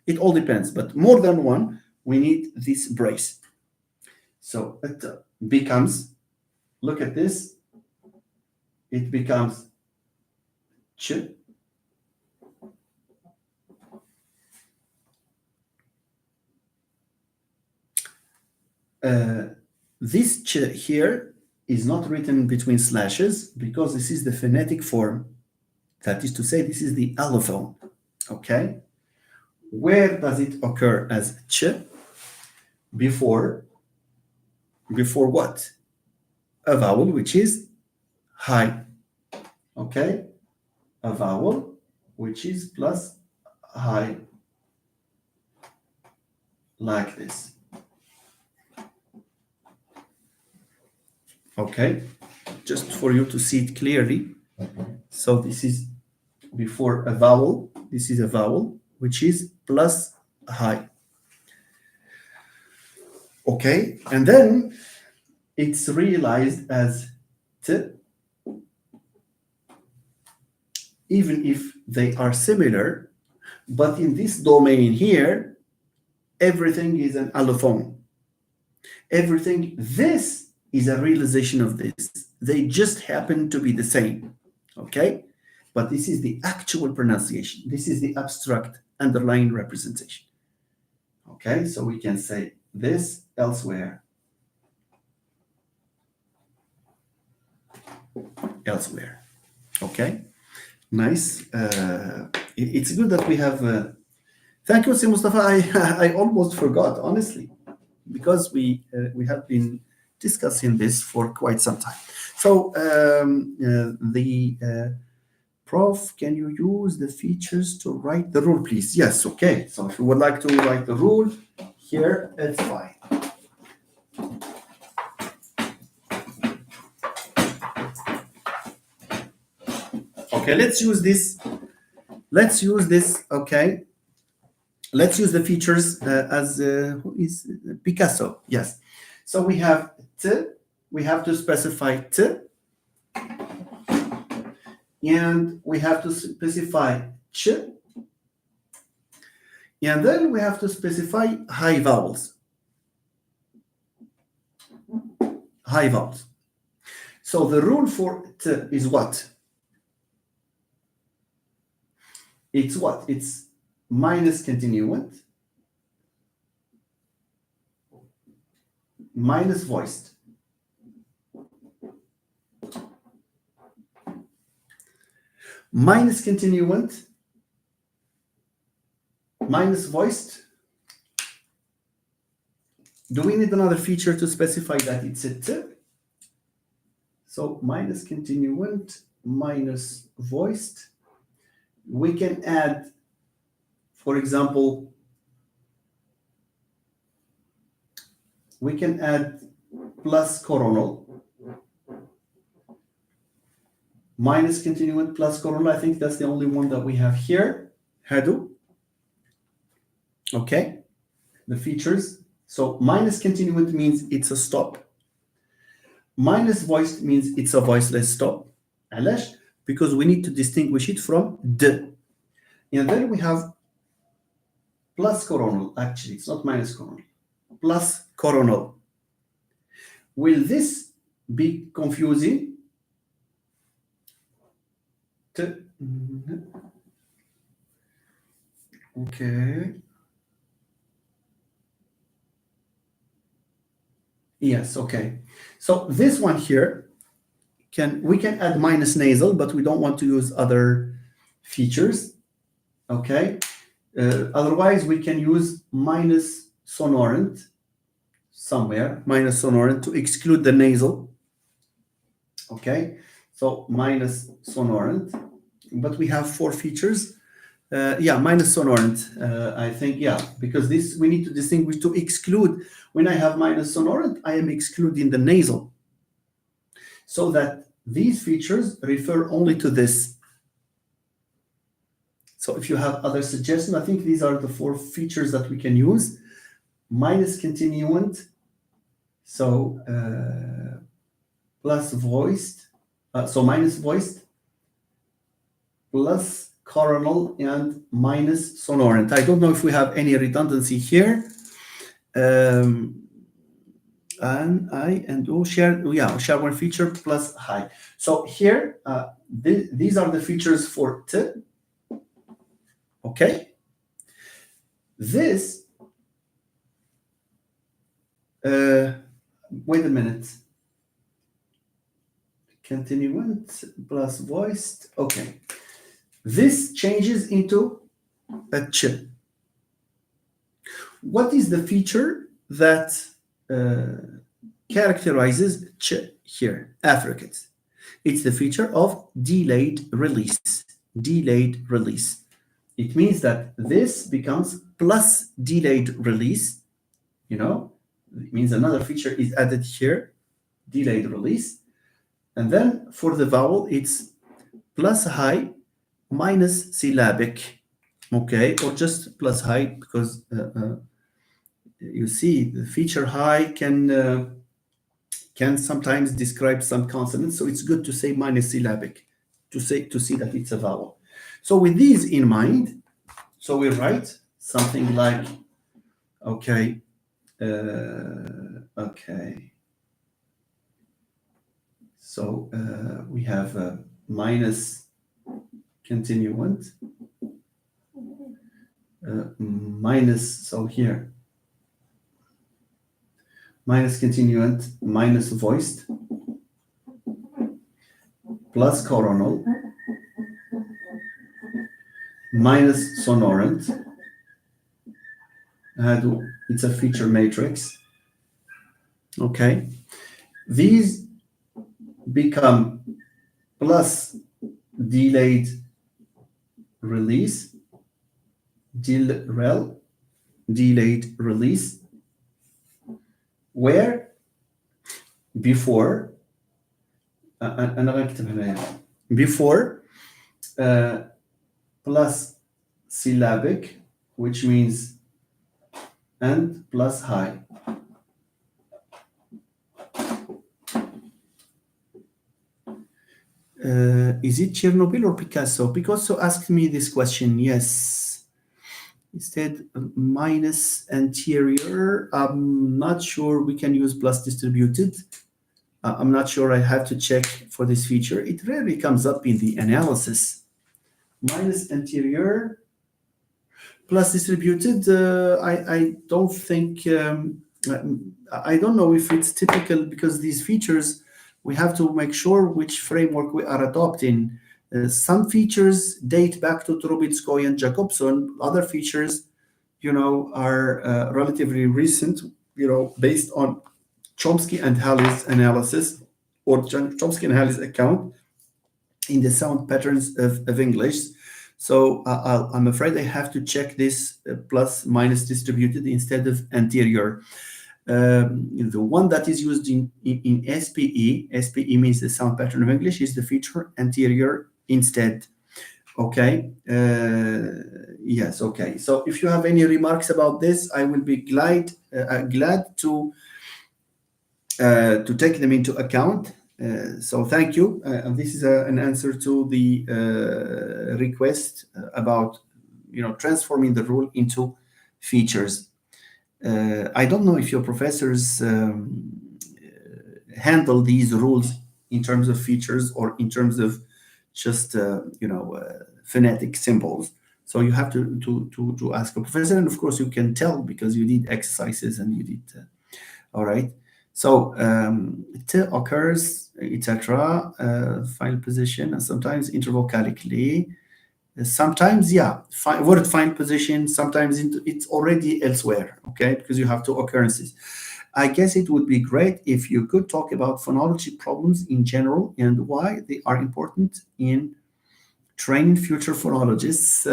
It all depends, but more than one, we need this brace. So it becomes, look at this, it becomes ch. This ch here is not written between slashes because this is the phonetic form. That is to say, this is the allophone. Okay? Where does it occur as ch? Before what? A vowel which is high. Okay? A vowel which is plus high. Like this. Okay, just for you to see it clearly. So this is before a vowel. This is a vowel which is plus high. Okay, and then it's realized as t, even if they are similar, but in this domain here, everything is an allophone. Everything, this is a realization of this. They just happen to be the same, okay? But this is the actual pronunciation. This is the abstract underlying representation. Okay, so we can say this elsewhere. Elsewhere. Okay, nice. It's good that we have Thank you, Si Mustafa. I almost forgot, honestly, because we have been discussing this for quite some time. So the Prof, can you use the features to write the rule, please? Yes, okay. So if you would like to write the rule here, it's fine. Okay, let's use this. Let's use this, okay. Let's use the features as who is Picasso? Yes. So we have t. We have to specify t, and we have to specify ch, and then we have to specify high vowels. High vowels. So the rule for t is what? It's what? It's minus continuant minus voiced. Minus continuant minus voiced. Do we need another feature to specify that it's a t? So minus continuant minus voiced. We can add, for example, we can add plus coronal. Minus continuant plus coronal. I think that's the only one that we have here. Hadu. Okay. The features. So minus continuant means it's a stop. Minus voiced means it's a voiceless stop. علاش? Because we need to distinguish it from d. And then we have plus coronal. Actually, it's not minus coronal. Plus coronal. Will this be confusing? Okay. Yes, okay. So this one here, we can add minus nasal, but we don't want to use other features. Okay. Otherwise, we can use minus sonorant somewhere, minus sonorant to exclude the nasal. Okay. So minus sonorant, but we have 4 features. Yeah, minus sonorant. I think, yeah, because this we need to distinguish to exclude. When I have minus sonorant, I am excluding the nasal. So that these features refer only to this. So if you have other suggestions, I think these are the 4 features that we can use. Minus continuant, so plus voiced, so minus voiced, plus coronal, and minus sonorant. I don't know if we have any redundancy here. And I and O share, yeah, share one feature plus high. So here, these are the features for t. Okay. This, wait a minute. Continuant plus voiced. Okay. This changes into a ch. What is the feature that characterizes ch here? Affricates. It's the feature of delayed release. Delayed release. It means that this becomes plus delayed release. You know, it means another feature is added here, delayed release. And then for the vowel, it's plus high minus syllabic. Okay, or just plus high, because you see the feature high can sometimes describe some consonants, so it's good to say minus syllabic to see that it's a vowel. So with these in mind, so we write something like, okay, okay. So we have minus continuant, minus, so here, minus continuant, minus voiced, plus coronal, minus sonorant, It's a feature matrix. Okay, these become plus delayed release, DREL, delayed release, where before أنا بكتب هنا before uh, plus syllabic, which means and plus high. Is it Chernobyl or Picasso? Picasso asked me this question. Yes. Instead, minus anterior. I'm not sure we can use plus distributed. I'm not sure. I have to check for this feature. It rarely comes up in the analysis. Minus anterior plus distributed. I don't think. I don't know if it's typical because these features we have to make sure which framework we are adopting. Some features date back to Trubetskoy and Jacobson. Other features, are relatively recent. Based on Chomsky and Halley's analysis or Chomsky and Halley's account in the sound patterns of English. So I'm afraid I have to check this plus minus distributed instead of anterior. The one that is used in SPE means the sound pattern of English, is the feature anterior instead. Okay. Yes. Okay. So if you have any remarks about this, I will be glad to take them into account. So thank you. And this is an answer to the request about transforming the rule into features. I don't know if your professors handle these rules in terms of features or in terms of just phonetic symbols. So you have to ask a professor, and of course you can tell because you did exercises and you did. All right. So t occurs, etc. Final position, and sometimes intervocalically. Sometimes, yeah, word final position. Sometimes it's already elsewhere. Okay, because you have two occurrences. I guess it would be great if you could talk about phonology problems in general and why they are important in training future phonologists.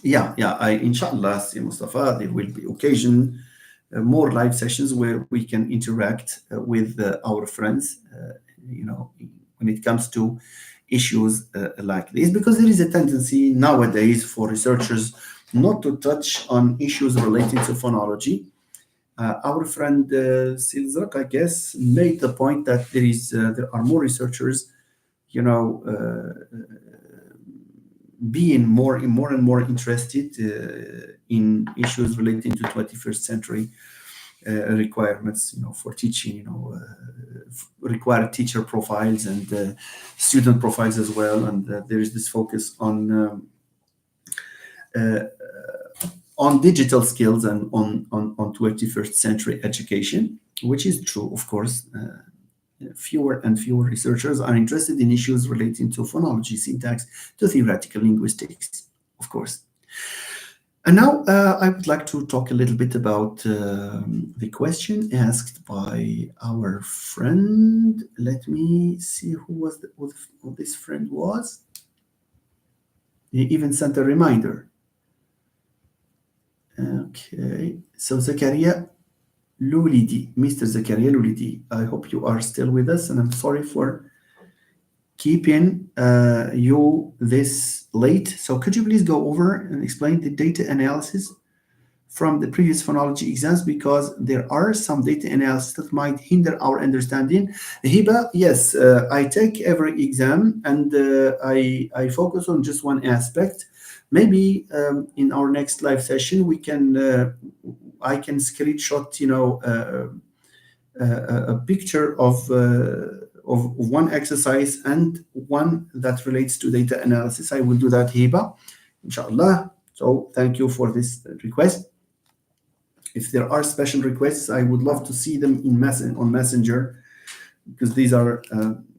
Inshallah, Mustafa, there will be occasion more live sessions where we can interact with our friends, when it comes to issues like this, because there is a tendency nowadays for researchers not to touch on issues relating to phonology. Our friend Silzrak, I guess, made the point that there are more researchers, being more and more interested in issues relating to 21st century requirements, for teaching, require teacher profiles and student profiles as well. And there is this focus on digital skills and on 21st century education, which is true, of course. Fewer and fewer researchers are interested in issues relating to phonology, syntax, to theoretical linguistics, of course. And now I would like to talk a little bit about the question asked by our friend. Let me see who this friend was. He even sent a reminder. Okay, so Zakaria Lulidi, Mr. Zakaria Lulidi, I hope you are still with us, and I'm sorry for keeping you this late. So could you please go over and explain the data analysis from the previous phonology exams, because there are some data analysis that might hinder our understanding. Hiba, yes, I take every exam and I focus on just one aspect. Maybe in our next live session I can screenshot a picture of one exercise and one that relates to data analysis. I will do that, Hiba, inshallah. So thank you for this request. If there are special requests, I would love to see them on Messenger, because these are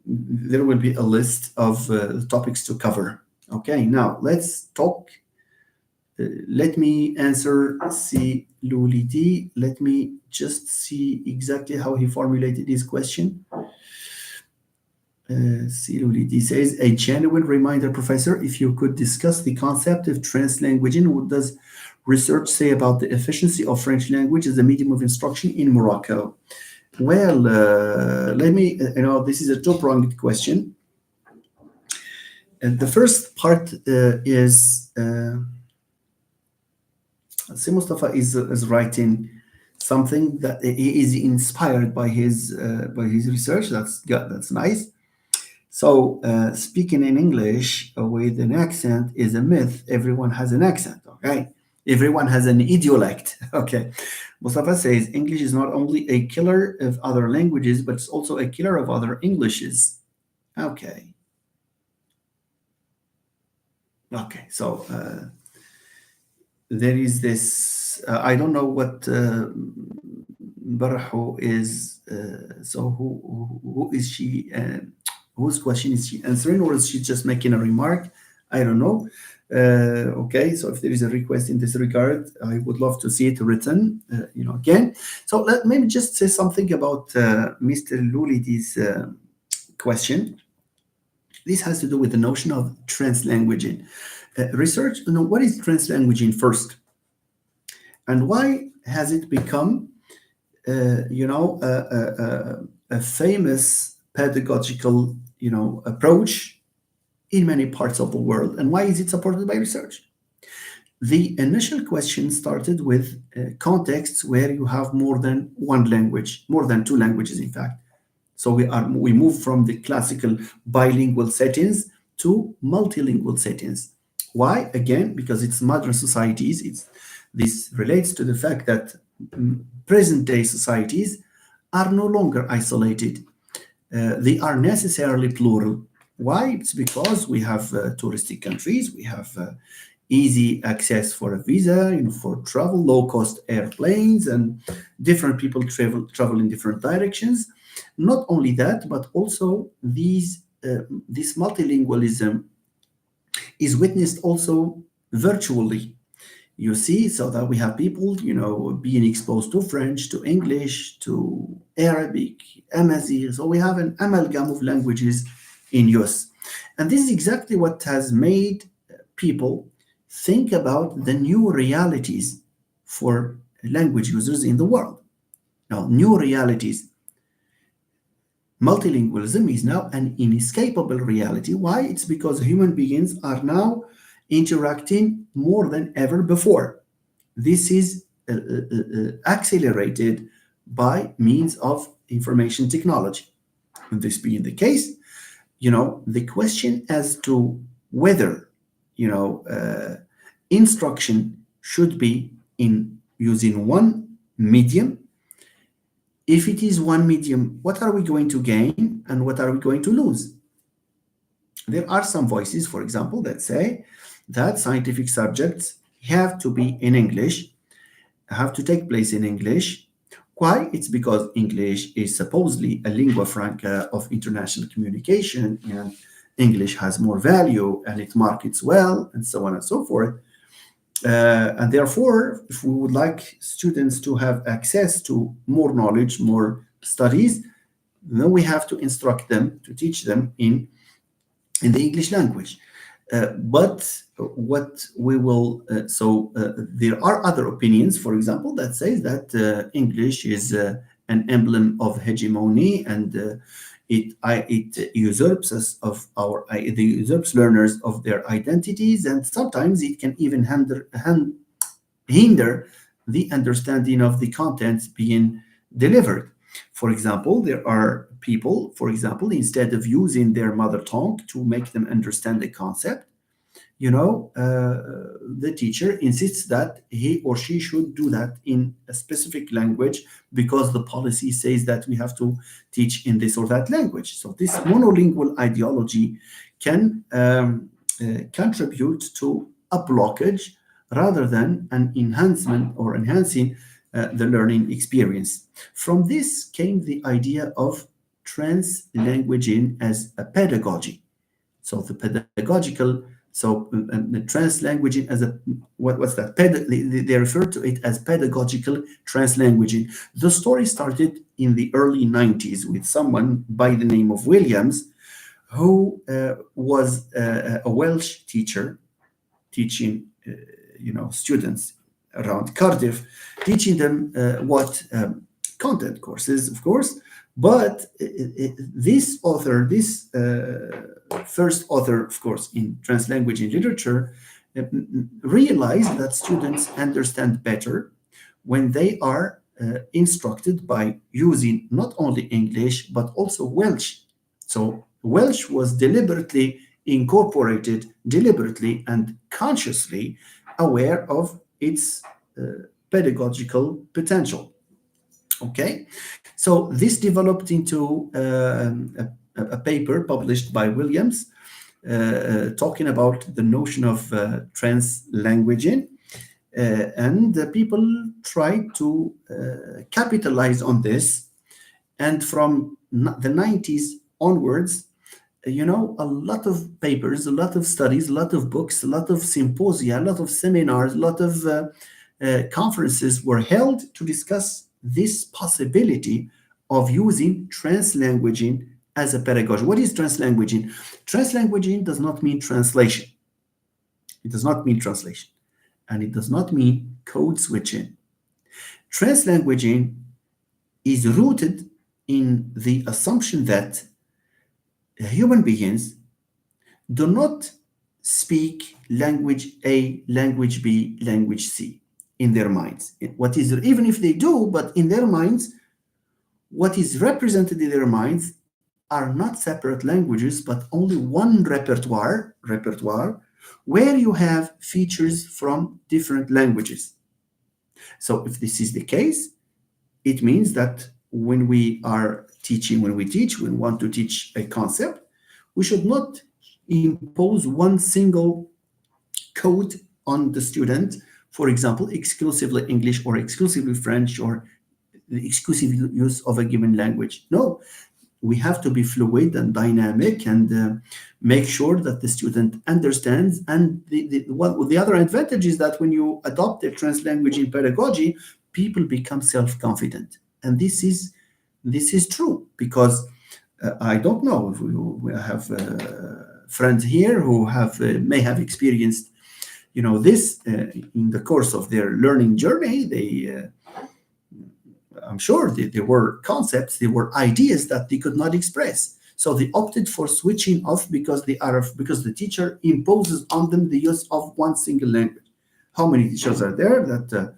there will be a list of topics to cover. Okay, now let's talk let me answer C. Lulidi. Let me just see exactly how he formulated his question. C. Lulidi says, a genuine reminder, Professor, if you could discuss the concept of translanguaging, what does research say about the efficiency of French language as a medium of instruction in Morocco? Well, let me, this is a two-pronged question. And the first part is Si Mustafa is writing something that he is inspired by his research. That's nice. So speaking in English with an accent is a myth. Everyone has an accent. Okay, everyone has an idiolect. Okay, Mustafa says English is not only a killer of other languages, but it's also a killer of other Englishes. Okay, okay. So there is this. I don't know what Barhu is. So who is she? Whose question is she answering, or is she just making a remark? I don't know. Okay, so if there is a request in this regard, I would love to see it written. Again. So let maybe just say something about Mr. Lulidi's question. This has to do with the notion of translanguaging. Research, what is translanguaging first? And why has it become, a famous pedagogical, approach in many parts of the world? And why is it supported by research? The initial question started with contexts where you have more than one language, more than two languages, in fact. So we move from the classical bilingual settings to multilingual settings. Why? Again, because it's modern societies. This relates to the fact that present day societies are no longer isolated. They are necessarily plural. Why? It's because we have touristic countries, we have easy access for a visa, for travel, low cost airplanes, and different people travel in different directions. Not only that, but also this multilingualism is witnessed also virtually. You see, so that we have people, being exposed to French, to English, to Arabic, Amazigh. So we have an amalgam of languages in use. And this is exactly what has made people think about the new realities for language users in the world. Now, new realities. Multilingualism is now an inescapable reality. Why? It's because human beings are now interacting more than ever before. This is accelerated by means of information technology. And this being the case, the question as to whether, instruction should be in using one medium. If it is one medium, what are we going to gain and what are we going to lose? There are some voices, for example, that say that scientific subjects have to be in English, have to take place in English. Why? It's because English is supposedly a lingua franca of international communication, and English has more value and it markets well, and so on and so forth. And therefore, if we would like students to have access to more knowledge, more studies, then we have to instruct them, to teach them in the English language. But what we will, there are other opinions, for example, that says that English is an emblem of hegemony, and it usurps us of it usurps learners of their identities, and sometimes it can even hinder the understanding of the contents being delivered. For example, there are people, for example, instead of using their mother tongue to make them understand the concept, the teacher insists that he or she should do that in a specific language because the policy says that we have to teach in this or that language. So this monolingual ideology can contribute to a blockage rather than an enhancement or enhancing the learning experience. From this came the idea of translanguaging as a pedagogy. So the pedagogical So the translanguaging as a what's that? They refer to it as pedagogical translanguaging. The story started in the early 90s with someone by the name of Williams, who was a Welsh teacher teaching students around Cardiff, teaching them what content courses, of course. But this author, this first author, of course, in translanguage in literature, realized that students understand better when they are instructed by using not only English but also Welsh. So Welsh was deliberately incorporated, deliberately and consciously aware of its pedagogical potential. Okay, so this developed into a paper published by Williams talking about the notion of translanguaging, and people tried to capitalize on this. And from the 90s onwards, a lot of papers, a lot of studies, a lot of books, a lot of symposia, a lot of seminars, a lot of conferences were held to discuss this possibility of using translanguaging as a pedagogy. What is translanguaging? Translanguaging does not mean translation. It does not mean translation. And it does not mean code switching. Translanguaging is rooted in the assumption that human beings do not speak language A, language B, language C in their minds. What is, even if they do, but in their minds, what is represented in their minds are not separate languages, but only one repertoire where you have features from different languages. So if this is the case, it means that when we are teaching, when we want to teach a concept, we should not impose one single code on the student, for example, exclusively English or exclusively French or the exclusive use of a given language. No, we have to be fluid and dynamic and make sure that the student understands. And the other advantage is that when you adopt a translanguaging pedagogy, people become self-confident. And this is true because I don't know if we have friends here who may have experienced, this in the course of their learning journey. I'm sure there were concepts, there were ideas that they could not express. So they opted for switching off because the teacher imposes on them the use of one single language. How many teachers are there that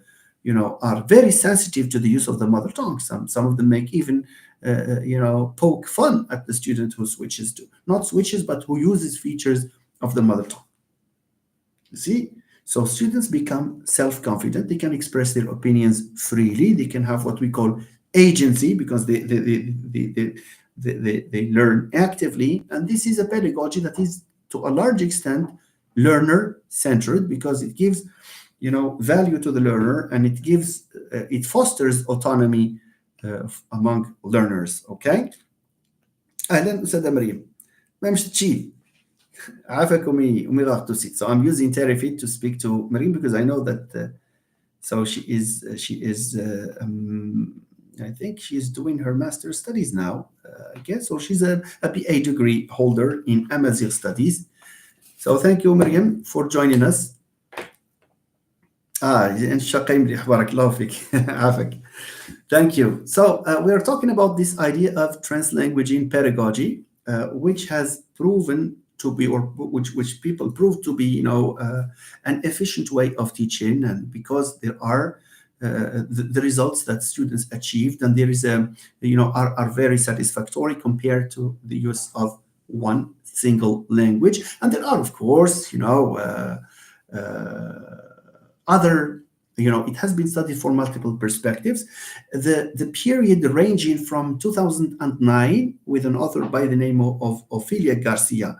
are very sensitive to the use of the mother tongue? Some of them make even poke fun at the student who switches to, not switches, but who uses features of the mother tongue. You see? So students become self-confident. They can express their opinions freely. They can have what we call agency because they learn actively. And this is a pedagogy that is, to a large extent, learner-centered because it gives, value to the learner, and it fosters autonomy among learners. Okay. أهلا أستاذة مريم. ما مش تشيل. عافاك أمي غارتوسيت. So I'm using Terifit to speak to Marim because I know that so she is I think she's doing her master's studies now, I guess, or she's a BA degree holder in Amazigh studies. So thank you, Maryam, for joining us. انت شقي مليح بارك الله فيك. عافاك. Thank you. So we are talking about this idea of translanguaging pedagogy, which has proven to be, or which people prove to be, an efficient way of teaching, and because there are the results that students achieved, and there is are very satisfactory compared to the use of one single language. And there are, of course, other, it has been studied for multiple perspectives. The period ranging from 2009 with an author by the name of Ophelia Garcia,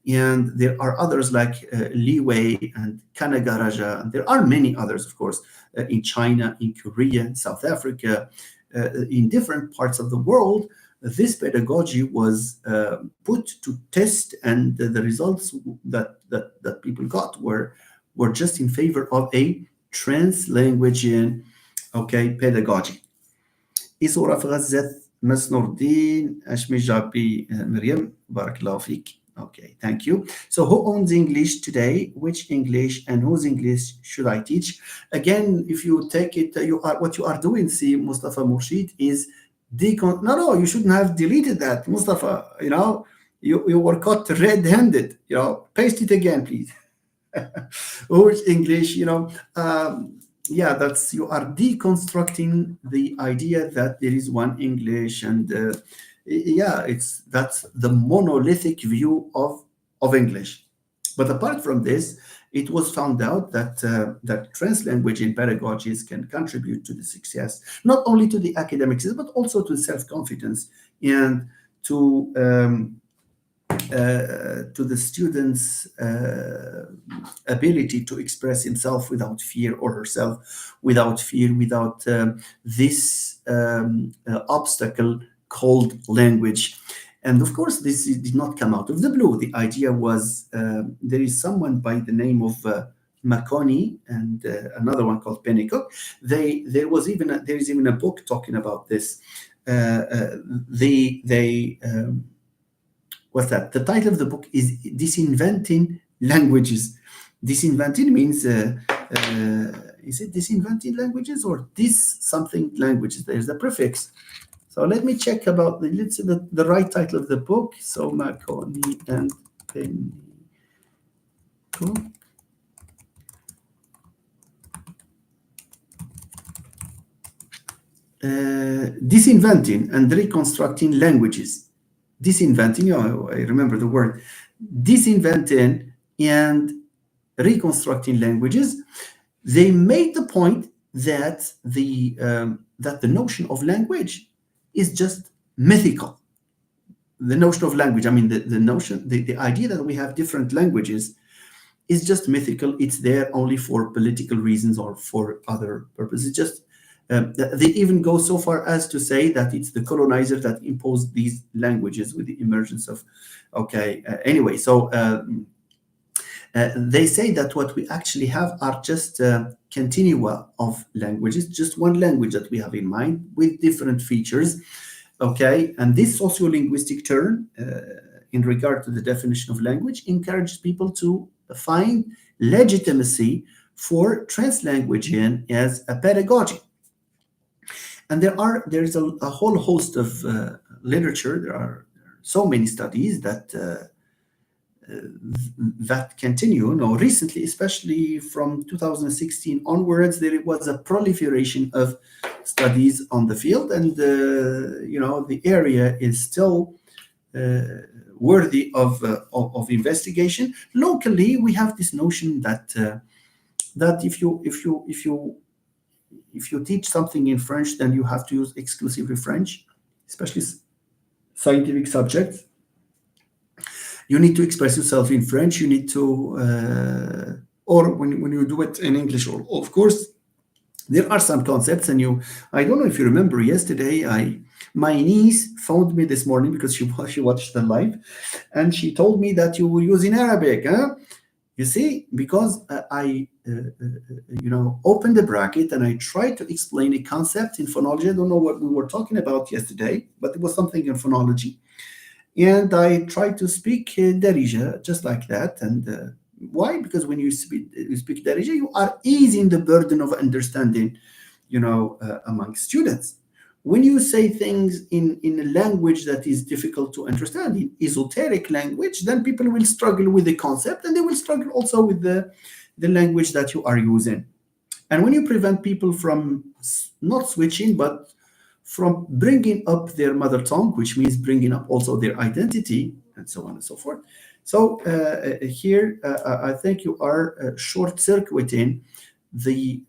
and there are others like Li Wei and Kanagaraja, and there are many others, of course, in China, in Korea, in South Africa, in different parts of the world. This pedagogy was put to test, and the results that that people got were just in favor of a translanguagean, okay, pedagogy. I صورة في غزة مس نور الدين أشمي جابي مريم بارك الله فيك. Okay, thank you. So who owns English today? Which English and whose English should I teach? Again, if you take it, you are what you are doing, see, Mustafa Murshid, is no, you shouldn't have deleted that, Mustafa. You were caught red-handed. Paste it again, please. Or English, yeah, that's you are deconstructing the idea that there is one English, and yeah, that's the monolithic view of English. But apart from this, it was found out that translanguage in pedagogies can contribute to the success, not only to the academic success, but also to self-confidence and to the student's ability to express himself without fear, or herself without fear, without this obstacle called language. And of course, this did not come out of the blue. The idea was there is someone by the name of Makoni and another one called Pennycook. There is even a book talking about this. What's that? The title of the book is Disinventing Languages. Disinventing means, is it disinventing languages or this something languages? There's the prefix. So let me check about the right title of the book. So Marconi and Penny. Disinventing and Reconstructing Languages. Disinventing, I remember the word, disinventing and reconstructing languages. They made the point that the notion of language is just mythical. The notion of language, I mean, the idea that we have different languages is just mythical. It's there only for political reasons or for other purposes. Just they even go so far as to say that it's the colonizer that imposed these languages with the emergence of. Anyway, so they say that what we actually have are just continua of languages, just one language that we have in mind with different features. Okay, and this sociolinguistic turn in regard to the definition of language encourages people to find legitimacy for translanguagean as a pedagogy. And there's a whole host of literature. There are so many studies that continue. Recently, especially from 2016 onwards, there was a proliferation of studies on the field, and the area is still worthy of investigation. Locally, we have this notion that if you teach something in French, then you have to use exclusively French, especially scientific subjects. You need to express yourself in French. You need to, or when you do it in English, or of course, there are some concepts. And I don't know if you remember yesterday, my niece phoned me this morning because she watched the live, and she told me that you were using Arabic, huh? You see, because I opened the bracket and I tried to explain a concept in phonology. I don't know what we were talking about yesterday, but it was something in phonology. And I tried to speak Darija just like that. And why? Because when you speak Darija, you are easing the burden of understanding, among students. When you say things in a language that is difficult to understand, in esoteric language, then people will struggle with the concept, and they will struggle also with the language that you are using. And when you prevent people from not switching, but from bringing up their mother tongue, which means bringing up also their identity, and so on and so forth. So here, I think you are short-circuiting the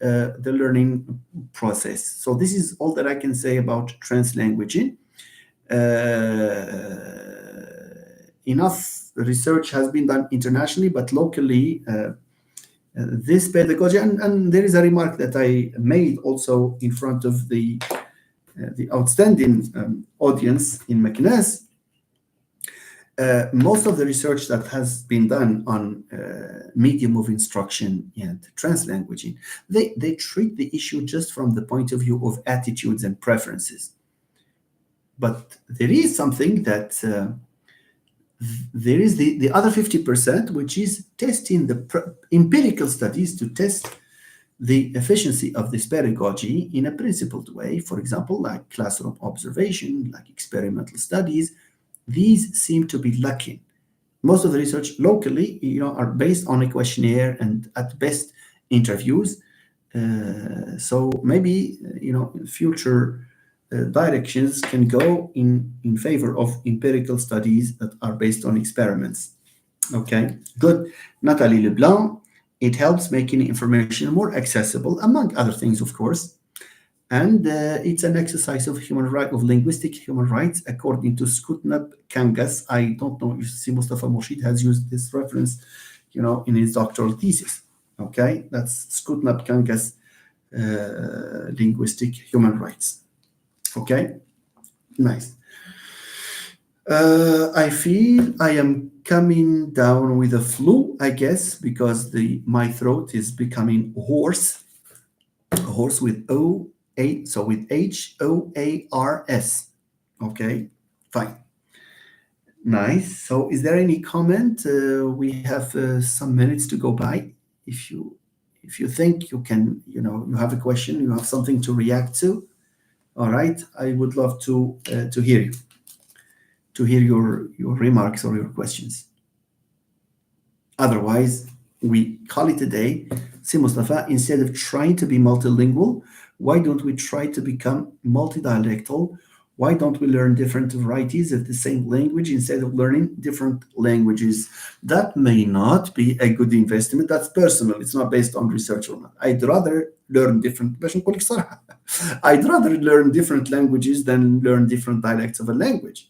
learning process. So this is all that I can say about translanguaging. Enough research has been done internationally, but locally, this pedagogy, and there is a remark that I made also in front of the outstanding audience in Meknes. Most of the research that has been done on medium of instruction and translanguaging, they treat the issue just from the point of view of attitudes and preferences. But there is something that there is the other 50%, which is testing the empirical studies to test the efficiency of this pedagogy in a principled way, for example, like classroom observation, like experimental studies. These seem to be lacking. Most of the research locally, are based on a questionnaire and at best interviews. So maybe, future directions can go in favor of empirical studies that are based on experiments. Okay, good. Nathalie Leblanc, it helps making information more accessible, among other things, of course. And it's an exercise of linguistic human rights, according to Skutnab Kangas. I don't know if Si Mustafa Moshid has used this reference, in his doctoral thesis. Okay, that's Skutnab Kangas, linguistic human rights. Okay, nice. I feel I am coming down with a flu, I guess, because my throat is becoming hoarse. Horse with so with HOARS. Okay, fine. Nice. So is there any comment? We have some minutes to go by. If you think you can, you have a question, you have something to react to. All right, I would love to hear you, to hear your remarks or your questions. Otherwise, we call it a day. See, Mustafa, instead of trying to be multilingual, why don't we try to become multidialectal? Why don't we learn different varieties of the same language instead of learning different languages? That may not be a good investment. That's personal. It's not based on research or not. I'd rather learn different I'd rather learn different languages than learn different dialects of a language.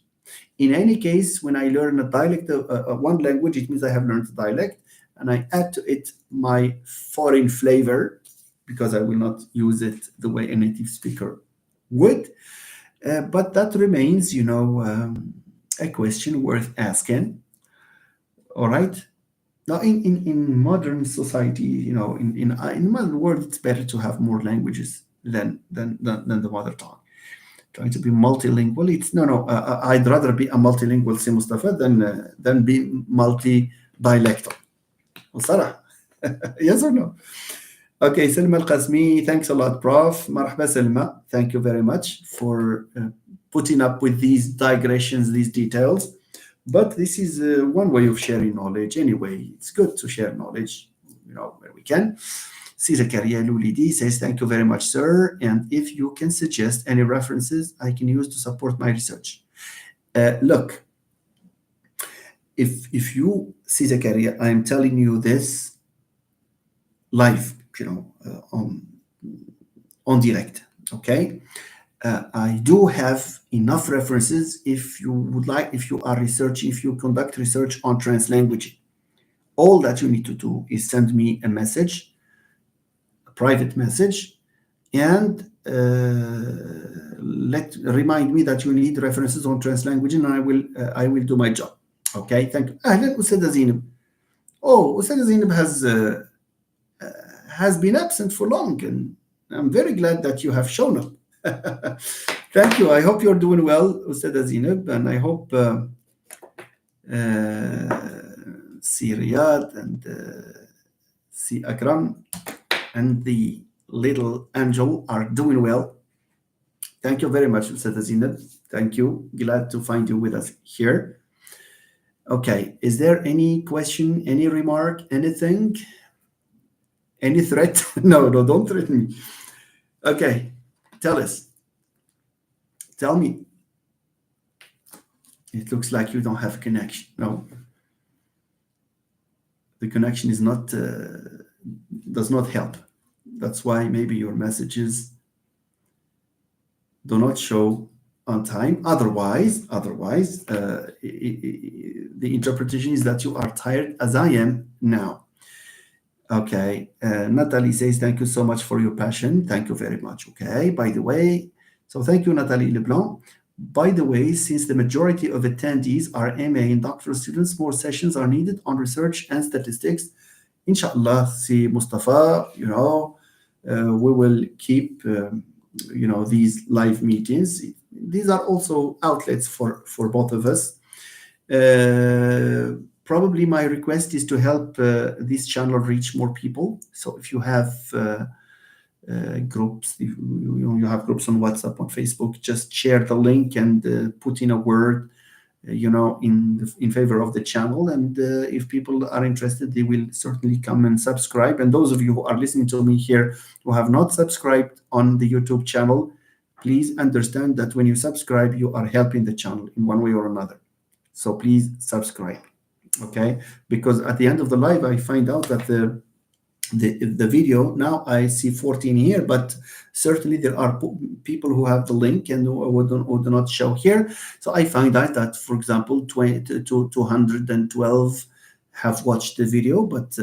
In any case, when I learn a dialect of one language, it means I have learned a dialect, and I add to it my foreign flavor because I will not use it the way a native speaker would. But that remains, a question worth asking. All right. Now, in modern society, in modern world, it's better to have more languages than the mother tongue. Trying to be multilingual, it's no. I'd rather be a multilingual, Si Mustafa, than be multi-dialectal. Sarah, yes or no? Okay, Selma Al-Qasmi, thanks a lot, Prof. Marhaba Selma, thank you very much for putting up with these digressions, these details. But this is one way of sharing knowledge anyway. It's good to share knowledge, where we can. Si Zakaria Lulidi says, thank you very much, sir. And if you can suggest any references I can use to support my research. Look, if you, Si Zakaria, I'm telling you this live, on direct, okay? I do have enough references if you would like, if you are researching, if you conduct research on translanguaging. All that you need to do is send me a message, a private message, and remind me that you need references on translanguaging, and I will do my job. Okay, thank you. أهلا أستاذة زينب. Oh, أستاذة زينب has been absent for long, and I'm very glad that you have shown up. Thank you. I hope you're doing well, Ustad Zainab, and I hope Si Riyad and Si Akram and the little angel are doing well. Thank you very much, Ustad Zainab. Thank you. Glad to find you with us here. Okay. Is there any question, any remark, anything? Any threat? No, don't threaten me. Okay. Tell us. Tell me. It looks like you don't have a connection. No. The connection is not does not help. That's why maybe your messages do not show on time. Otherwise, the interpretation is that you are tired, as I am now. Okay. Natalie says, thank you so much for your passion. Thank you very much. Okay. By the way, so thank you, Nathalie Leblanc. By the way, since the majority of attendees are MA and doctoral students, more sessions are needed on research and statistics. Inshallah, see Mustafa, we will keep, these live meetings. These are also outlets for both of us. Probably my request is to help this channel reach more people. So if you have groups, if you have groups on WhatsApp, on Facebook, just share the link and put in a word, in favor of the channel. And if people are interested, they will certainly come and subscribe. And those of you who are listening to me here who have not subscribed on the YouTube channel, please understand that when you subscribe, you are helping the channel in one way or another. So please subscribe, okay? Because at the end of the live, I find out that the video, now I see 14 here, but certainly there are people who have the link and who do not show here. So I find out that, for example, 212 have watched the video, but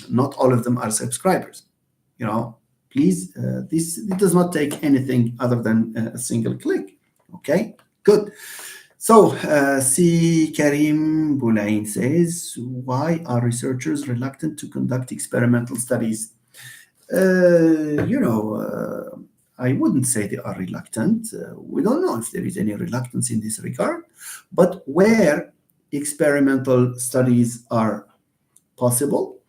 not all of them are subscribers. Please, it does not take anything other than a single click. Okay, good. So, C. Karim Boulain says, why are researchers reluctant to conduct experimental studies? I wouldn't say they are reluctant. We don't know if there is any reluctance in this regard. But where experimental studies are possible,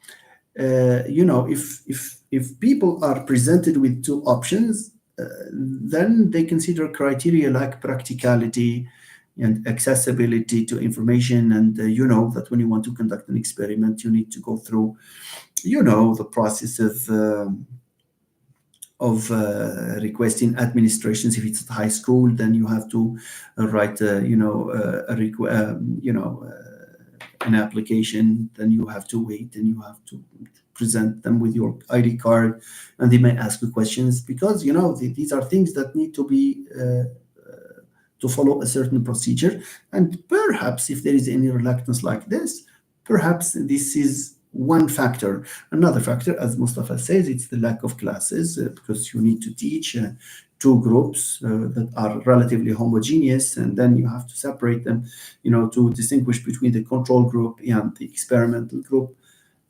if people are presented with two options, then they consider criteria like practicality and accessibility to information, and that when you want to conduct an experiment, you need to go through the process of requesting administrations. If it's at high school, then you have to write an application, then you have to wait and you have to present them with your ID card, and they may ask you questions because these are things that need to be to follow a certain procedure. And perhaps if there is any reluctance like this, perhaps this is one factor. Another factor, as Mustafa says, it's the lack of classes, because you need to teach two groups that are relatively homogeneous, and then you have to separate them, to distinguish between the control group and the experimental group.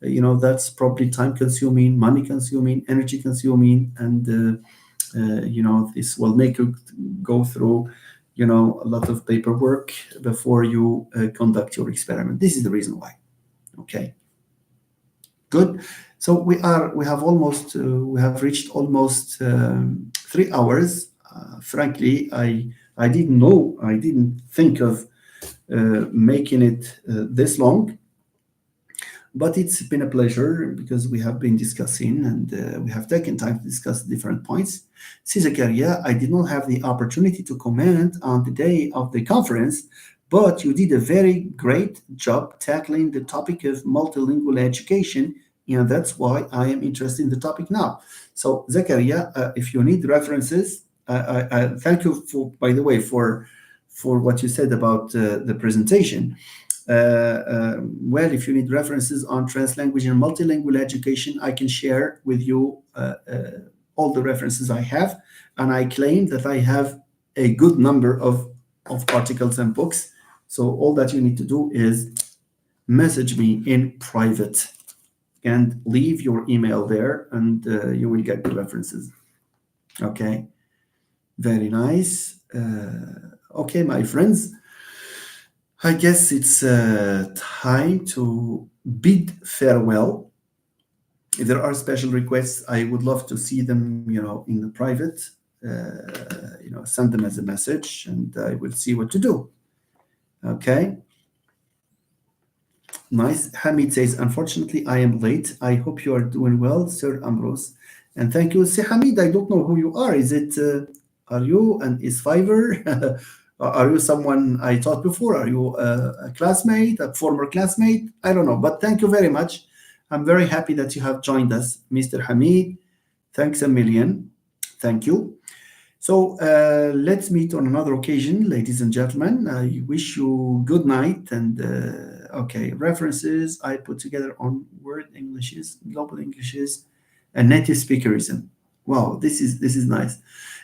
That's probably time consuming, money consuming, energy consuming, and this will make you go through a lot of paperwork before you conduct your experiment. This is the reason why. Okay, good. So we have reached almost 3 hours. Frankly, I didn't think of making it this long. But it's been a pleasure because we have been discussing and we have taken time to discuss different points. Zakaria, I did not have the opportunity to comment on the day of the conference, but you did a very great job tackling the topic of multilingual education, and that's why I am interested in the topic now. So, Zakaria, if you need references, I thank you by the way, for what you said about the presentation. Well, if you need references on translanguage and multilingual education, I can share with you all the references I have, and I claim that I have a good number of articles and books. So all that you need to do is message me in private and leave your email there, and you will get the references. Okay, very nice. Okay, my friends, I guess it's time to bid farewell. If there are special requests, I would love to see them, in the private. Send them as a message, and I will see what to do. Okay. Nice. Hamid says, unfortunately, I am late. I hope you are doing well, Sir Ambrose. And thank you. Say, Hamid, I don't know who you are. Is it, are you an Isfiver? Are you someone I taught before? Are you a classmate, a former classmate? I don't know, but thank you very much. I'm very happy that you have joined us, Mr. Hamid. Thanks a million. Thank you. So let's meet on another occasion, ladies and gentlemen. I wish you good night. And okay, references I put together on Word Englishes, Global Englishes, and Native Speakerism. Wow, this is nice.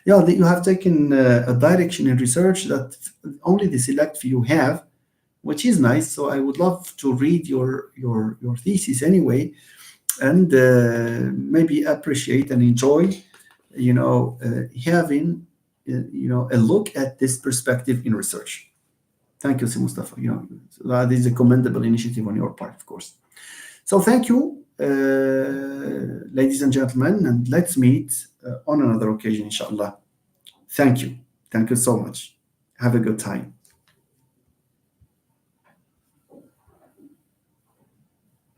Yeah, you have taken a direction in research that only the select few have, which is nice. So I would love to read your thesis anyway, and maybe appreciate and enjoy, having a look at this perspective in research. Thank you, Si Mustafa. So that is a commendable initiative on your part, of course. So thank you, ladies and gentlemen, and let's meet on another occasion, inshallah. Thank you. Thank you so much. Have a good time.